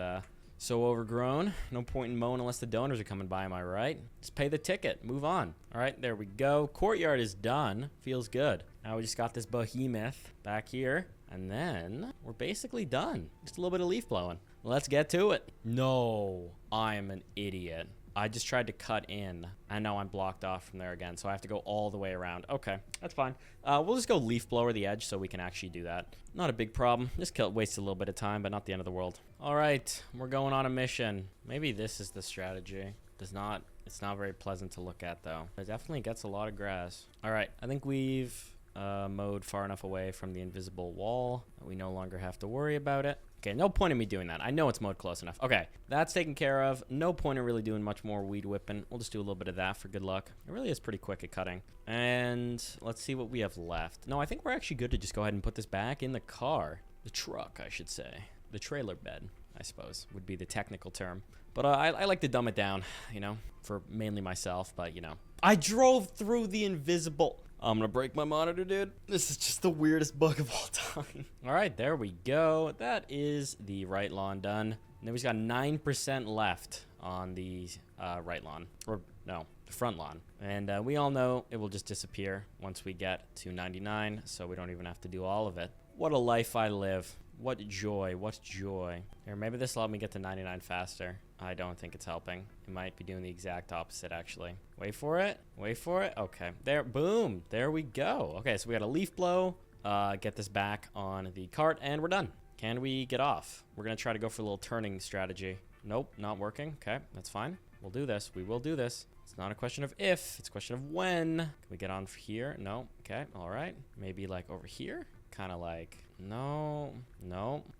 so overgrown. No point in mowing unless the donors are coming by, am I right? Just pay the ticket. Move on. All right, there we go. Courtyard is done. Feels good. Now we just got this behemoth back here. And then we're basically done. Just a little bit of leaf blowing. Let's get to it. No, I'm an idiot. I just tried to cut in. And now I'm blocked off from there again. So I have to go all the way around. Okay, that's fine. We'll just go leaf blower the edge so we can actually do that. Not a big problem. Just wastes a little bit of time, but not the end of the world. All right, we're going on a mission. Maybe this is the strategy. It's not very pleasant to look at, though. It definitely gets a lot of grass. All right, I think we've mowed far enough away from the invisible wall that we no longer have to worry about it. Okay, no point in me doing that. I know it's mowed close enough. Okay, that's taken care of. No point in really doing much more weed whipping. We'll just do a little bit of that for good luck. It really is pretty quick at cutting. And let's see what we have left. No, I think we're actually good to just go ahead and put this back in the car. The truck, I should say. The trailer bed, I suppose, would be the technical term. But I like to dumb it down, you know, for mainly myself, but, you know. I drove through the invisible... I'm gonna break my monitor, dude. This is just the weirdest bug of all time. All right, there we go. That is the right lawn done. And then we've got 9% left on the right lawn. Or, no, the front lawn. And we all know it will just disappear once we get to 99, so we don't even have to do all of it. What a life I live. What joy, what joy. Here, maybe this will help me get to 99 faster. I don't think it's helping. It might be doing the exact opposite, actually. Wait for it. Wait for it. Okay. There. Boom. There we go. Okay, so we got a leaf blow. Get this back on the cart, and we're done. Can we get off? We're going to try to go for a little turning strategy. Nope, not working. Okay, that's fine. We'll do this. We will do this. It's not a question of if. It's a question of when. Can we get on here? No. Okay. All right. Maybe like over here? Kind of like... No.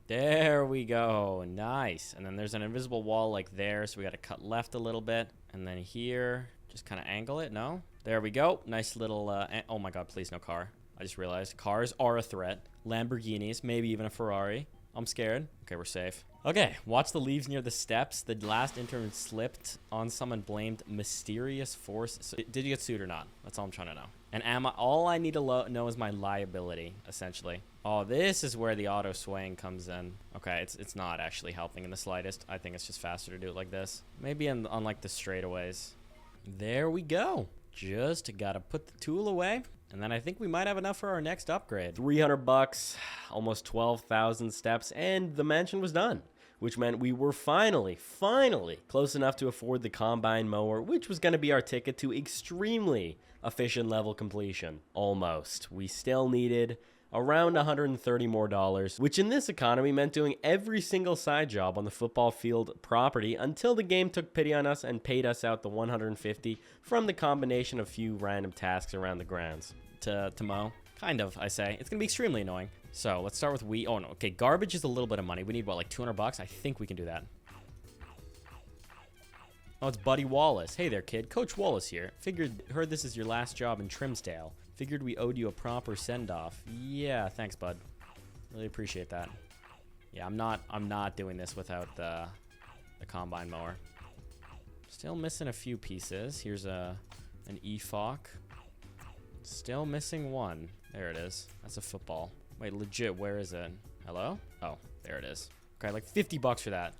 There we go. Nice. And then there's an invisible wall like there, so we got to cut left a little bit. And then here, just kind of angle it. No. There we go. Nice little... oh my god, please no car. I just realized cars are a threat. Lamborghinis, maybe even a Ferrari. I'm scared. Okay, we're safe. Okay, watch the leaves near the steps. The last intern slipped on someone blamed mysterious force. So, did you get sued or not? That's all I'm trying to know. And all I need to know is my liability, essentially. Oh, this is where the auto swaying comes in. Okay, it's not actually helping in the slightest. I think it's just faster to do it like this. Maybe on like the straightaways. There we go. Just gotta put the tool away. And then I think we might have enough for our next upgrade. 300 bucks, almost 12,000 steps, and the mansion was done, which meant we were finally close enough to afford the combine mower, which was going to be our ticket to extremely efficient level completion. Almost. We still needed around $130 more, which in this economy meant doing every single side job on the football field property until the game took pity on us and paid us out the $150 from the combination of few random tasks around the grounds. To mow. Kind of, I say. It's going to be extremely annoying. So let's start with oh no, okay, garbage is a little bit of money. We need what, like 200 bucks? I think we can do that. Oh, it's Buddy Wallace. Hey there, kid. Coach Wallace here. Heard this is your last job in Trimsdale. Figured we owed you a proper send-off. Yeah, thanks, bud. Really appreciate that. Yeah, I'm not doing this without the combine mower. Still missing a few pieces. Here's an EFOC. Still missing one. There it is. That's a football. Wait, legit, where is it? Hello? Oh, there it is. Okay, like 50 bucks for that.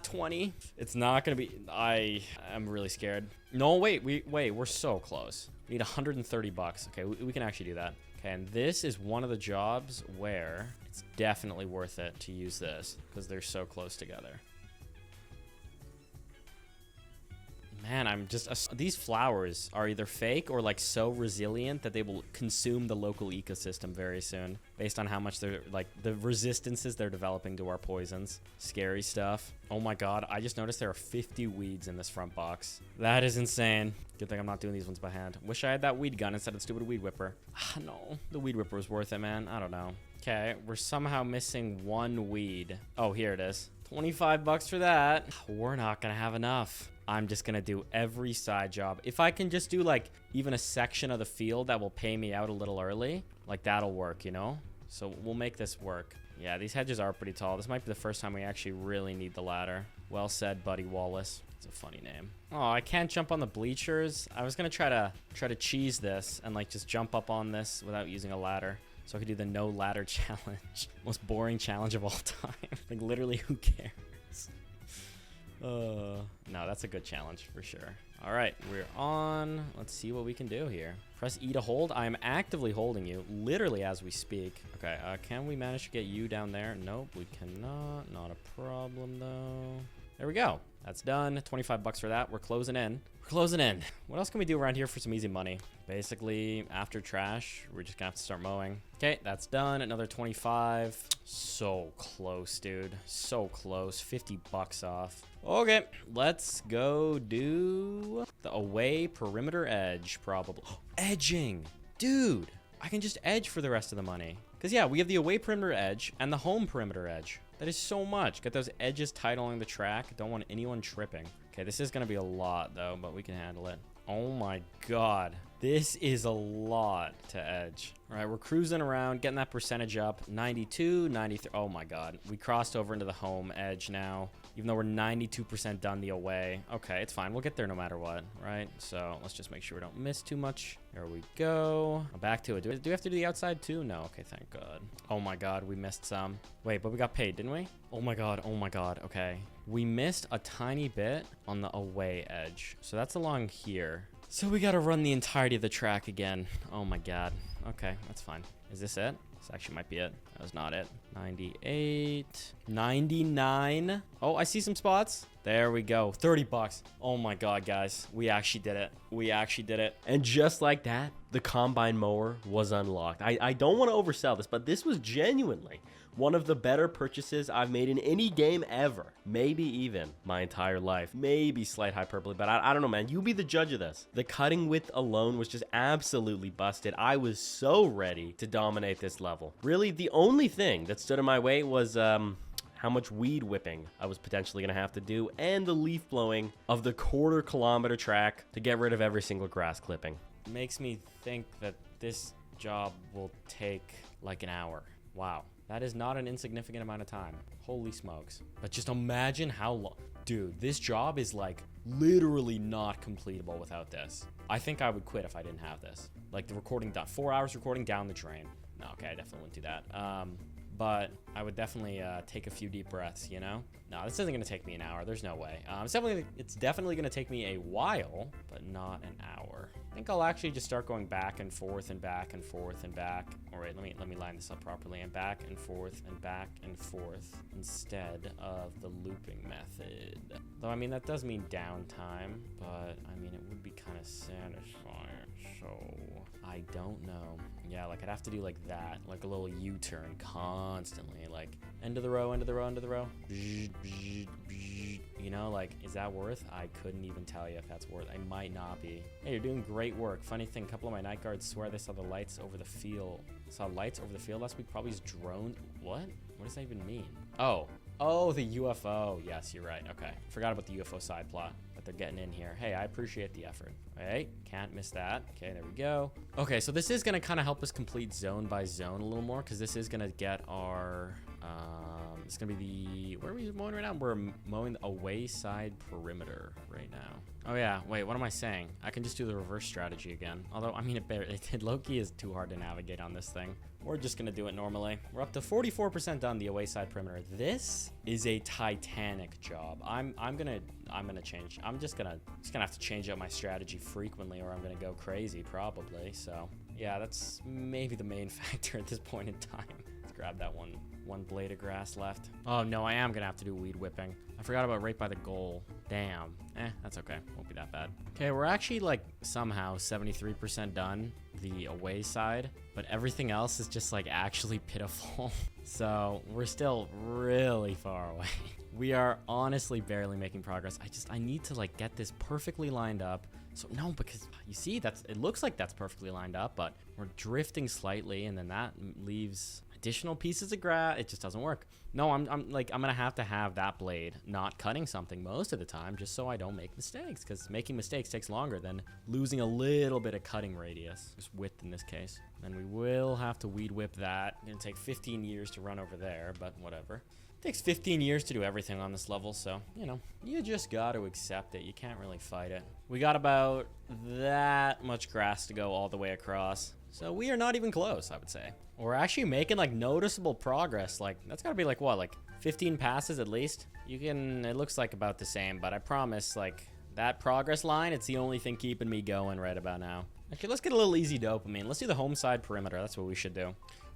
20. It's not gonna be. I am really scared. No, wait, we're so close. We need 130 bucks. Okay, we can actually do that. Okay, and this is one of the jobs where it's definitely worth it to use this because they're so close together. Man, I'm just... these flowers are either fake or like so resilient that they will consume the local ecosystem very soon based on how much they're like the resistances they're developing to our poisons. Scary stuff. Oh my god, I just noticed there are 50 weeds in this front box. That is insane. Good thing I'm not doing these ones by hand. Wish I had that weed gun instead of the stupid weed whipper. No, the weed whipper was worth it, man. I don't know. Okay, we're somehow missing one weed. Oh, here it is. 25 bucks for that. We're not gonna have enough. I'm just gonna do every side job. If I can just do like even a section of the field that will pay me out a little early, like that'll work, you know? So we'll make this work. Yeah, these hedges are pretty tall. This might be the first time we actually really need the ladder. Well said, Buddy Wallace. It's a funny name. Oh, I can't jump on the bleachers. I was gonna try to cheese this and like just jump up on this without using a ladder. So I could do the no ladder challenge. Most boring challenge of all time. Like literally, who cares? No, that's a good challenge for sure. All right, we're on. Let's see what we can do here. Press E to hold. I am actively holding you, literally as we speak. Okay, can we manage to get you down there? Nope, we cannot. Not a problem though. There we go. That's done. 25 bucks for that. We're closing in. We're closing in. What else can we do around here for some easy money? Basically, after trash, we're just gonna have to start mowing. Okay, that's done. Another 25. So close, dude. So close. 50 bucks off. Okay, let's go do the away perimeter edge, probably. Edging. Dude, I can just edge for the rest of the money. Because, yeah, we have the away perimeter edge and the home perimeter edge. That is so much. Get those edges tight along the track. Don't want anyone tripping. Okay, this is going to be a lot, though, but we can handle it. Oh, my God. This is a lot to edge. All right, we're cruising around, getting that percentage up. 92, 93. Oh, my God. We crossed over into the home edge now, even though we're 92% done the away. Okay, it's fine. We'll get there no matter what, right? So let's just make sure we don't miss too much. There we go. Back to it. Do we have to do the outside too? No. Okay, thank God. Oh, my God. We missed some. Wait, but we got paid, didn't we? Oh, my God. Oh, my God. Okay. We missed a tiny bit on the away edge. So that's along here. So we got to run the entirety of the track again. Oh, my God. Okay, that's fine. Is this it? This actually might be it. That was not it. 98. 99. Oh, I see some spots. There we go. 30 bucks. Oh my God, guys. We actually did it. We actually did it. And just like that, the combine mower was unlocked. I don't want to oversell this, but this was genuinely one of the better purchases I've made in any game ever. Maybe even my entire life. Maybe slight hyperbole, but I don't know, man. You be the judge of this. The cutting width alone was just absolutely busted. I was so ready to dominate this level. Really, the only thing that stood in my way was how much weed whipping I was potentially going to have to do, and the leaf blowing of the quarter-kilometer track to get rid of every single grass clipping. Makes me think that this job will take like an hour. Wow. That is not an insignificant amount of time. Holy smokes. But just imagine how long. Dude, this job is like literally not completable without this. I think I would quit if I didn't have this. Like the recording done. 4 hours recording down the drain. No, okay, I definitely wouldn't do that. But I would definitely take a few deep breaths, you know? No, this isn't gonna take me an hour. There's no way. It's definitely gonna take me a while, but not an hour. I think I'll actually just start going back and forth and back and forth and back. All right, let me line this up properly. And back and forth and back and forth instead of the looping method. Though, I mean, that does mean downtime, but I mean, it would be kind of satisfying, so I don't know. Yeah, like I'd have to do like that, like a little U-turn constantly, like end of the row, end of the row, end of the row. You know, like, is that worth? I couldn't even tell you if that's worth. I might not be. Hey, you're doing great work. Funny thing, a couple of my night guards swear they saw the lights over the field. Saw lights over the field last week. Probably his drone. What? What does that even mean? Oh, the UFO. Yes, you're right. Okay. Forgot about the UFO side plot that they're getting in here. Hey, I appreciate the effort. All right. Can't miss that. Okay, there we go. Okay, so this is going to kind of help us complete zone by zone a little more because this is going to get our... it's going to be where are we mowing right now? We're mowing the away side perimeter right now. Oh, yeah. Wait, what am I saying? I can just do the reverse strategy again. Although, I mean, it low-key is too hard to navigate on this thing. We're just going to do it normally. We're up to 44% done the away side perimeter. This is a titanic job. I'm gonna change. I'm just gonna have to change up my strategy frequently or I'm going to go crazy probably. So, yeah, that's maybe the main factor at this point in time. Let's grab that one blade of grass left. Oh, no, I am going to have to do weed whipping. I forgot about right by the goal. Damn. That's okay. Won't be that bad. Okay, we're actually like somehow 73% done the away side, but everything else is just like actually pitiful. So we're still really far away. We are honestly barely making progress. I need to like get this perfectly lined up. So no, because you see, it looks like that's perfectly lined up, but we're drifting slightly and then that leaves additional pieces of grass. It just doesn't work. No, I'm gonna have to have that blade not cutting something most of the time just so I don't make mistakes, because making mistakes takes longer than losing a little bit of cutting radius, just width in this case. And we will have to weed whip that. It's gonna take 15 years to run over there, but whatever. It takes 15 years to do everything on this level, so, you know, you just got to accept it. You can't really fight it. We got about that much grass to go all the way across, so we are not even close, I would say. We're actually making, like, noticeable progress. Like, that's got to be, like, what, like 15 passes at least? It looks like about the same, but I promise, like, that progress line, it's the only thing keeping me going right about now. Actually, let's get a little easy dopamine. Let's do the home side perimeter. That's what we should do.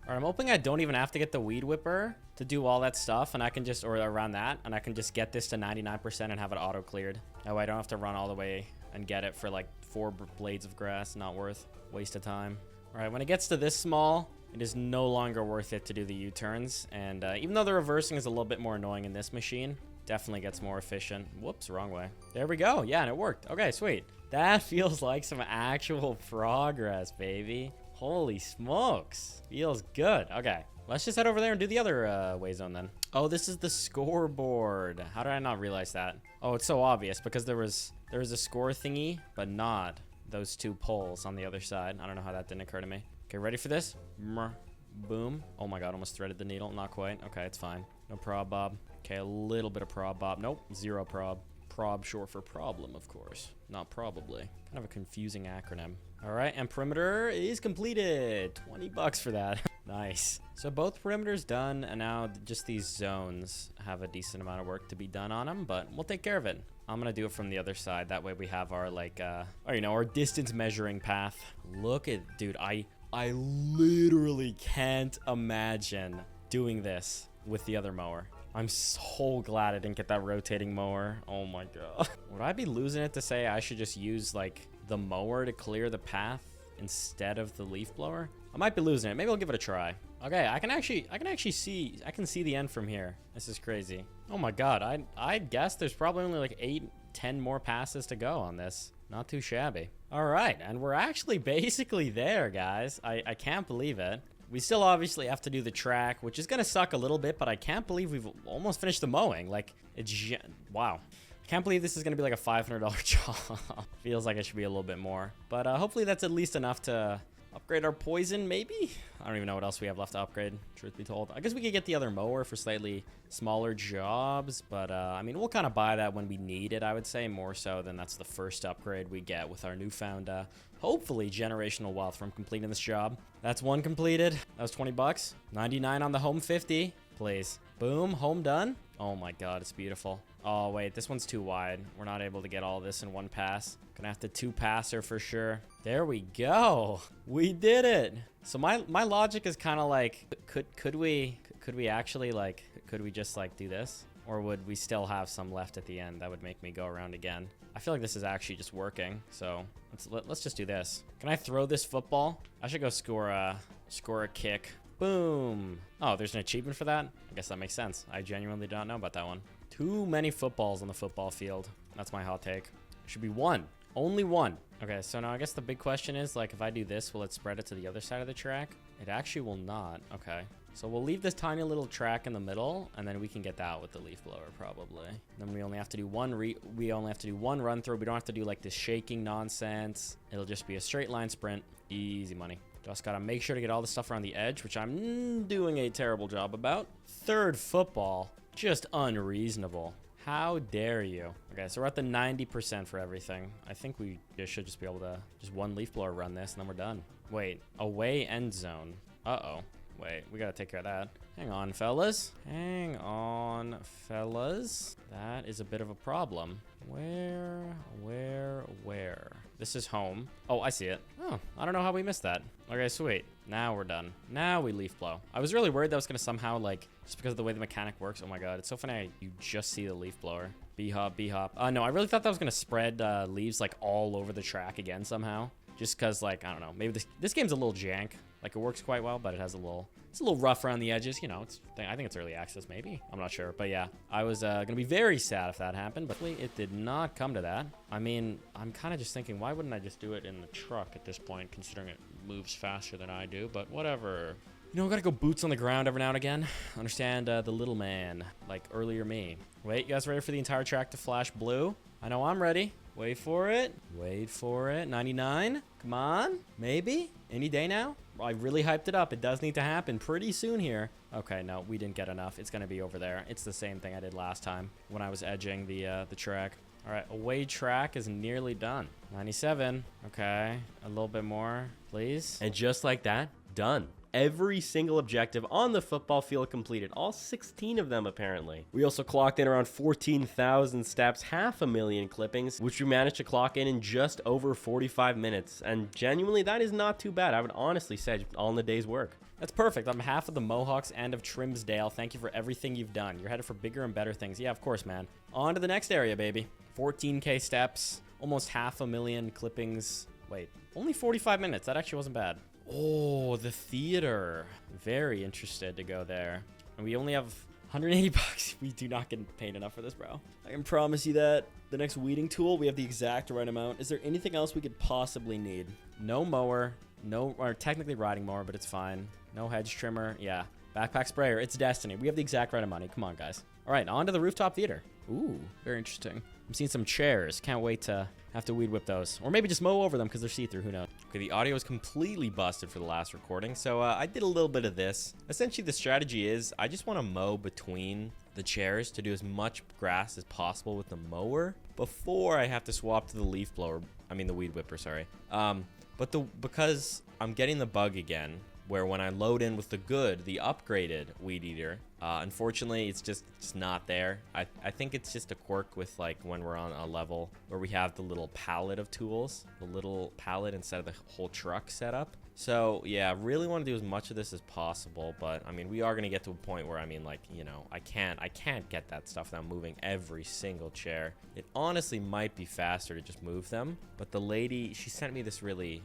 All right, I'm hoping I don't even have to get the weed whipper to do all that stuff, and I can just, or around that, and I can just get this to 99% and have it auto cleared. That way I don't have to run all the way and get it for like 4 blades of grass. Not worth. Waste of time. All right, when it gets to this small, it is no longer worth it to do the U-turns. And even though the reversing is a little bit more annoying in this machine, definitely gets more efficient. Whoops, wrong way. There we go. Yeah, and it worked. Okay, sweet. That feels like some actual progress, baby. Holy smokes. Feels good. Okay, let's just head over there and do the other way zone then. Oh, this is the scoreboard. How did I not realize that? Oh, it's so obvious because there was a score thingy, but not those 2 poles on the other side. I don't know how that didn't occur to me. Okay, ready for this? Boom. Oh my god, almost threaded the needle. Not quite. Okay, it's fine. No prob, Bob. Okay, a little bit of prob, Bob. Nope, 0 prob. Prob short for problem, of course. Not probably. Kind of a confusing acronym. All right, and perimeter is completed. 20 bucks for that. Nice. So both perimeters done, and now just these zones have a decent amount of work to be done on them, but we'll take care of it. I'm gonna do it from the other side. That way we have our like, our distance measuring path. Look at, dude, I literally can't imagine doing this with the other mower. I'm so glad I didn't get that rotating mower. Oh my god. Would I be losing it to say I should just use like the mower to clear the path instead of the leaf blower? I might be losing it. Maybe I'll give it a try. Okay, I can see the end from here. This is crazy. Oh my god, I guess there's probably only like 8-10 more passes to go on this. Not too shabby. All right, and we're actually basically there, guys. I can't believe it. We still obviously have to do the track, which is going to suck a little bit, but I can't believe we've almost finished the mowing. Like, wow. I can't believe this is going to be like a $500 job. Feels like it should be a little bit more. But hopefully that's at least enough to Upgrade our poison, maybe? I don't even know what else we have left to upgrade, truth be told. I guess we could get the other mower for slightly smaller jobs, but I mean, we'll kind of buy that when we need it, I would say, more so than that's the first upgrade we get with our newfound, hopefully, generational wealth from completing this job. That's one completed. That was 20 bucks. 99 on the home 50, please. Boom, home done. Oh my God, it's beautiful. Oh, wait, this one's too wide. We're not able to get all this in one pass. Gonna have to two-passer for sure. There we go. We did it. So my logic is kind of like, could we actually, like, could we just, like, do this? Or would we still have some left at the end that would make me go around again? I feel like this is actually just working, so let's just do this. Can I throw this football? I should go score a kick. Boom. Oh, there's an achievement for that? I guess that makes sense. I genuinely do not know about that one. Too many footballs on the football field. That's my hot take. Should be one. Only one. Okay, so now I guess the big question is, like, if I do this, will it spread it to the other side of the track? It actually will not. Okay. So we'll leave this tiny little track in the middle, and then we can get that with the leaf blower, probably. Then we only have to do one run through. We don't have to do, like, this shaking nonsense. It'll just be a straight line sprint. Easy money. Just gotta make sure to get all the stuff around the edge, which I'm doing a terrible job about. Third football. Just unreasonable. How dare you? Okay, so we're at the 90% for everything. I think we should just be able to just one leaf blower run this, and then we're done. Wait, away end zone. Uh-oh. Wait, we gotta take care of that. Hang on, fellas. Hang on, fellas. That is a bit of a problem. Where? This is home. Oh, I see it. Oh, I don't know how we missed that. Okay, sweet. Now we're done. Now we leaf blow. I was really worried that was gonna somehow, like, just because of the way the mechanic works. Oh my God, it's so funny. You just see the leaf blower. B-hop, B-hop. No, I really thought that was gonna spread leaves, like, all over the track again somehow. Just because, like, I don't know. Maybe this game's a little jank. Like, it works quite well, but it's a little rough around the edges. You know, I think it's early access, maybe. I'm not sure. But yeah, I was going to be very sad if that happened, but it did not come to that. I mean, I'm kind of just thinking, why wouldn't I just do it in the truck at this point, considering it moves faster than I do? But whatever. You know, we got to go boots on the ground every now and again. Understand the little man, like earlier me. Wait, you guys ready for the entire track to flash blue? I know I'm ready. Wait for it. Wait for it. 99. Come on. Maybe. Any day now. I really hyped it up. It does need to happen pretty soon here. Okay, no, we didn't get enough. It's going to be over there. It's the same thing I did last time when I was edging the track. All right, away track is nearly done. 97. Okay, a little bit more, please. And just like that, done. Every single objective on the football field completed. All 16 of them, apparently. We also clocked in around 14,000 steps, 500,000 clippings, which we managed to clock in just over 45 minutes. And genuinely, that is not too bad. I would honestly say all in the day's work. That's perfect. On behalf of the Mohawks and of Trimsdale, thank you for everything you've done. You're headed for bigger and better things. Yeah, of course, man. On to the next area, baby. 14K steps, almost 500,000 clippings. Wait, only 45 minutes. That actually wasn't bad. Oh, the theater. Very interested to go there. And we only have 180 bucks. We do not get paid enough for this, bro. I can promise you that. The next weeding tool, we have the exact right amount. Is there anything else we could possibly need? No mower. No, or technically riding mower, but it's fine. No hedge trimmer. Yeah. Backpack sprayer. It's destiny. We have the exact right amount of money. Come on, guys. All right, on to the rooftop theater. Ooh, very interesting. I'm seeing some chairs. Can't wait to have to weed whip those. Or maybe just mow over them because they're see-through. Who knows? Okay, the audio is completely busted for the last recording, so I did a little bit of this. Essentially, the strategy is I just want to mow between the chairs to do as much grass as possible with the mower before I have to swap to the leaf blower. I mean, the weed whipper, sorry. Because I'm getting the bug again, where when I load in with the upgraded weed eater, unfortunately, it's just not there. I think it's just a quirk with, like, when we're on a level where we have the little pallet of tools, the little pallet instead of the whole truck setup. So, yeah, I really want to do as much of this as possible, but, I mean, we are going to get to a point where, I mean, like, you know, I can't get that stuff without moving every single chair. It honestly might be faster to just move them, but the lady, she sent me this really,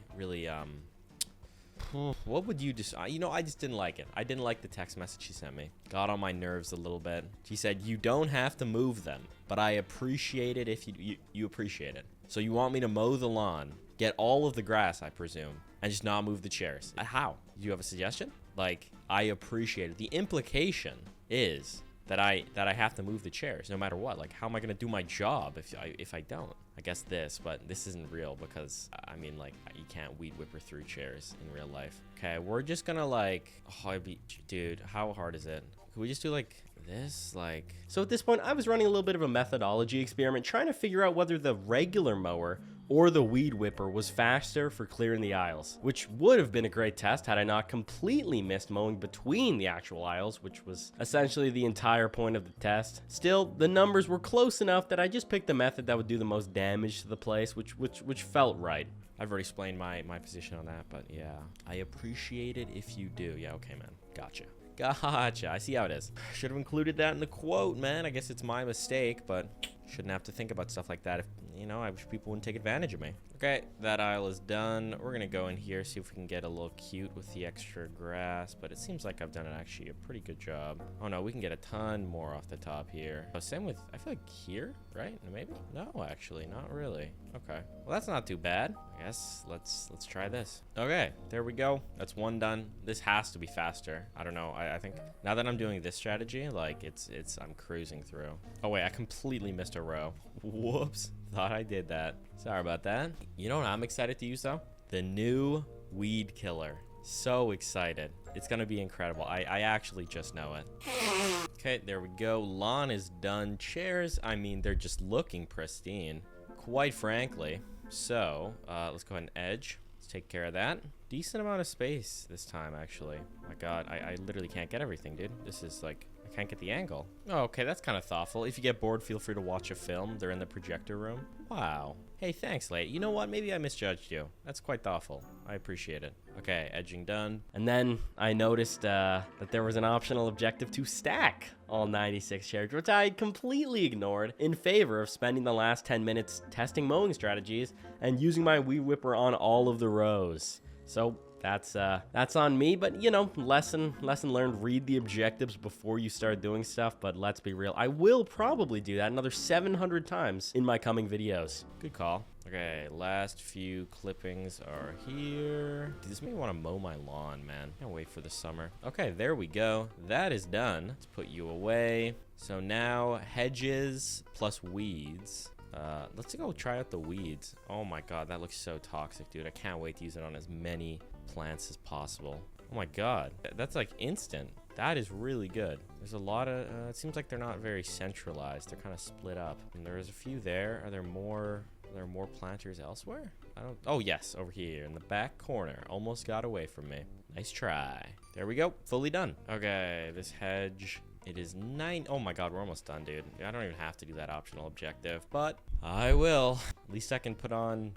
what would you just, you know, I just didn't like it. I didn't like the text message she sent me. Got on my nerves a little bit. She said, you don't have to move them, but I appreciate it if you appreciate it. So you want me to mow the lawn, get all of the grass, I presume, and just not move the chairs. How? Do you have a suggestion? Like, I appreciate it. The implication is that I have to move the chairs no matter what. Like, how am I gonna do my job if I don't? I guess this, but this isn't real because I mean, like, you can't weed whipper through chairs in real life. Okay, we're just gonna like, dude, how hard is it? Could we just do like this? Like, so at this point, I was running a little bit of a methodology experiment, trying to figure out whether the regular mower or the weed whipper was faster for clearing the aisles, which would have been a great test had I not completely missed mowing between the actual aisles, which was essentially the entire point of the test. Still, the numbers were close enough that I just picked the method that would do the most damage to the place, which felt right. I've already explained my position on that, but yeah, I appreciate it if you do. Yeah, okay, man. Gotcha. I see how it is. Should have included that in the quote, man. I guess it's my mistake, but shouldn't have to think about stuff like that if, you know, I wish people wouldn't take advantage of me. Okay, that aisle is done. We're gonna go in here, see if we can get a little cute with the extra grass, but it seems like I've done actually a pretty good job. Oh no, we can get a ton more off the top here. Oh, same with, I feel like here, right? Maybe? No, actually, not really. Okay, well, that's not too bad. I guess let's try this. Okay, there we go. That's one done. This has to be faster. I don't know. I think now that I'm doing this strategy, like I'm cruising through. Oh wait, I completely missed a row. Whoops. Thought I did that. Sorry about that. You know what I'm excited to use though? The new weed killer. So excited. It's gonna be incredible. I actually just know it. Okay, there we go. Lawn is done. Chairs, I mean, they're just looking pristine, quite frankly. So, let's go ahead and edge. Let's take care of that. Decent amount of space this time, actually. My God, I literally can't get everything, dude. This is like, I can't get the angle. Oh, okay, that's kind of thoughtful. If you get bored, feel free to watch a film. They're in the projector room. Wow. Hey, thanks, Late. You know what? Maybe I misjudged you. That's quite thoughtful. I appreciate it. Okay, edging done. And then I noticed that there was an optional objective to stack all 96 chairs, which I completely ignored in favor of spending the last 10 minutes testing mowing strategies and using my weed whipper on all of the rows. So that's on me, but you know, lesson learned. Read the objectives before you start doing stuff. But let's be real, I will probably do that another 700 times in my coming videos. Good call. Okay, last few clippings are here. Dude, this made me want to mow my lawn, man. Can't wait for the summer. Okay, there we go. That is done. Let's put you away. So now hedges plus weeds. Let's go try out the weeds. Oh my God, that looks so toxic, dude. I can't wait to use it on as many plants as possible. Oh my God, that's like instant. That is really good. There's a lot of, it seems like they're not very centralized. They're kind of split up. And there's a few there. Are there more planters elsewhere? Oh yes, over here in the back corner. Almost got away from me. Nice try. There we go, fully done. Okay, this hedge. It is 9. Oh my God, we're almost done, dude. I don't even have to do that optional objective, but I will. At least I can put on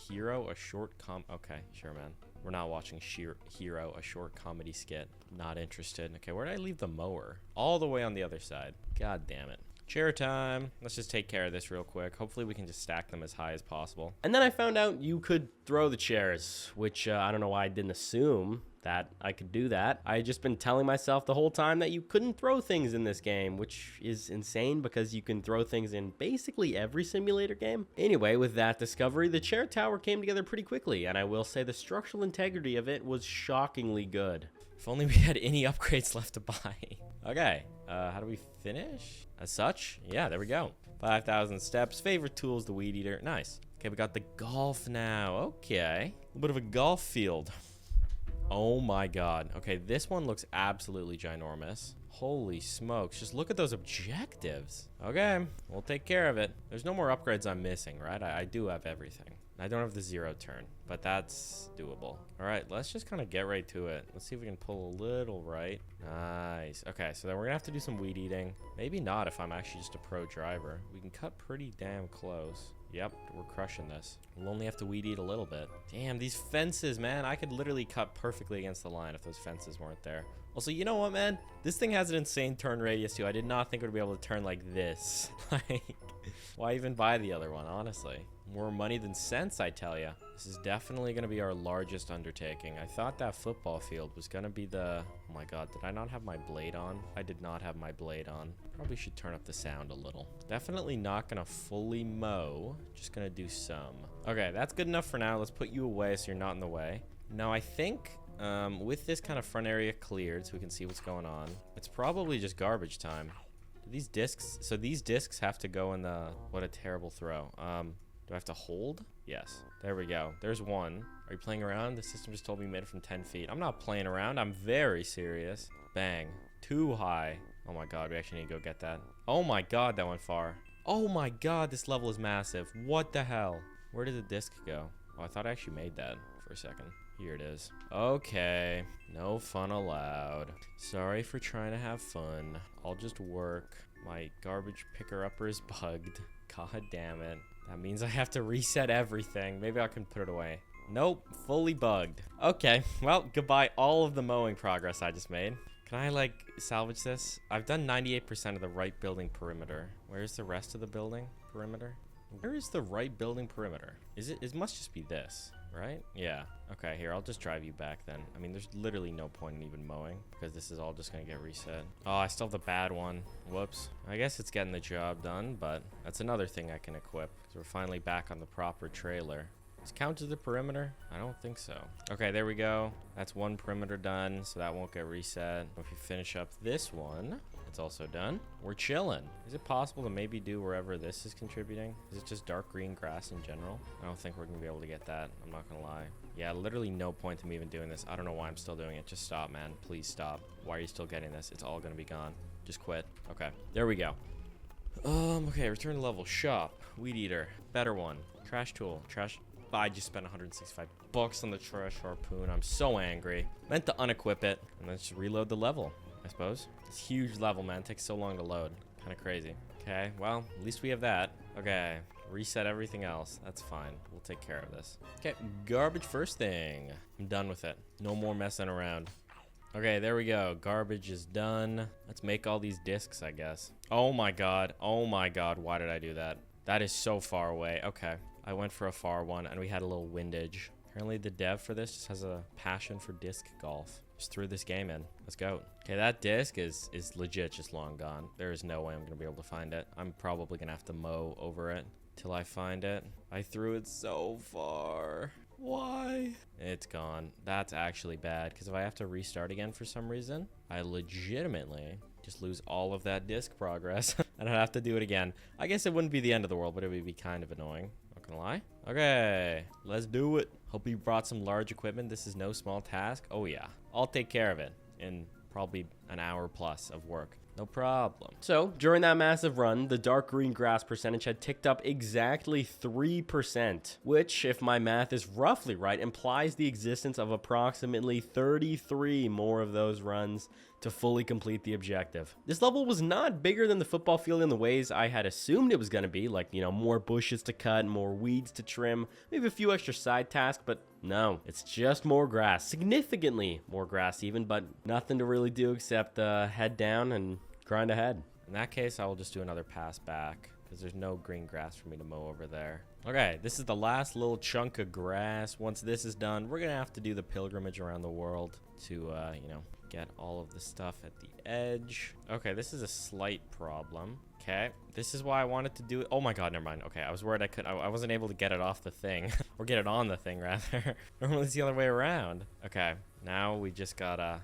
Hero, a short okay, sure, man. We're not watching Hero, a short comedy skit. Not interested. Okay, where did I leave the mower? All the way on the other side. God damn it. Chair time. Let's just take care of this real quick. Hopefully we can just stack them as high as possible. And then I found out you could throw the chairs, which I don't know why I didn't assume that I could do that. I had just been telling myself the whole time that you couldn't throw things in this game, which is insane because you can throw things in basically every simulator game. Anyway, with that discovery, the chair tower came together pretty quickly, and I will say the structural integrity of it was shockingly good. If only we had any upgrades left to buy. Okay, how do we finish? As such? Yeah, there we go. 5,000 steps. Favorite tools, the weed eater. Nice. Okay, we got the golf now. Okay. A little bit of a golf field. Oh my God. Okay, this one looks absolutely ginormous. Holy smokes. Just look at those objectives. Okay, we'll take care of it. There's no more upgrades I'm missing, right? I do have everything. I don't have the 0 turn, but that's doable. All right, let's just kind of get right to it. Let's see if we can pull a little right. Nice. Okay, so then we're gonna have to do some weed eating. Maybe not if I'm actually just a pro driver. We can cut pretty damn close. Yep, we're crushing this. We'll only have to weed eat a little bit. Damn, these fences, man. I could literally cut perfectly against the line if those fences weren't there. Also, you know what, man? This thing has an insane turn radius, too. I did not think it would be able to turn like this. Like, why even buy the other one, honestly? More money than sense, I tell ya. This is definitely going to be our largest undertaking. I thought that football field was going to be the... Oh my God, did I not have my blade on? I did not have my blade on. Probably should turn up the sound a little. Definitely not going to fully mow. Just going to do some. Okay, that's good enough for now. Let's put you away so you're not in the way. Now, I think With this kind of front area cleared so we can see what's going on, it's probably just garbage time. Do these discs, so these discs have to go in the, what a terrible throw. Do I have to hold? Yes. There we go. There's one. Are you playing around? The system just told me you made it from 10 feet. I'm not playing around. I'm very serious. Bang. Too high. Oh my god, we actually need to go get that. Oh my god, that went far. Oh my god, this level is massive. What the hell? Where did the disc go? Oh, I thought I actually made that for a second. Here it is. Okay. No fun allowed. Sorry for trying to have fun. I'll just work. My garbage picker-upper is bugged. God damn it. That means I have to reset everything. Maybe I can put it away. Nope. Fully bugged. Okay. Well, goodbye all of the mowing progress I just made. Can I, like, salvage this? I've done 98% of the right building perimeter. Where's the rest of the building perimeter? Where is the right building perimeter? It must just be this, right? Yeah. Okay, here, I'll just drive you back then. I mean, there's literally no point in even mowing because this is all just gonna get reset. Oh, I still have the bad one. Whoops. I guess it's getting the job done, but that's another thing I can equip because we're finally back on the proper trailer. Does it count as the perimeter? I don't think so. Okay, there we go. That's one perimeter done, so that won't get reset. If you finish up this one, it's also done. We're chilling. Is it possible to maybe do wherever this is contributing? Is it just dark green grass in general? I don't think we're gonna be able to get that. I'm not gonna lie. Yeah, literally no point to me even doing this. I don't know why I'm still doing it. Just stop, man. Please stop. Why are you still getting this? It's all gonna be gone. Just quit. Okay, there we go. Okay, return to level. Shop. Weed eater. Better one. Trash tool. Trash. I just spent 165 bucks on the trash harpoon. I'm so angry. Meant to unequip it and then just reload the level, I suppose. This huge level, man. It takes so long to load. Kind of crazy. Okay, well, at least we have that. Okay, reset everything else. That's fine. We'll take care of this. Okay, garbage first thing. I'm done with it. No more messing around. Okay, there we go. Garbage is done. Let's make all these discs, I guess. Oh my god. Oh my god. Why did I do that? That is so far away. Okay. I went for a far one, and we had a little windage. Apparently, the dev for this just has a passion for disc golf. Just threw this game in. Let's go. Okay, that disc is legit just long gone. There is no way I'm going to be able to find it. I'm probably going to have to mow over it till I find it. I threw it so far. Why? It's gone. That's actually bad, because if I have to restart again for some reason, I legitimately just lose all of that disc progress, and I'd have to do it again. I guess it wouldn't be the end of the world, but it would be kind of annoying. Not gonna lie. Okay, let's do it. Hope you brought some large equipment. This is no small task. Oh yeah, I'll take care of it in probably an hour plus of work. No problem. So, during that massive run, the dark green grass percentage had ticked up exactly 3%, which, if my math is roughly right, implies the existence of approximately 33 more of those runs to fully complete the objective. This level was not bigger than the football field in the ways I had assumed it was going to be, like, you know, more bushes to cut, more weeds to trim, maybe a few extra side tasks, but no, it's just more grass, significantly more grass even, but nothing to really do except head down and grind ahead. In that case, I will just do another pass back because there's no green grass for me to mow over there. Okay, this is the last little chunk of grass. Once this is done, we're going to have to do the pilgrimage around the world to, you know, get all of the stuff at the edge. Okay, this is a slight problem. Okay, this is why I wanted to do it. Oh my god, never mind. Okay, I was worried I wasn't able to get it off the thing. Or get it on the thing, rather. Normally it's the other way around. Okay, now we just gotta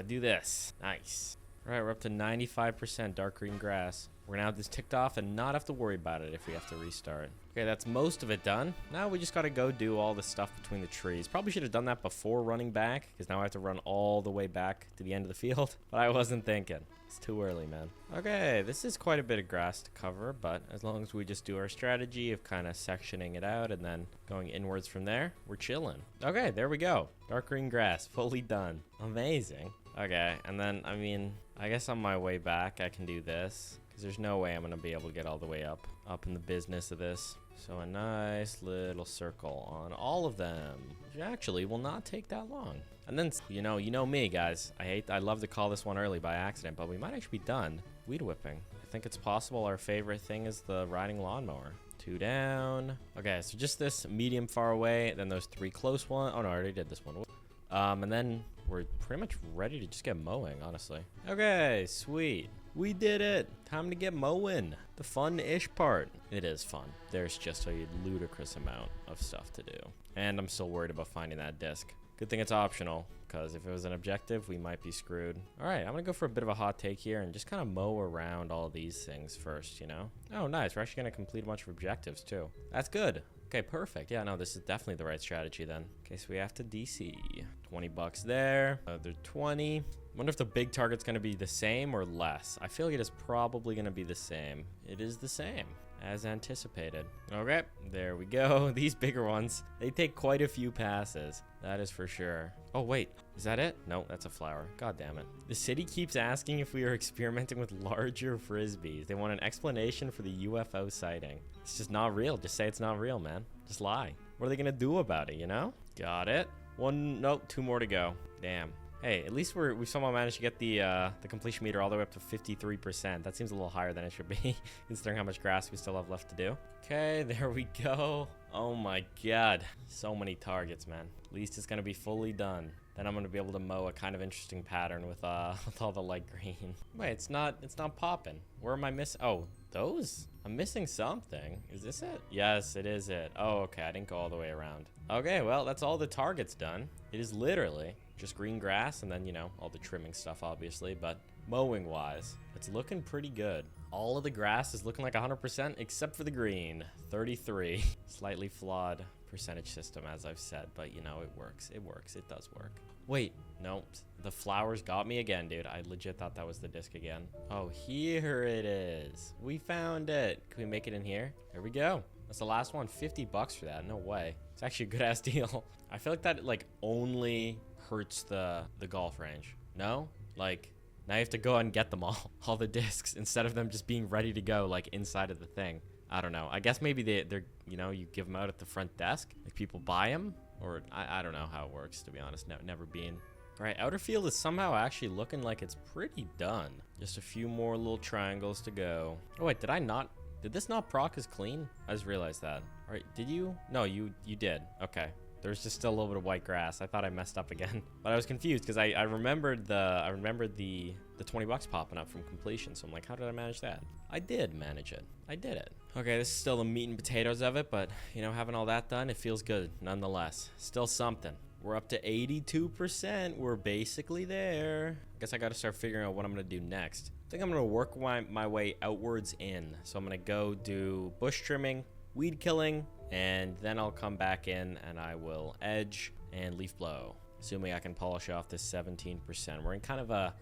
do this. Nice. All right, we're up to 95% dark green grass. We're gonna have this ticked off and not have to worry about it if we have to restart. Okay, that's most of it done. Now we just gotta go do all the stuff between the trees. Probably should have done that before running back, because now I have to run all the way back to the end of the field. But I wasn't thinking. It's too early, man. Okay, this is quite a bit of grass to cover, but as long as we just do our strategy of kind of sectioning it out and then going inwards from there, we're chilling. Okay, there we go. Dark green grass, fully done. Amazing. Okay, and then, I mean, I guess on my way back, I can do this. Because there's no way I'm going to be able to get all the way up in the business of this. So a nice little circle on all of them, which actually will not take that long. And then, you know me, guys. I love to call this one early by accident, but we might actually be done weed whipping. I think it's possible our favorite thing is the riding lawnmower. 2 down. Okay, so just this medium far away, then those 3 close ones. Oh no, I already did this one. And then we're pretty much ready to just get mowing, honestly. Okay, sweet. We did it. Time to get mowing. The fun-ish part. It is fun. There's just a ludicrous amount of stuff to do. And I'm still worried about finding that disc. Good thing it's optional, because if it was an objective, we might be screwed. All right, I'm gonna go for a bit of a hot take here and just kind of mow around all these things first, you know? Oh, nice. We're actually gonna complete a bunch of objectives too. That's good. Okay, perfect. Yeah, no, this is definitely the right strategy then. Okay, so we have to DC. 20 bucks there. Another 20. Wonder if the big target's gonna be the same or less. I feel like it is probably gonna be the same. It is the same, as anticipated. Okay, there we go. These bigger ones, they take quite a few passes. That is for sure. Oh, wait, is that it? No, that's a flower. God damn it. The city keeps asking if we are experimenting with larger frisbees. They want an explanation for the UFO sighting. It's just not real. Just say it's not real, man. Just lie. What are they gonna do about it, you know? Got it. Nope, 2 more to go. Damn. Hey, at least we somehow managed to get the completion meter all the way up to 53%. That seems a little higher than it should be, considering how much grass we still have left to do. Okay, there we go. Oh my god. So many targets, man. At least it's gonna be fully done. Then I'm gonna be able to mow a kind of interesting pattern with all the light green. Wait, it's not popping. Where am I missing? Oh, those? I'm missing something. Is this it? Yes, it is it. Oh, okay, I didn't go all the way around. Okay, well, that's all the targets done. It is literally just green grass and then, you know, all the trimming stuff, obviously, but mowing wise, it's looking pretty good. All of the grass is looking like 100% except for the green. 33. Slightly flawed percentage system, as I've said, but you know, it works. It works. It does work. Wait, no, the flowers got me again, dude. I legit thought that was the disc again. Oh, here it is. We found it. Can we make it in here? Here we go. That's the last one. 50 bucks for that. No way. It's actually a good ass deal. I feel like that like only hurts the golf range. No? Like, now you have to go and get them all the discs, instead of them just being ready to go like inside of the thing. I don't know. I guess maybe they're you know, you give them out at the front desk, like people buy them, or I don't know how it works, to be honest. Never been. All right, outer field is somehow actually looking like it's pretty done. Just a few more little triangles to go. Oh wait, did this not proc as clean? I just realized that. All right, did you? No, you did. Okay. There's just still a little bit of white grass. I thought I messed up again, but I was confused because I remembered the 20 bucks popping up from completion. So I'm like, how did I manage that? I did manage it. I did it. Okay, this is still the meat and potatoes of it, but you know, having all that done, it feels good nonetheless. Still something. We're up to 82%. We're basically there. I guess I got to start figuring out what I'm going to do next. I think I'm going to work my way outwards in. So I'm going to go do bush trimming, weed killing, and then I'll come back in and I will edge and leaf blow. Assuming I can polish off this 17%. We're in kind of an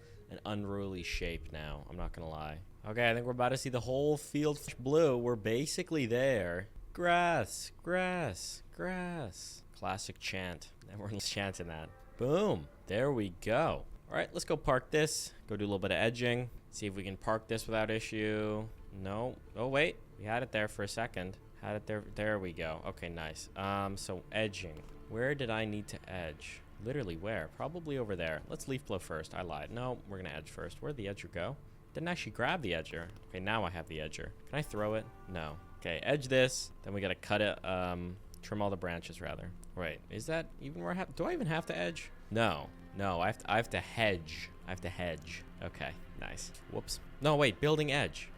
unruly shape now. I'm not going to lie. Okay, I think we're about to see the whole field blue. We're basically there. Grass, grass, grass. Classic chant. And we're chanting that. Boom. There we go. All right, let's go park this. Go do a little bit of edging. See if we can park this without issue. No. Oh, wait. We had it there for a second. Had it there. There we go. Okay, nice. So edging. Where did I need to edge? Literally where? Probably over there. Let's leaf blow first. I lied. No, we're going to edge first. Where'd the edger go? Didn't actually grab the edger. Okay, now I have the edger. Can I throw it? No. Okay, edge this. Then we got to cut it. Trim all the branches, rather. Wait, is that even where I have... Do I even have to edge? No. No, I have to hedge. I have to hedge. Okay, nice. Whoops. No, wait, building edge.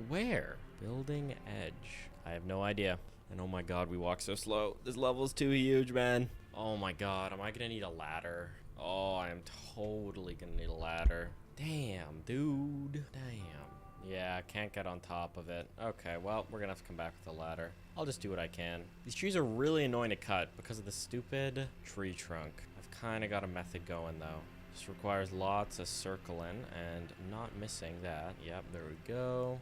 Where? Building edge. I have no idea. And oh my god, we walk so slow. This level's too huge, man. Oh my god, am I gonna need a ladder? Oh, I am totally gonna need a ladder. Damn, dude. Damn. Yeah, I can't get on top of it. Okay, well, we're gonna have to come back with a ladder. I'll just do what I can. These trees are really annoying to cut because of the stupid tree trunk. I've kind of got a method going, though. This requires lots of circling and not missing that. Yep, there we go.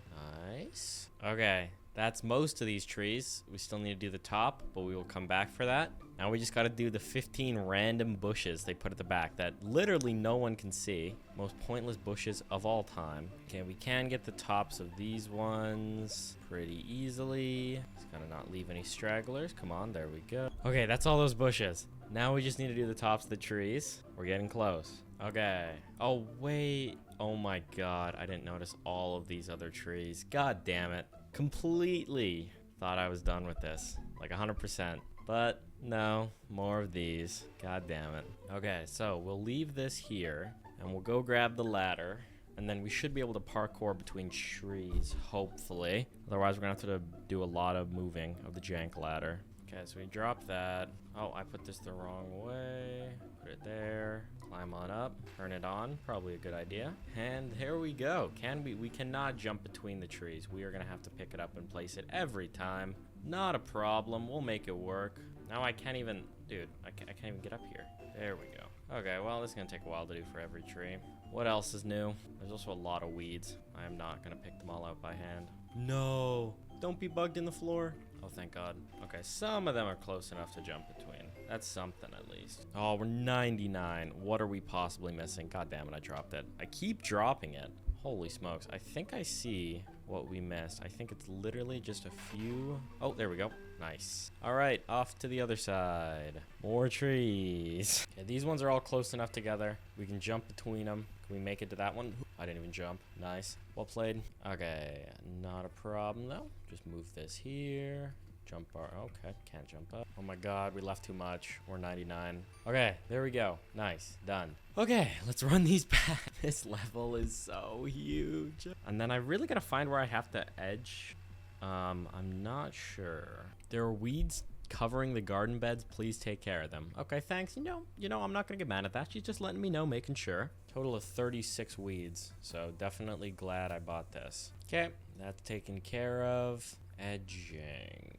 Nice. Okay, that's most of these trees. We still need to do the top, but we will come back for that. Now we just got to do the 15 random bushes they put at the back that literally no one can see. Most pointless bushes of all time. Okay, we can get the tops of these ones pretty easily. Just gotta not leave any stragglers. Come on, there we go. Okay, that's all those bushes. Now we just need to do the tops of the trees. We're getting close. Okay. Oh, wait. Oh my god, I didn't notice all of these other trees. God damn it. Completely thought I was done with this. Like 100%. But no, more of these. God damn it. Okay, so we'll leave this here and we'll go grab the ladder. And then we should be able to parkour between trees, hopefully. Otherwise, we're gonna have to do a lot of moving of the jank ladder. Okay, so we drop that. Oh, I put this the wrong way. Put it there. Climb on up, turn it on, probably a good idea. And here we go. We cannot jump between the trees. We are gonna have to pick it up and place it every time. Not a problem, we'll make it work. Now I can't even, dude, I can't even get up here. There we go. Okay, well, this is gonna take a while to do for every tree. What else is new? There's also a lot of weeds. I am not gonna pick them all out by hand. No, don't be bugged in the floor. Oh, thank God. Okay, some of them are close enough to jump between. That's something at least. Oh, we're 99. What are we possibly missing? God damn it, I dropped it. I keep dropping it. Holy smokes. I think I see what we missed. I think it's literally just a few. Oh, there we go. Nice. All right, off to the other side. More trees. Okay, these ones are all close enough together. We can jump between them. Can we make it to that one? I didn't even jump. Nice. Well played. Okay, not a problem though. Just move this here. Jump bar. Okay, can't jump up. Oh my God, we left too much. We're 99. Okay, there we go. Nice, done. Okay, let's run these back. This level is so huge. And then I really gotta find where I have to edge. I'm not sure. There are weeds covering the garden beds. Please take care of them. Okay, thanks. You know, I'm not gonna get mad at that. She's just letting me know, making sure. Total of 36 weeds. So definitely glad I bought this. Okay, that's taken care of. Edging.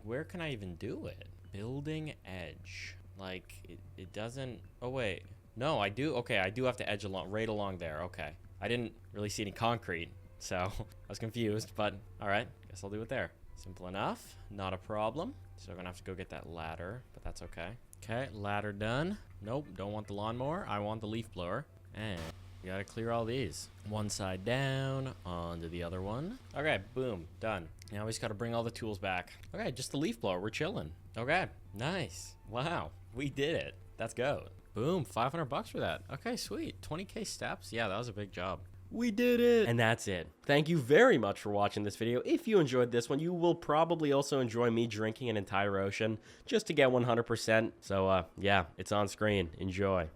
Where can I even do it? Building edge. Like, it doesn't... Oh, wait. No, I do. Okay, I do have to edge right along there. Okay. I didn't really see any concrete, so I was confused, but all right. Guess I'll do it there. Simple enough. Not a problem. So I'm gonna have to go get that ladder, but that's okay. Okay, ladder done. Nope, don't want the lawnmower. I want the leaf blower. And... you gotta clear all these. One side down, onto the other one. Okay, boom, done. Now we just gotta bring all the tools back. Okay, just the leaf blower, we're chilling. Okay, nice. Wow, we did it. Let's go. Boom, 500 bucks for that. Okay, sweet. 20K steps. Yeah, that was a big job. We did it! And that's it. Thank you very much for watching this video. If you enjoyed this one, you will probably also enjoy me drinking an entire ocean just to get 100%. So, yeah, it's on screen. Enjoy.